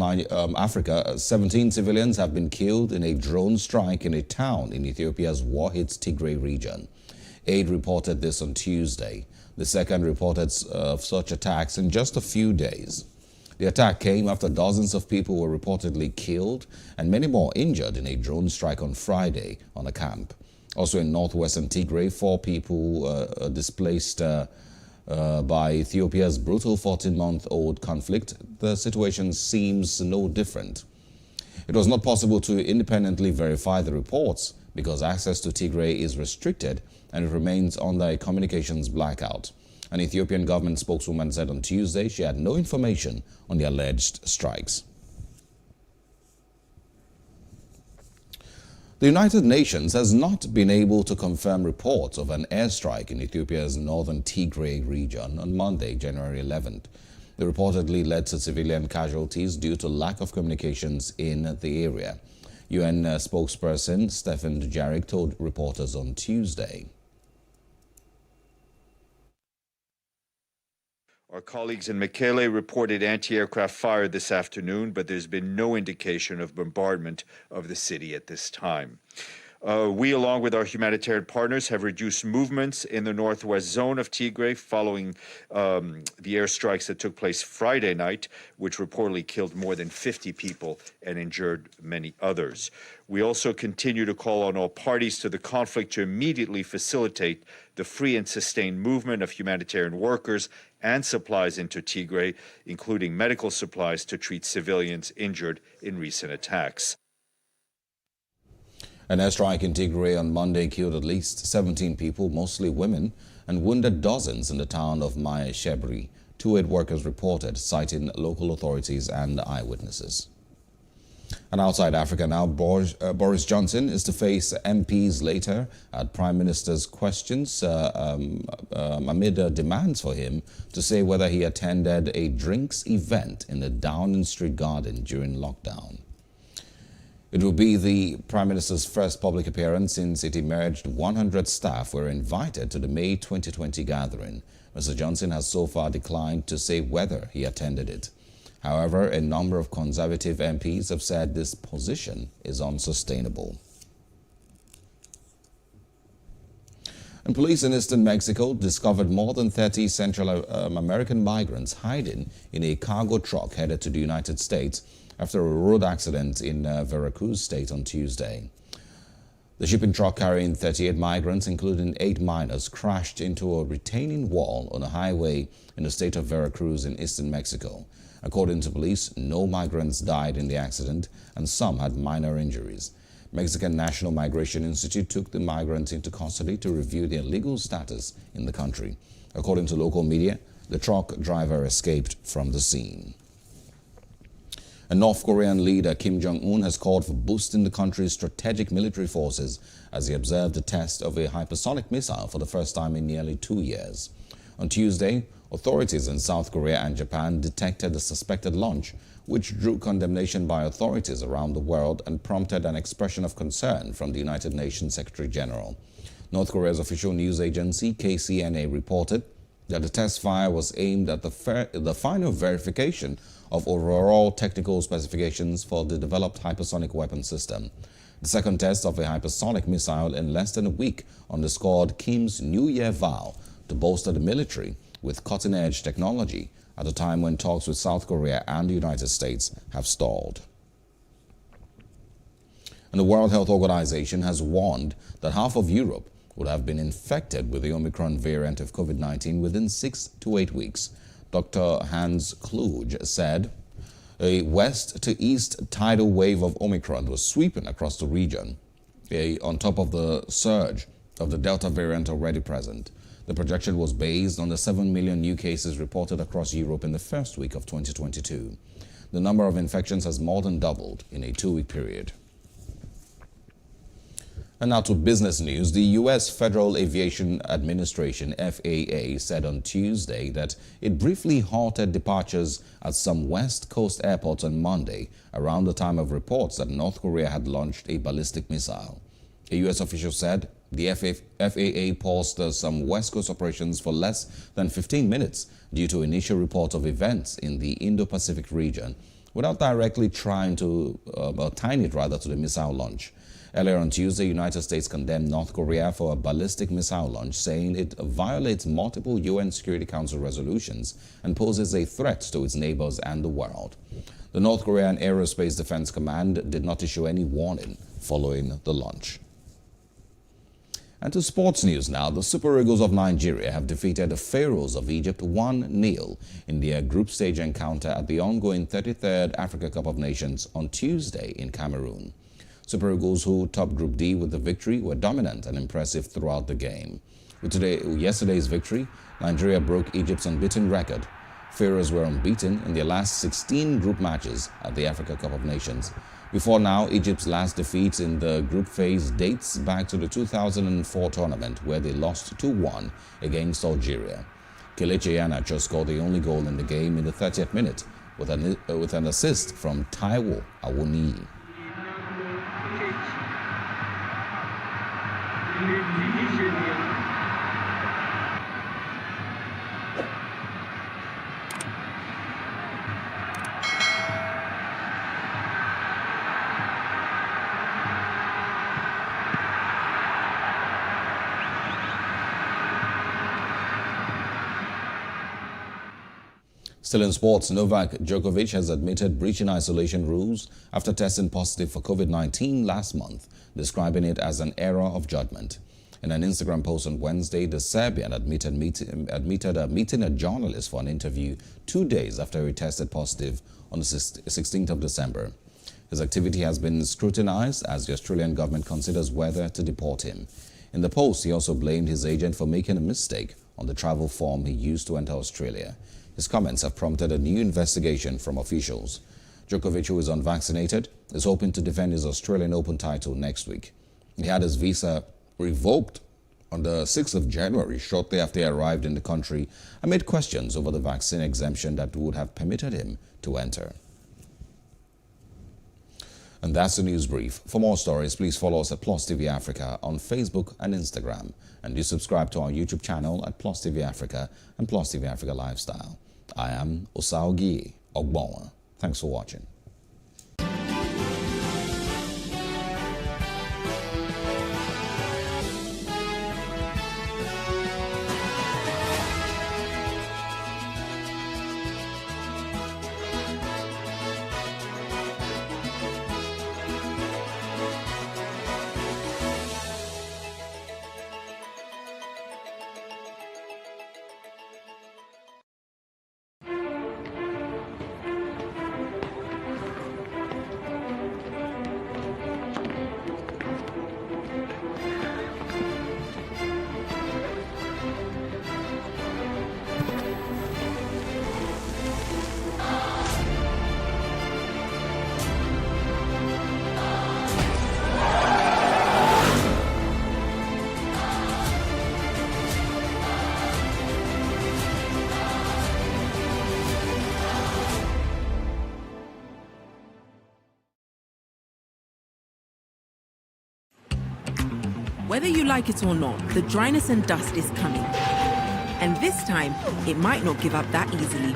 Africa, 17 civilians have been killed in a drone strike in a town in Ethiopia's war-hit Tigray region. Aid reported this on Tuesday, the second reported of such attacks in just a few days. The attack came after dozens of people were reportedly killed and many more injured in a drone strike on Friday on a camp. Also in northwestern Tigray, 4 people displaced by Ethiopia's brutal 14-month-old conflict. The situation seems no different. It was not possible to independently verify the reports because access to Tigray is restricted and it remains under a communications blackout. An Ethiopian government spokeswoman said on Tuesday she had no information on the alleged strikes. The United Nations has not been able to confirm reports of an airstrike in Ethiopia's northern Tigray region on Monday, January 11th. They reportedly led to civilian casualties due to lack of communications in the area. UN spokesperson Stephen Dujarric told reporters on Tuesday. Our colleagues in Mekele reported anti-aircraft fire this afternoon, but there's been no indication of bombardment of the city at this time. We, along with our humanitarian partners, have reduced movements in the northwest zone of Tigray following the airstrikes that took place Friday night, which reportedly killed more than 50 people and injured many others. We also continue to call on all parties to the conflict to immediately facilitate the free and sustained movement of humanitarian workers and supplies into Tigray, including medical supplies to treat civilians injured in recent attacks. An airstrike in Tigray on Monday killed at least 17 people, mostly women, and wounded dozens in the town of Maya Shebri, 2 aid workers reported, citing local authorities and eyewitnesses. And outside Africa now, Boris Johnson is to face MPs later at Prime Minister's questions amid demands for him to say whether he attended a drinks event in the Downing Street garden during lockdown. It will be the Prime Minister's first public appearance since it emerged 100 staff were invited to the May 2020 gathering. Mr. Johnson has so far declined to say whether he attended it. However, a number of Conservative MPs have said this position is unsustainable. And police in eastern Mexico discovered more than 30 Central American migrants hiding in a cargo truck headed to the United States after a road accident in Veracruz state on Tuesday. The shipping truck carrying 38 migrants, including 8 minors, crashed into a retaining wall on a highway in the state of Veracruz in eastern Mexico. According to police, no migrants died in the accident and some had minor injuries. Mexican National Migration Institute took the migrants into custody to review their legal status in the country. According to local media, the truck driver escaped from the scene. And North Korean leader Kim Jong-un has called for boosting the country's strategic military forces as he observed the test of a hypersonic missile for the first time in nearly 2 years. On Tuesday, authorities in South Korea and Japan detected the suspected launch, which drew condemnation by authorities around the world and prompted an expression of concern from the United Nations Secretary General. North Korea's official news agency, KCNA, reported that the test fire was aimed at the final verification of overall technical specifications for the developed hypersonic weapon system. The second test of a hypersonic missile in less than a week underscored Kim's New Year vow to bolster the military with cutting-edge technology at a time when talks with South Korea and the United States have stalled. And the World Health Organization has warned that half of Europe would have been infected with the Omicron variant of COVID-19 within 6 to 8 weeks. Dr. Hans Kluge said a west to east tidal wave of Omicron was sweeping across the region, on top of the surge of the Delta variant already present. The projection was based on the 7 million new cases reported across Europe in the first week of 2022. The number of infections has more than doubled in a 2-week period. And now to business news. The U.S. Federal Aviation Administration, FAA, said on Tuesday that it briefly halted departures at some West Coast airports on Monday around the time of reports that North Korea had launched a ballistic missile. A U.S. official said the FAA paused some West Coast operations for less than 15 minutes due to initial reports of events in the Indo-Pacific region without directly tying it to the missile launch. Earlier on Tuesday, the United States condemned North Korea for a ballistic missile launch, saying it violates multiple UN Security Council resolutions and poses a threat to its neighbors and the world. The North Korean Aerospace Defense Command did not issue any warning following the launch. And to sports news now, the Super Eagles of Nigeria have defeated the Pharaohs of Egypt 1-0 in their group stage encounter at the ongoing 33rd Africa Cup of Nations on Tuesday in Cameroon. Super Eagles, who topped Group D with the victory, were dominant and impressive throughout the game. With yesterday's victory, Nigeria broke Egypt's unbeaten record. Pharaohs were unbeaten in their last 16 group matches at the Africa Cup of Nations. Before now, Egypt's last defeat in the group phase dates back to the 2004 tournament, where they lost 2-1 against Algeria. Kelechi Iheanacho scored the only goal in the game in the 30th minute with an assist from Taiwo Awoniyi. Still in sports, Novak Djokovic has admitted breaching isolation rules after testing positive for COVID-19 last month, describing it as an error of judgment. In an Instagram post on Wednesday, the Serbian admitted meeting a journalist for an interview 2 days after he tested positive on the 16th of December. His activity has been scrutinized as the Australian government considers whether to deport him. In the post, he also blamed his agent for making a mistake on the travel form he used to enter Australia. His comments have prompted a new investigation from officials. Djokovic, who is unvaccinated, is hoping to defend his Australian Open title next week. He had his visa revoked on the 6th of January, shortly after he arrived in the country, amid questions over the vaccine exemption that would have permitted him to enter. And that's the news brief. For more stories, please follow us at PlusTvAfrica on Facebook and Instagram. And do subscribe to our YouTube channel at PlusTvAfrica and PlusTvAfrica Lifestyle. I am Osaogi Ogbonwa. Thanks for watching. Whether you like it or not, the dryness and dust is coming. And this time, it might not give up that easily.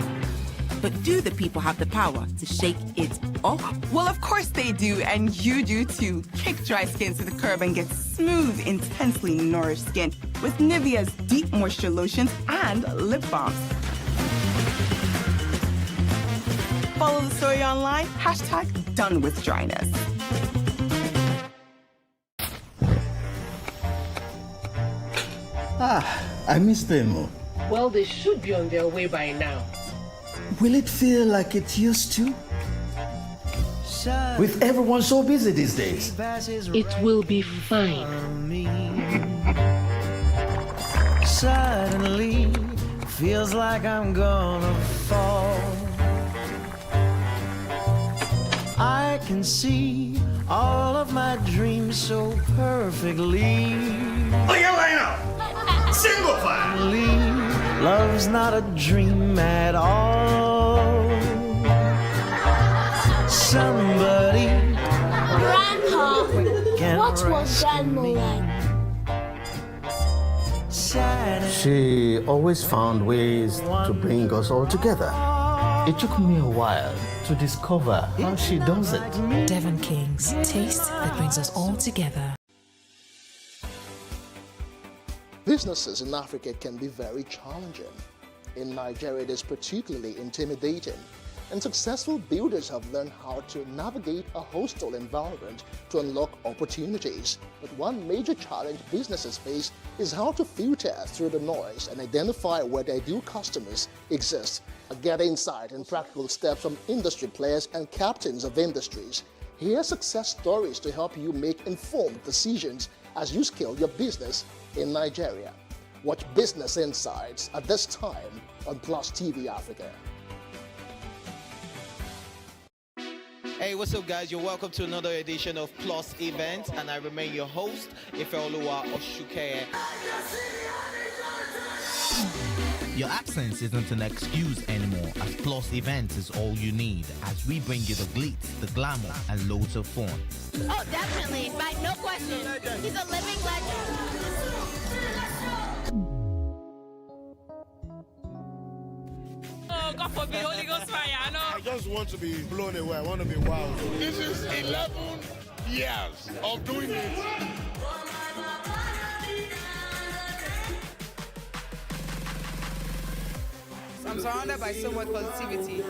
But do the people have the power to shake it off? Well, of course they do, and you do too. Kick dry skin to the curb and get smooth, intensely nourished skin with Nivea's deep moisture lotions and lip balms. Follow the story online, #DoneWithDryness. I miss them. Well, they should be on their way by now. Will it feel like it used to? With everyone so busy these days. It will be fine. Suddenly, feels like I'm gonna fall. I can see all of my dreams so perfectly. Oh, yeah, line up! Single file! Love's not a dream at all. Somebody. Grandpa, what was Grandma like? She always found ways to bring us all together. It took me a while to discover how she does it. Devon King's taste that brings us all together. Businesses in Africa can be very challenging. In Nigeria, it is particularly intimidating. And successful builders have learned how to navigate a hostile environment to unlock opportunities. But one major challenge businesses face is how to filter through the noise and identify where their ideal customers exist. Get insight and practical steps from industry players and captains of industries. Hear success stories to help you make informed decisions as you scale your business in Nigeria. Watch Business Insights at this time on PlusTvAfrica. Hey, what's up, guys? You're welcome to another edition of Plus Events, and I remain your host, Ifeoluwa Oshukeye. Your absence isn't an excuse anymore, as Plus Events is all you need, as we bring you the glitz, the glamour, and loads of fun. Oh, definitely, by no question. He's a living legend. Oh, God forbid, Holy Ghost fire, no. I just want to be blown away. I want to be wild. This is 11 years of doing it. I'm surrounded by so much positivity.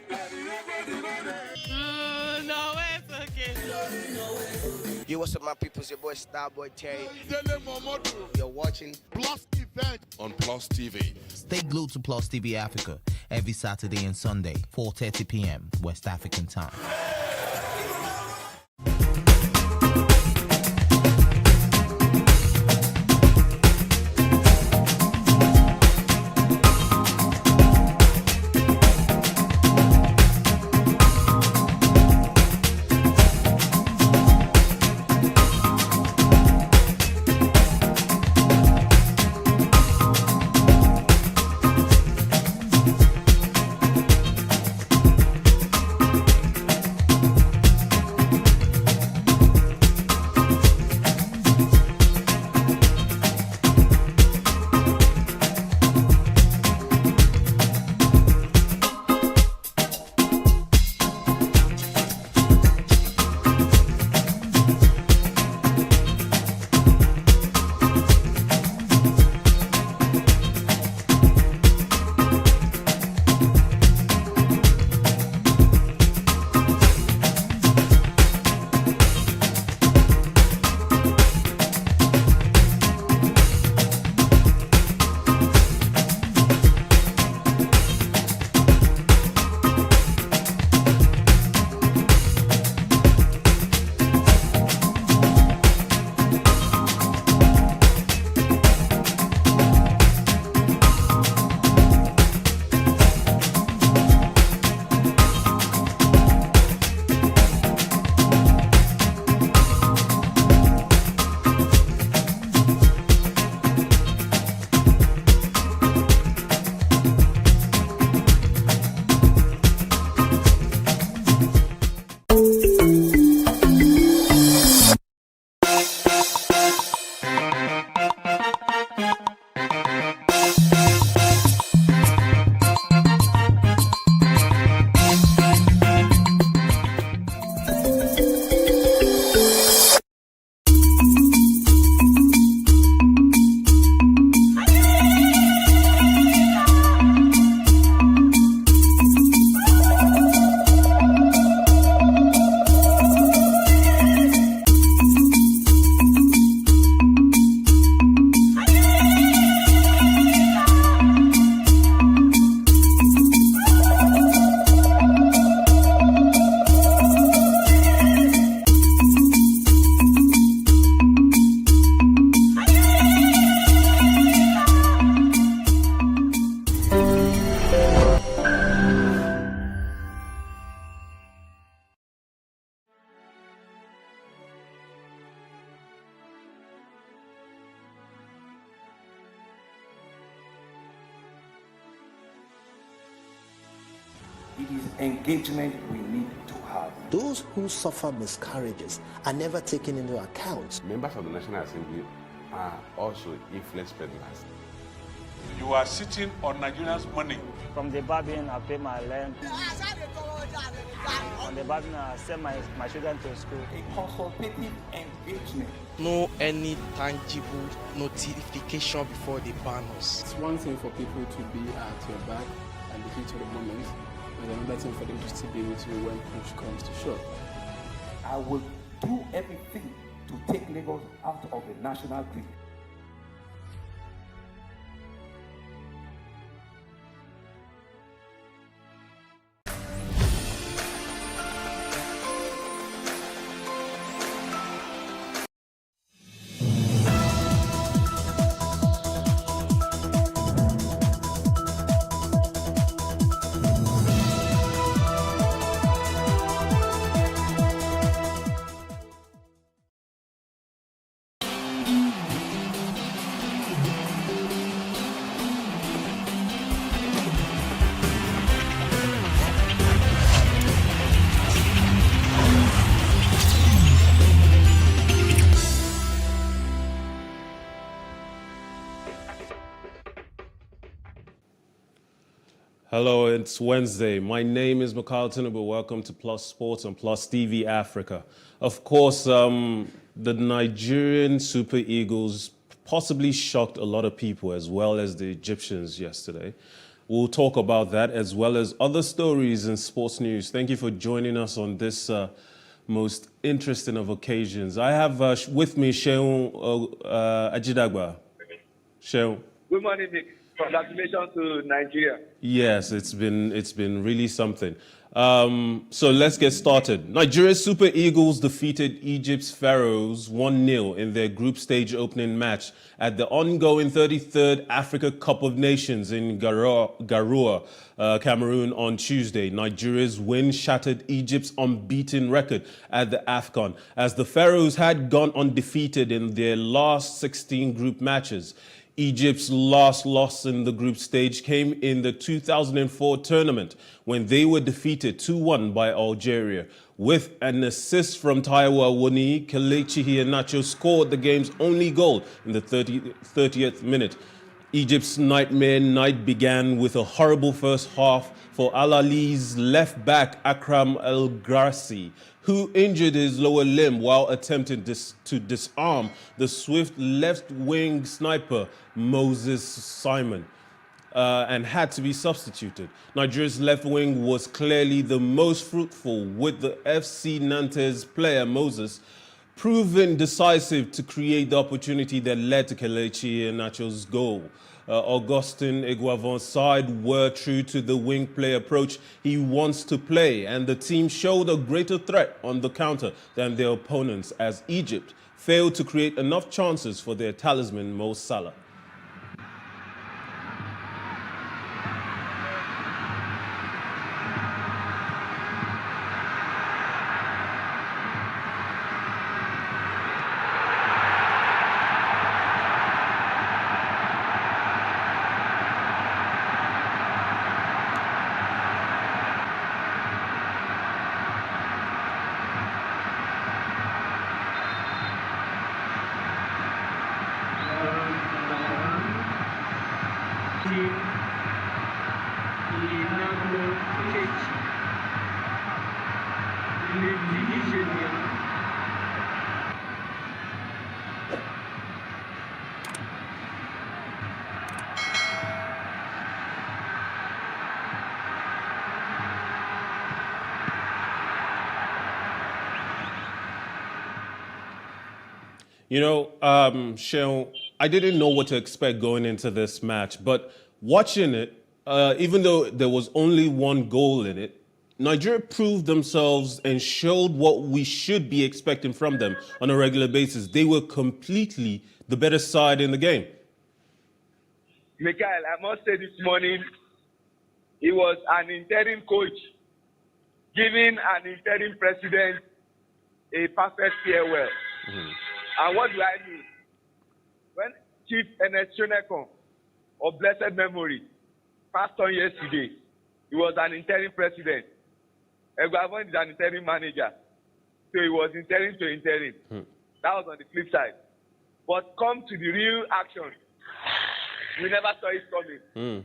No, it's okay. Yo, what's up, my people? It's your boy Starboy Terry. You're watching Plus Event on Plus TV. Stay glued to Plus TV Africa every Saturday and Sunday, 4:30 p.m. West African time. It is engagement we need to have. Those who suffer miscarriages are never taken into account. Members of the National Assembly are also influence peddlers. You are sitting on Nigerians' money. From the barbing, I pay my rent. On the barbing, I send my children to school. A consultative engagement. No any tangible notification before they ban us. It's one thing for people to be at your back and the heat of the moment, and another thing for them to still be with you when push comes to shove. I will do everything to take Lagos out of the national grid. Hello, it's Wednesday. My name is Mikhail Tinubu. Welcome to Plus Sports on PlusTvAfrica. Of course, the Nigerian Super Eagles possibly shocked a lot of people as well as the Egyptians yesterday. We'll talk about that as well as other stories in sports news. Thank you for joining us on this most interesting of occasions. I have with me Sheun Ajidagba. Sheun. Good morning, Nick. Congratulations to Nigeria. Yes, it's been really something. So let's get started. Nigeria's Super Eagles defeated Egypt's Pharaohs 1-0 in their group stage opening match at the ongoing 33rd Africa Cup of Nations in Garoua, Cameroon on Tuesday. Nigeria's win shattered Egypt's unbeaten record at the AFCON, as the Pharaohs had gone undefeated in their last 16 group matches. Egypt's last loss in the group stage came in the 2004 tournament when they were defeated 2-1 by Algeria. With an assist from Taiwo Awoniyi, Kelechi Iheanacho scored the game's only goal in the 30th minute. Egypt's nightmare night began with a horrible first half for Al Ahly's left back Akram El Grassi, who injured his lower limb while attempting to disarm the swift left-wing sniper Moses Simon, and had to be substituted. Nigeria's left wing was clearly the most fruitful, with the FC Nantes player Moses proving decisive to create the opportunity that led to Kelechi Iheanacho's goal. Augustin Iguavon's side were true to the wing play approach he wants to play, and the team showed a greater threat on the counter than their opponents, as Egypt failed to create enough chances for their talisman Mo Salah. You know, Sheun, I didn't know what to expect going into this match, but watching it, even though there was only one goal in it, Nigeria proved themselves and showed what we should be expecting from them on a regular basis. They were completely the better side in the game. Mikhail, I must say this morning, he was an interim coach giving an interim president a perfect farewell. And what do I mean? When Chief Ernest Shonekon, of blessed memory, passed on yesterday, he was an interim president. Egwavon is an interim manager. So he was interim to interim. That was on the flip side. But come to the real action, we never saw it coming.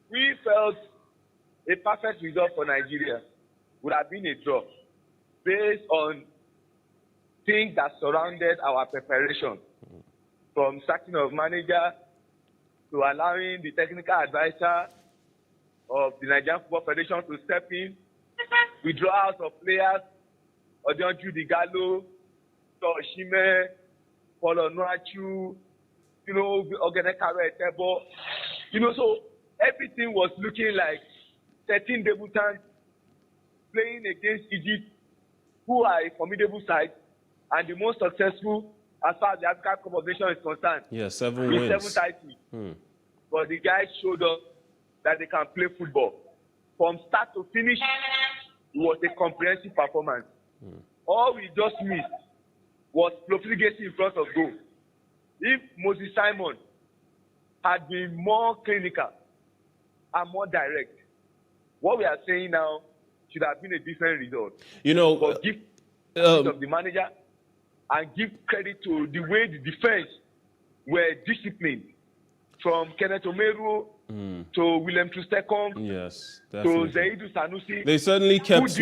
We felt a perfect result for Nigeria would have been a draw based on things that surrounded our preparation, from sacking of manager to allowing the technical advisor of the Nigerian Football Federation to step in, withdrawals of players, Odionju Digalo, Toshime, Paulo Nuachu, Ogene Karo Etebo. So everything was looking like 13 debutants playing against Egypt, who are a formidable side and the most successful as far as the African Cup of Nations is concerned. Yeah, 7 with wins. 7 titles. But the guys showed us that they can play football. From start to finish, it was a comprehensive performance. All we just missed was profligacy in front of goal. If Moses Simon had been more clinical and more direct, what we are saying now should have been a different result. But give credit of the manager and give credit to the way the defense were disciplined, from Kenneth Omeru to William Trustekong to Zaidu Sanusi. They certainly kept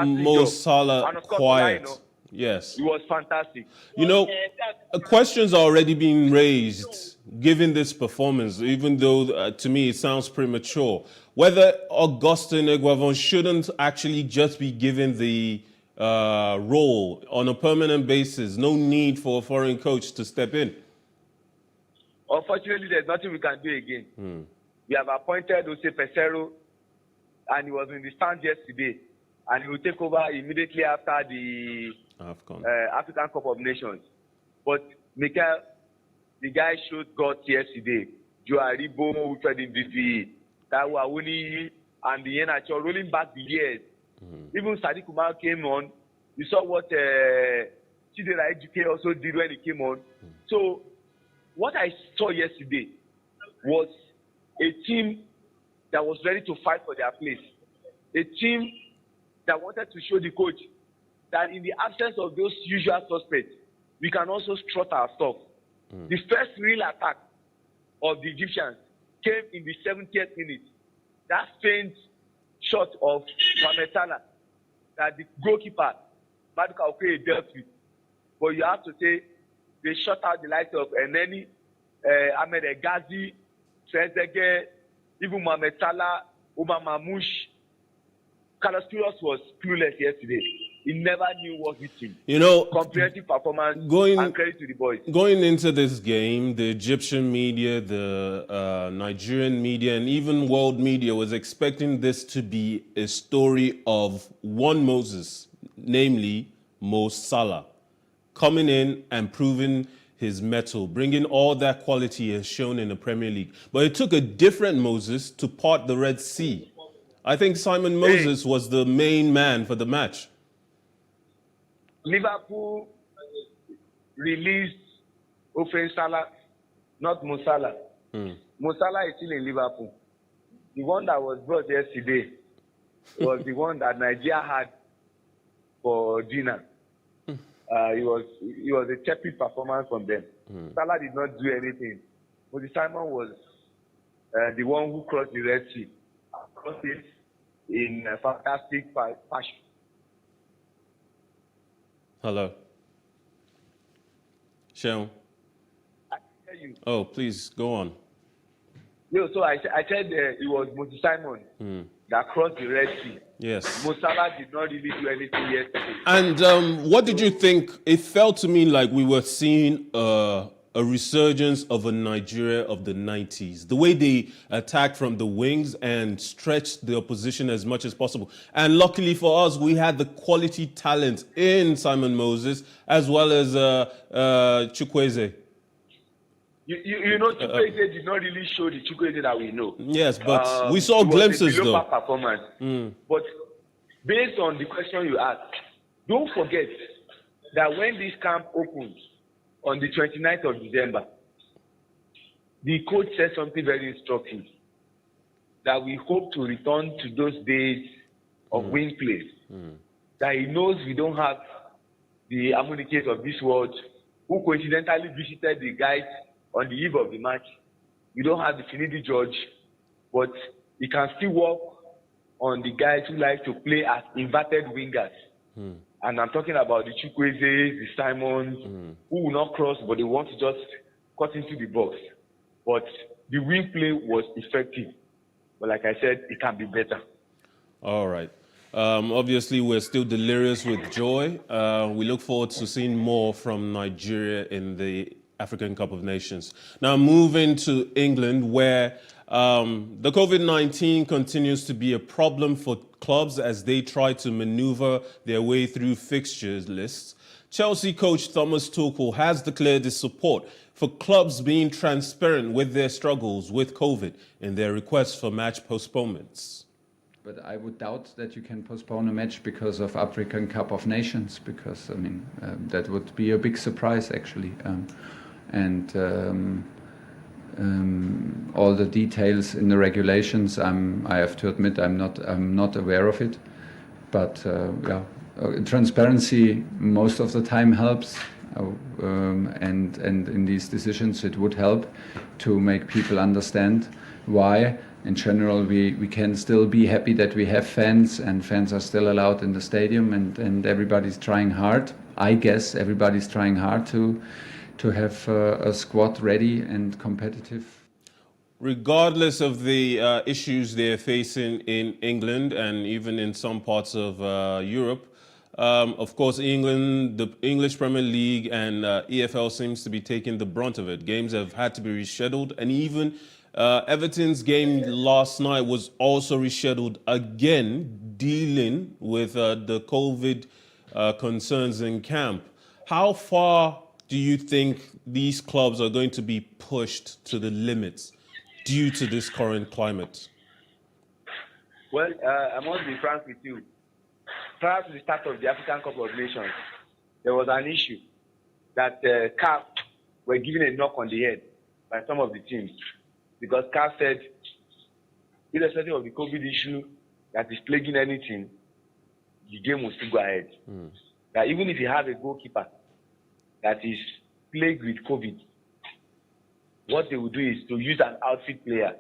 Mo Salah quiet. Yes. It was fantastic. Questions are already being raised given this performance, even though to me it sounds premature. Whether Augustin Egwavon shouldn't actually just be given the role on a permanent basis. No need for a foreign coach to step in. Unfortunately, there's nothing we can do again. We have appointed Jose Pesero, and he was in the stand yesterday, and he will take over immediately after the African Cup of Nations. But Mikel, the guy showed guts yesterday. Joe Aribo, Wilfred Ndidi, Taiwo Awoniyi, and the NHL rolling back the years. Even Sadiq Umar came on. You saw what Chidera Ejike also did when he came on. So what I saw yesterday was a team that was ready to fight for their place. A team that wanted to show the coach that in the absence of those usual suspects, we can also strut our stuff. The first real attack of the Egyptians came in the 70th minute. That faint shot of Mohamed Salah that the goalkeeper, Maduka Okoye, dealt with. But you have to say, they shut out the likes of Eneni, Ahmed Egazi, Trezeguet, even Mohamed Salah, Omar Mamouche. Carlos Queiroz was clueless yesterday. He never knew what hit him. Comprehensive performance and credit to the boys. Going into this game, the Egyptian media, the Nigerian media, and even world media was expecting this to be a story of one Moses, namely Mo Salah, coming in and proving his mettle, bringing all that quality he has shown in the Premier League. But it took a different Moses to part the Red Sea. I think Simon Moses was the main man for the match. Liverpool released Ofen Salah, not Mo Salah. Mo Salah is still in Liverpool. The one that was brought yesterday was the one that Nigeria had for dinner. It was a tepid performance from them. Salah did not do anything. Moses Simon was the one who crossed the Red Sea. Crossed it in a fantastic fashion. Hello. Sean. I can hear you. Oh, please, go on. So I said it was Moses Simon that crossed the Red Sea. Yes. Mo Salah did not really do anything yesterday. And what did you think? It felt to me like we were seeing a resurgence of a Nigeria of the 90s. The way they attacked from the wings and stretched the opposition as much as possible. And luckily for us, we had the quality talent in Simon Moses as well as Chukwueze. You know, Chukwueze did not really show the Chukwueze that we know. Yes, but we saw glimpses though. Performance. But based on the question you asked, don't forget that when this camp opens on the 29th of December, the coach said something very instructive. that we hope to return to those days of win play. That he knows we don't have the Amunicates of this world who coincidentally visited the guys on the eve of the match. We don't have the Finidi George, but he can still work on the guys who like to play as inverted wingers. And I'm talking about the Chukwueze, the Simons, who will not cross, but they want to just cut into the box. But the wing play was effective. But like I said, it can be better. All right. Obviously, we're still delirious with joy. We look forward to seeing more from Nigeria in the African Cup of Nations. Now, moving to England, where the COVID-19 continues to be a problem for clubs as they try to maneuver their way through fixtures lists. Chelsea coach Thomas Tuchel has declared his support for clubs being transparent with their struggles with COVID in their requests for match postponements. But I would doubt that you can postpone a match because of African Cup of Nations, because I mean that would be a big surprise actually, all the details in the regulations. I have to admit I'm not aware of it, but transparency most of the time helps, and in these decisions it would help to make people understand why. In general, we can still be happy that we have fans, and fans are still allowed in the stadium, and everybody's trying hard. I guess everybody's trying hard to have a squad ready and competitive. Regardless of the issues they're facing in England and even in some parts of Europe, of course, England, the English Premier League and EFL seems to be taking the brunt of it. Games have had to be rescheduled, and even Everton's game last night was also rescheduled again, dealing with the COVID concerns in camp. How far do you think these clubs are going to be pushed to the limits due to this current climate? Well, I must be frank with you. Prior to the start of the African Cup of Nations, there was an issue that CAF were given a knock on the head by some of the teams. Because CAF said, irrespective of the COVID issue that is plaguing anything, the game will still go ahead. That even if you have a goalkeeper that is plagued with COVID, what they will do is to use an outfit player.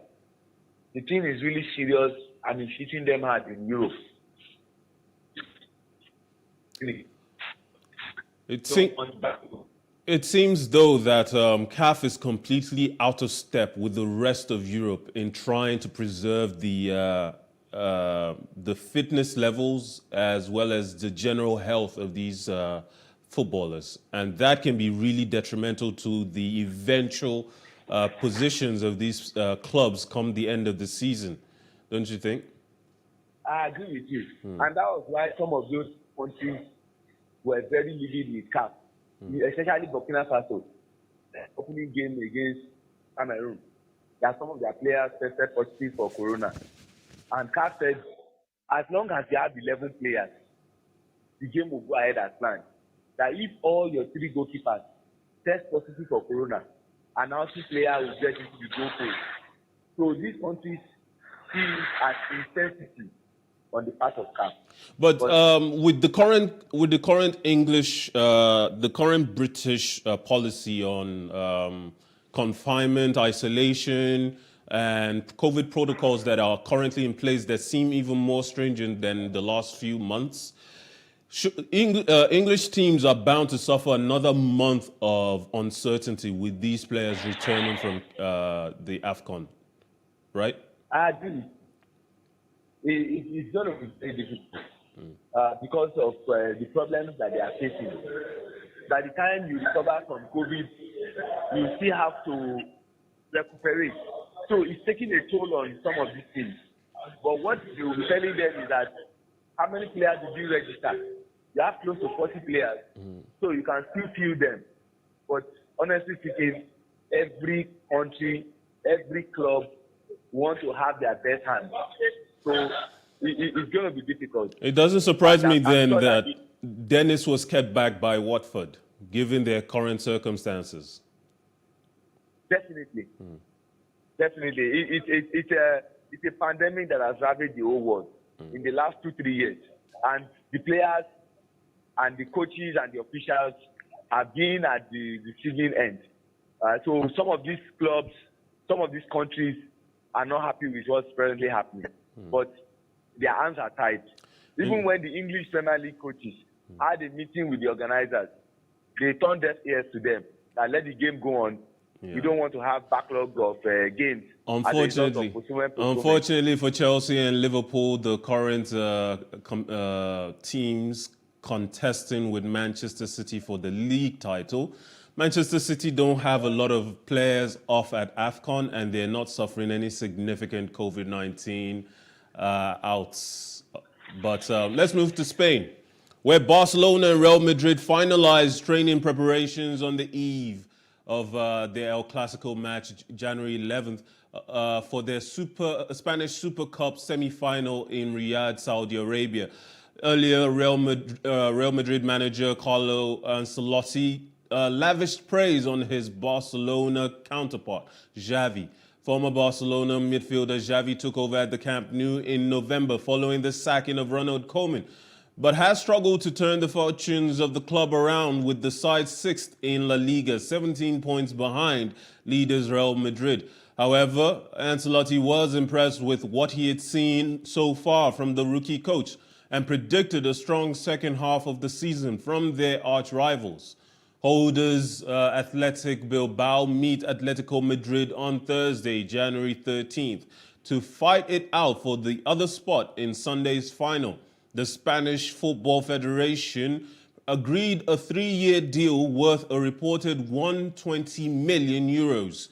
The team is really serious and it's hitting them hard in Europe. It seems, though, that CAF is completely out of step with the rest of Europe in trying to preserve the fitness levels as well as the general health of these footballers. And that can be really detrimental to the eventual positions of these clubs come the end of the season. Don't you think? I agree with you. And that was why some of those countries were very livid with CAF. Especially Burkina Faso, the opening game against Cameroon, that some of their players tested positive for corona. And CAF said, as long as you have 11 players, the game will go ahead as planned. That if all your 3 goalkeepers test positive for corona, an outfield player will get into the goal post. So these countries see as intensity on the part of CAF. But with the current English, the current British policy on confinement, isolation, and COVID protocols that are currently in place that seem even more stringent than the last few months, English teams are bound to suffer another month of uncertainty with these players returning from the AFCON, right? I agree. It's going to be very difficult because of the problems that they are facing. By the time you recover from COVID, you still have to recuperate. So it's taking a toll on some of these things. But what you will be telling them is that how many players did you register? You have close to 40 players, so you can still field them. But honestly speaking, every country, every club want to have their best hand. So it's going to be difficult. It doesn't surprise me then that Dennis was kept back by Watford, given their current circumstances. Definitely. Definitely. it's a pandemic that has ravaged the whole world in the last 2-3 years. And the players and the coaches and the officials have been at the receiving end. So some of these clubs, some of these countries are not happy with what's presently happening. But their hands are tied. Even when the English Premier League coaches had a meeting with the organizers, they turned deaf ears to them and let the game go on. We don't want to have backlog of games. Unfortunately for Chelsea and Liverpool, the current teams contesting with Manchester City for the league title. Manchester City don't have a lot of players off at AFCON, and they're not suffering any significant COVID-19 outs. But let's move to Spain, where Barcelona and Real Madrid finalized training preparations on the eve of their El Clasico match, January 11th, for their Spanish Super Cup semi-final in Riyadh, Saudi Arabia. Earlier, Real Madrid manager Carlo Ancelotti lavished praise on his Barcelona counterpart, Xavi. Former Barcelona midfielder Xavi took over at the Camp Nou in November following the sacking of Ronald Koeman, but has struggled to turn the fortunes of the club around, with the side 6th in La Liga, 17 points behind leaders Real Madrid. However, Ancelotti was impressed with what he had seen so far from the rookie coach and predicted a strong second half of the season from their arch-rivals. Holders Athletic Bilbao meet Atletico Madrid on Thursday, January 13th, to fight it out for the other spot in Sunday's final. The Spanish Football Federation agreed a 3-year deal worth a reported 120 million euros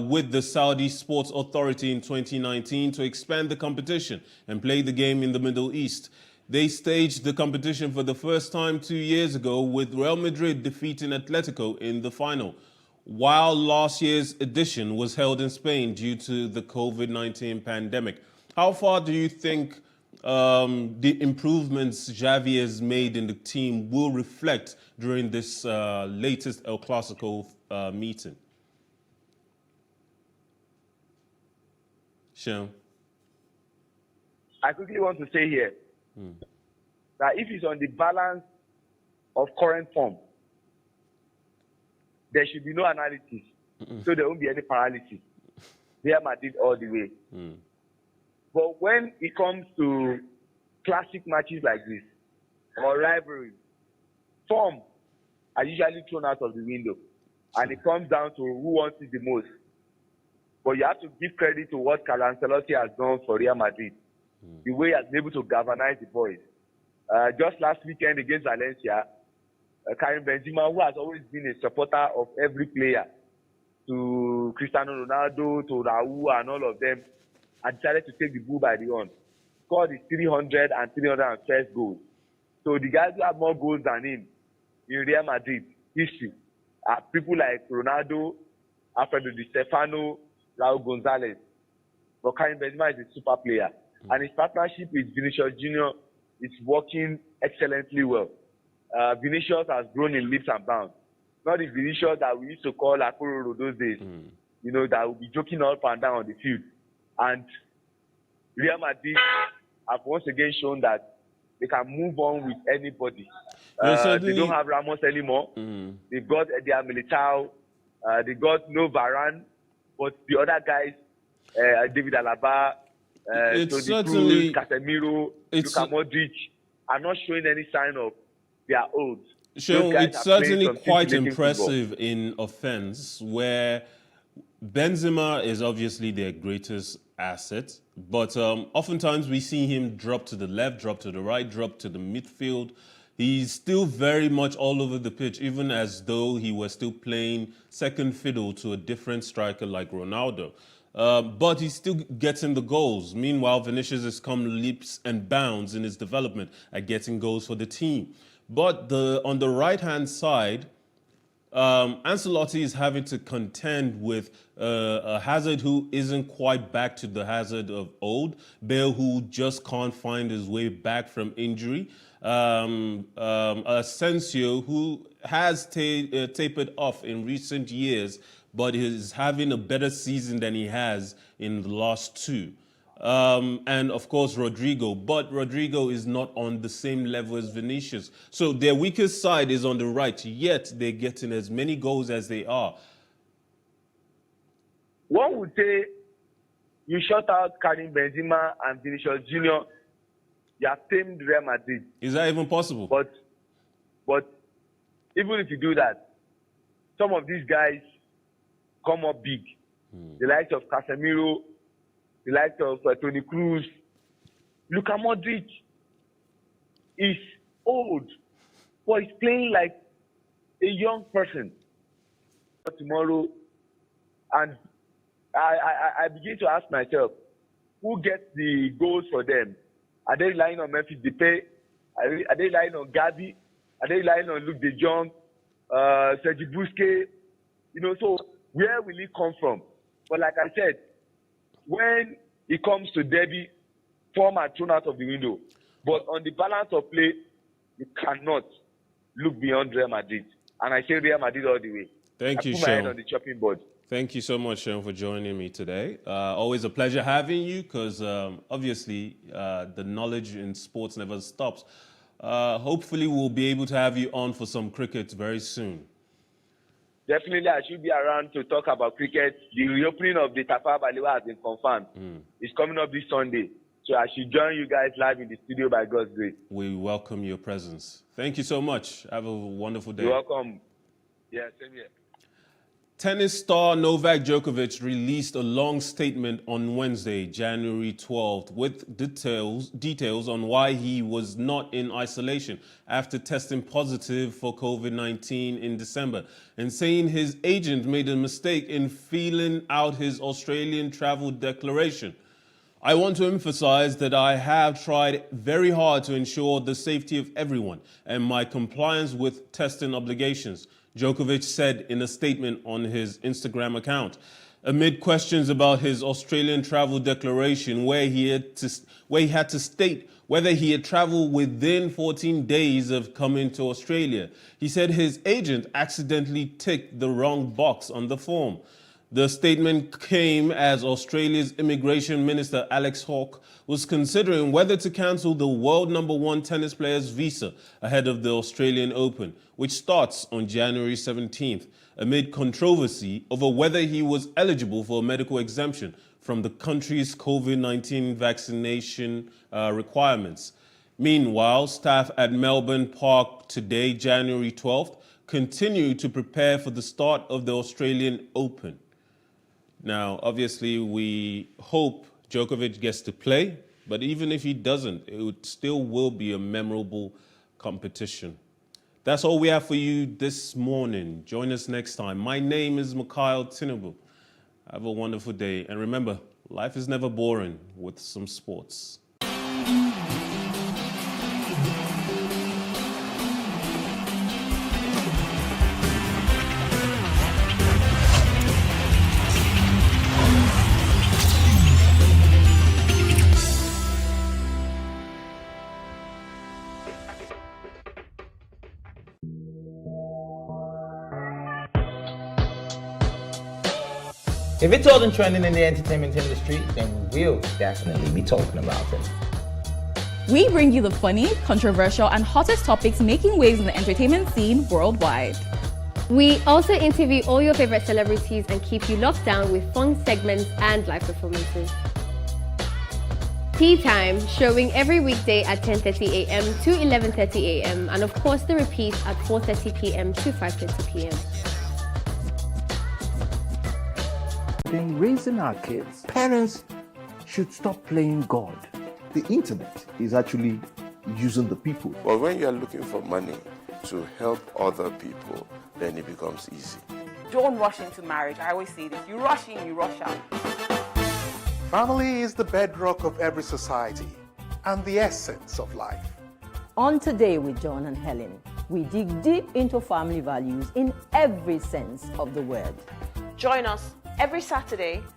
with the Saudi Sports Authority in 2019 to expand the competition and play the game in the Middle East. They staged the competition for the first time 2 years ago, with Real Madrid defeating Atletico in the final, while last year's edition was held in Spain due to the COVID-19 pandemic. How far do you think the improvements Xavi has made in the team will reflect during this latest El Clasico meeting? Sean? I quickly want to say here that if it's on the balance of current form, there should be no analysis, so there won't be any paralysis. Real Madrid all the way. But when it comes to classic matches like this, or rivalries, form are usually thrown out of the window, and it comes down to who wants it the most. But you have to give credit to what Carlo Ancelotti has done for Real Madrid, the way he has been able to galvanize the boys. Just last weekend against Valencia, Karim Benzema, who has always been a supporter of every player, to Cristiano Ronaldo, to Raul, and all of them, had decided to take the bull by the horn. Scored his 300 and 301st goals. So the guys who have more goals than him in Real Madrid history are people like Ronaldo, Alfredo Di Stefano, Raul Gonzalez. But Karim Benzema is a super player. And his partnership with Vinicius Jr. is working excellently well. Vinicius has grown in leaps and bounds. Not the Vinicius that we used to call Akororo those days, you know, that would be joking up and down on the field. And Real Madrid have once again shown that they can move on with anybody. They don't have Ramos anymore. They've got their Militao. They got no Varane. But the other guys, David Alaba, Toni Kroos, Casemiro, Luka Modric, are not showing any sign of their old. Sure, it's certainly quite impressive in offense, where Benzema is obviously their greatest asset, but oftentimes we see him drop to the left, drop to the right, drop to the midfield. He's still very much all over the pitch, even as though he was still playing second fiddle to a different striker like Ronaldo. But he's still getting the goals. Meanwhile, Vinicius has come leaps and bounds in his development at getting goals for the team. But on the right-hand side, Ancelotti is having to contend with a Hazard who isn't quite back to the Hazard of old, Bale who just can't find his way back from injury, Asensio who has tapered off in recent years, but is having a better season than he has in the last two. and of course Rodrigo. But Rodrigo is not on the same level as Vinicius. So their weakest side is on the right, yet they're getting as many goals as they are. One would say you shut out Karim Benzema and Vinicius Jr., you have tamed Real Madrid. Is that even possible? But even if you do that, some of these guys come up big. The likes of Casemiro, the likes of Toni Kroos. Luka Modric is old, but he's playing like a young person. Tomorrow, and I begin to ask myself, who gets the goals for them? Are they relying on Memphis Depay? Are they relying on Gavi? Are they relying on Luke de Jong, Sergi Busquets? So where will it come from? But like I said, when it comes to derby, form are thrown out of the window. But on the balance of play, you cannot look beyond Real Madrid. And I say Real Madrid all the way. Thank you, I put my head Sean. on the chopping board. Thank you so much, Sean, for joining me today. Always a pleasure having you because obviously the knowledge in sports never stops. Hopefully we'll be able to have you on for some cricket very soon. Definitely, I should be around to talk about cricket. The reopening of the Tafawa Balewa has been confirmed. It's coming up this Sunday. So I should join you guys live in the studio by God's grace. We welcome your presence. Thank you so much. Have a wonderful day. You're welcome. Yeah, same here. Tennis star Novak Djokovic released a long statement on Wednesday, January 12th, with details on why he was not in isolation after testing positive for COVID-19 in December, and saying his agent made a mistake in filling out his Australian travel declaration. I want to emphasize that I have tried very hard to ensure the safety of everyone and my compliance with testing obligations, Djokovic said in a statement on his Instagram account, amid questions about his Australian travel declaration where he had to state whether he had traveled within 14 days of coming to Australia. He said his agent accidentally ticked the wrong box on the form. The statement came as Australia's Immigration Minister Alex Hawke was considering whether to cancel the world #1 tennis player's visa ahead of the Australian Open, which starts on January 17th, amid controversy over whether he was eligible for a medical exemption from the country's COVID-19 vaccination requirements. Meanwhile, staff at Melbourne Park today, January 12th, continue to prepare for the start of the Australian Open. Now, obviously, we hope Djokovic gets to play, but even if he doesn't, it still will be a memorable competition. That's all we have for you this morning. Join us next time. My name is Mikhail Tinubu. Have a wonderful day. And remember, life is never boring with some sports. If it's all trending in the entertainment industry, then we'll definitely be talking about it. We bring you the funny, controversial, and hottest topics making waves in the entertainment scene worldwide. We also interview all your favorite celebrities and keep you locked down with fun segments and live performances. Tea Time, showing every weekday at 10:30 a.m. to 11:30 a.m. and of course the repeat at 4:30 p.m. to 5:30 p.m. In raising our kids, parents should stop playing God. The internet is actually using the people. But when you are looking for money to help other people, then it becomes easy. Don't rush into marriage. I always say this. You rush in, you rush out. Family is the bedrock of every society and the essence of life. On Today with John and Helen, we dig deep into family values in every sense of the word. Join us every Saturday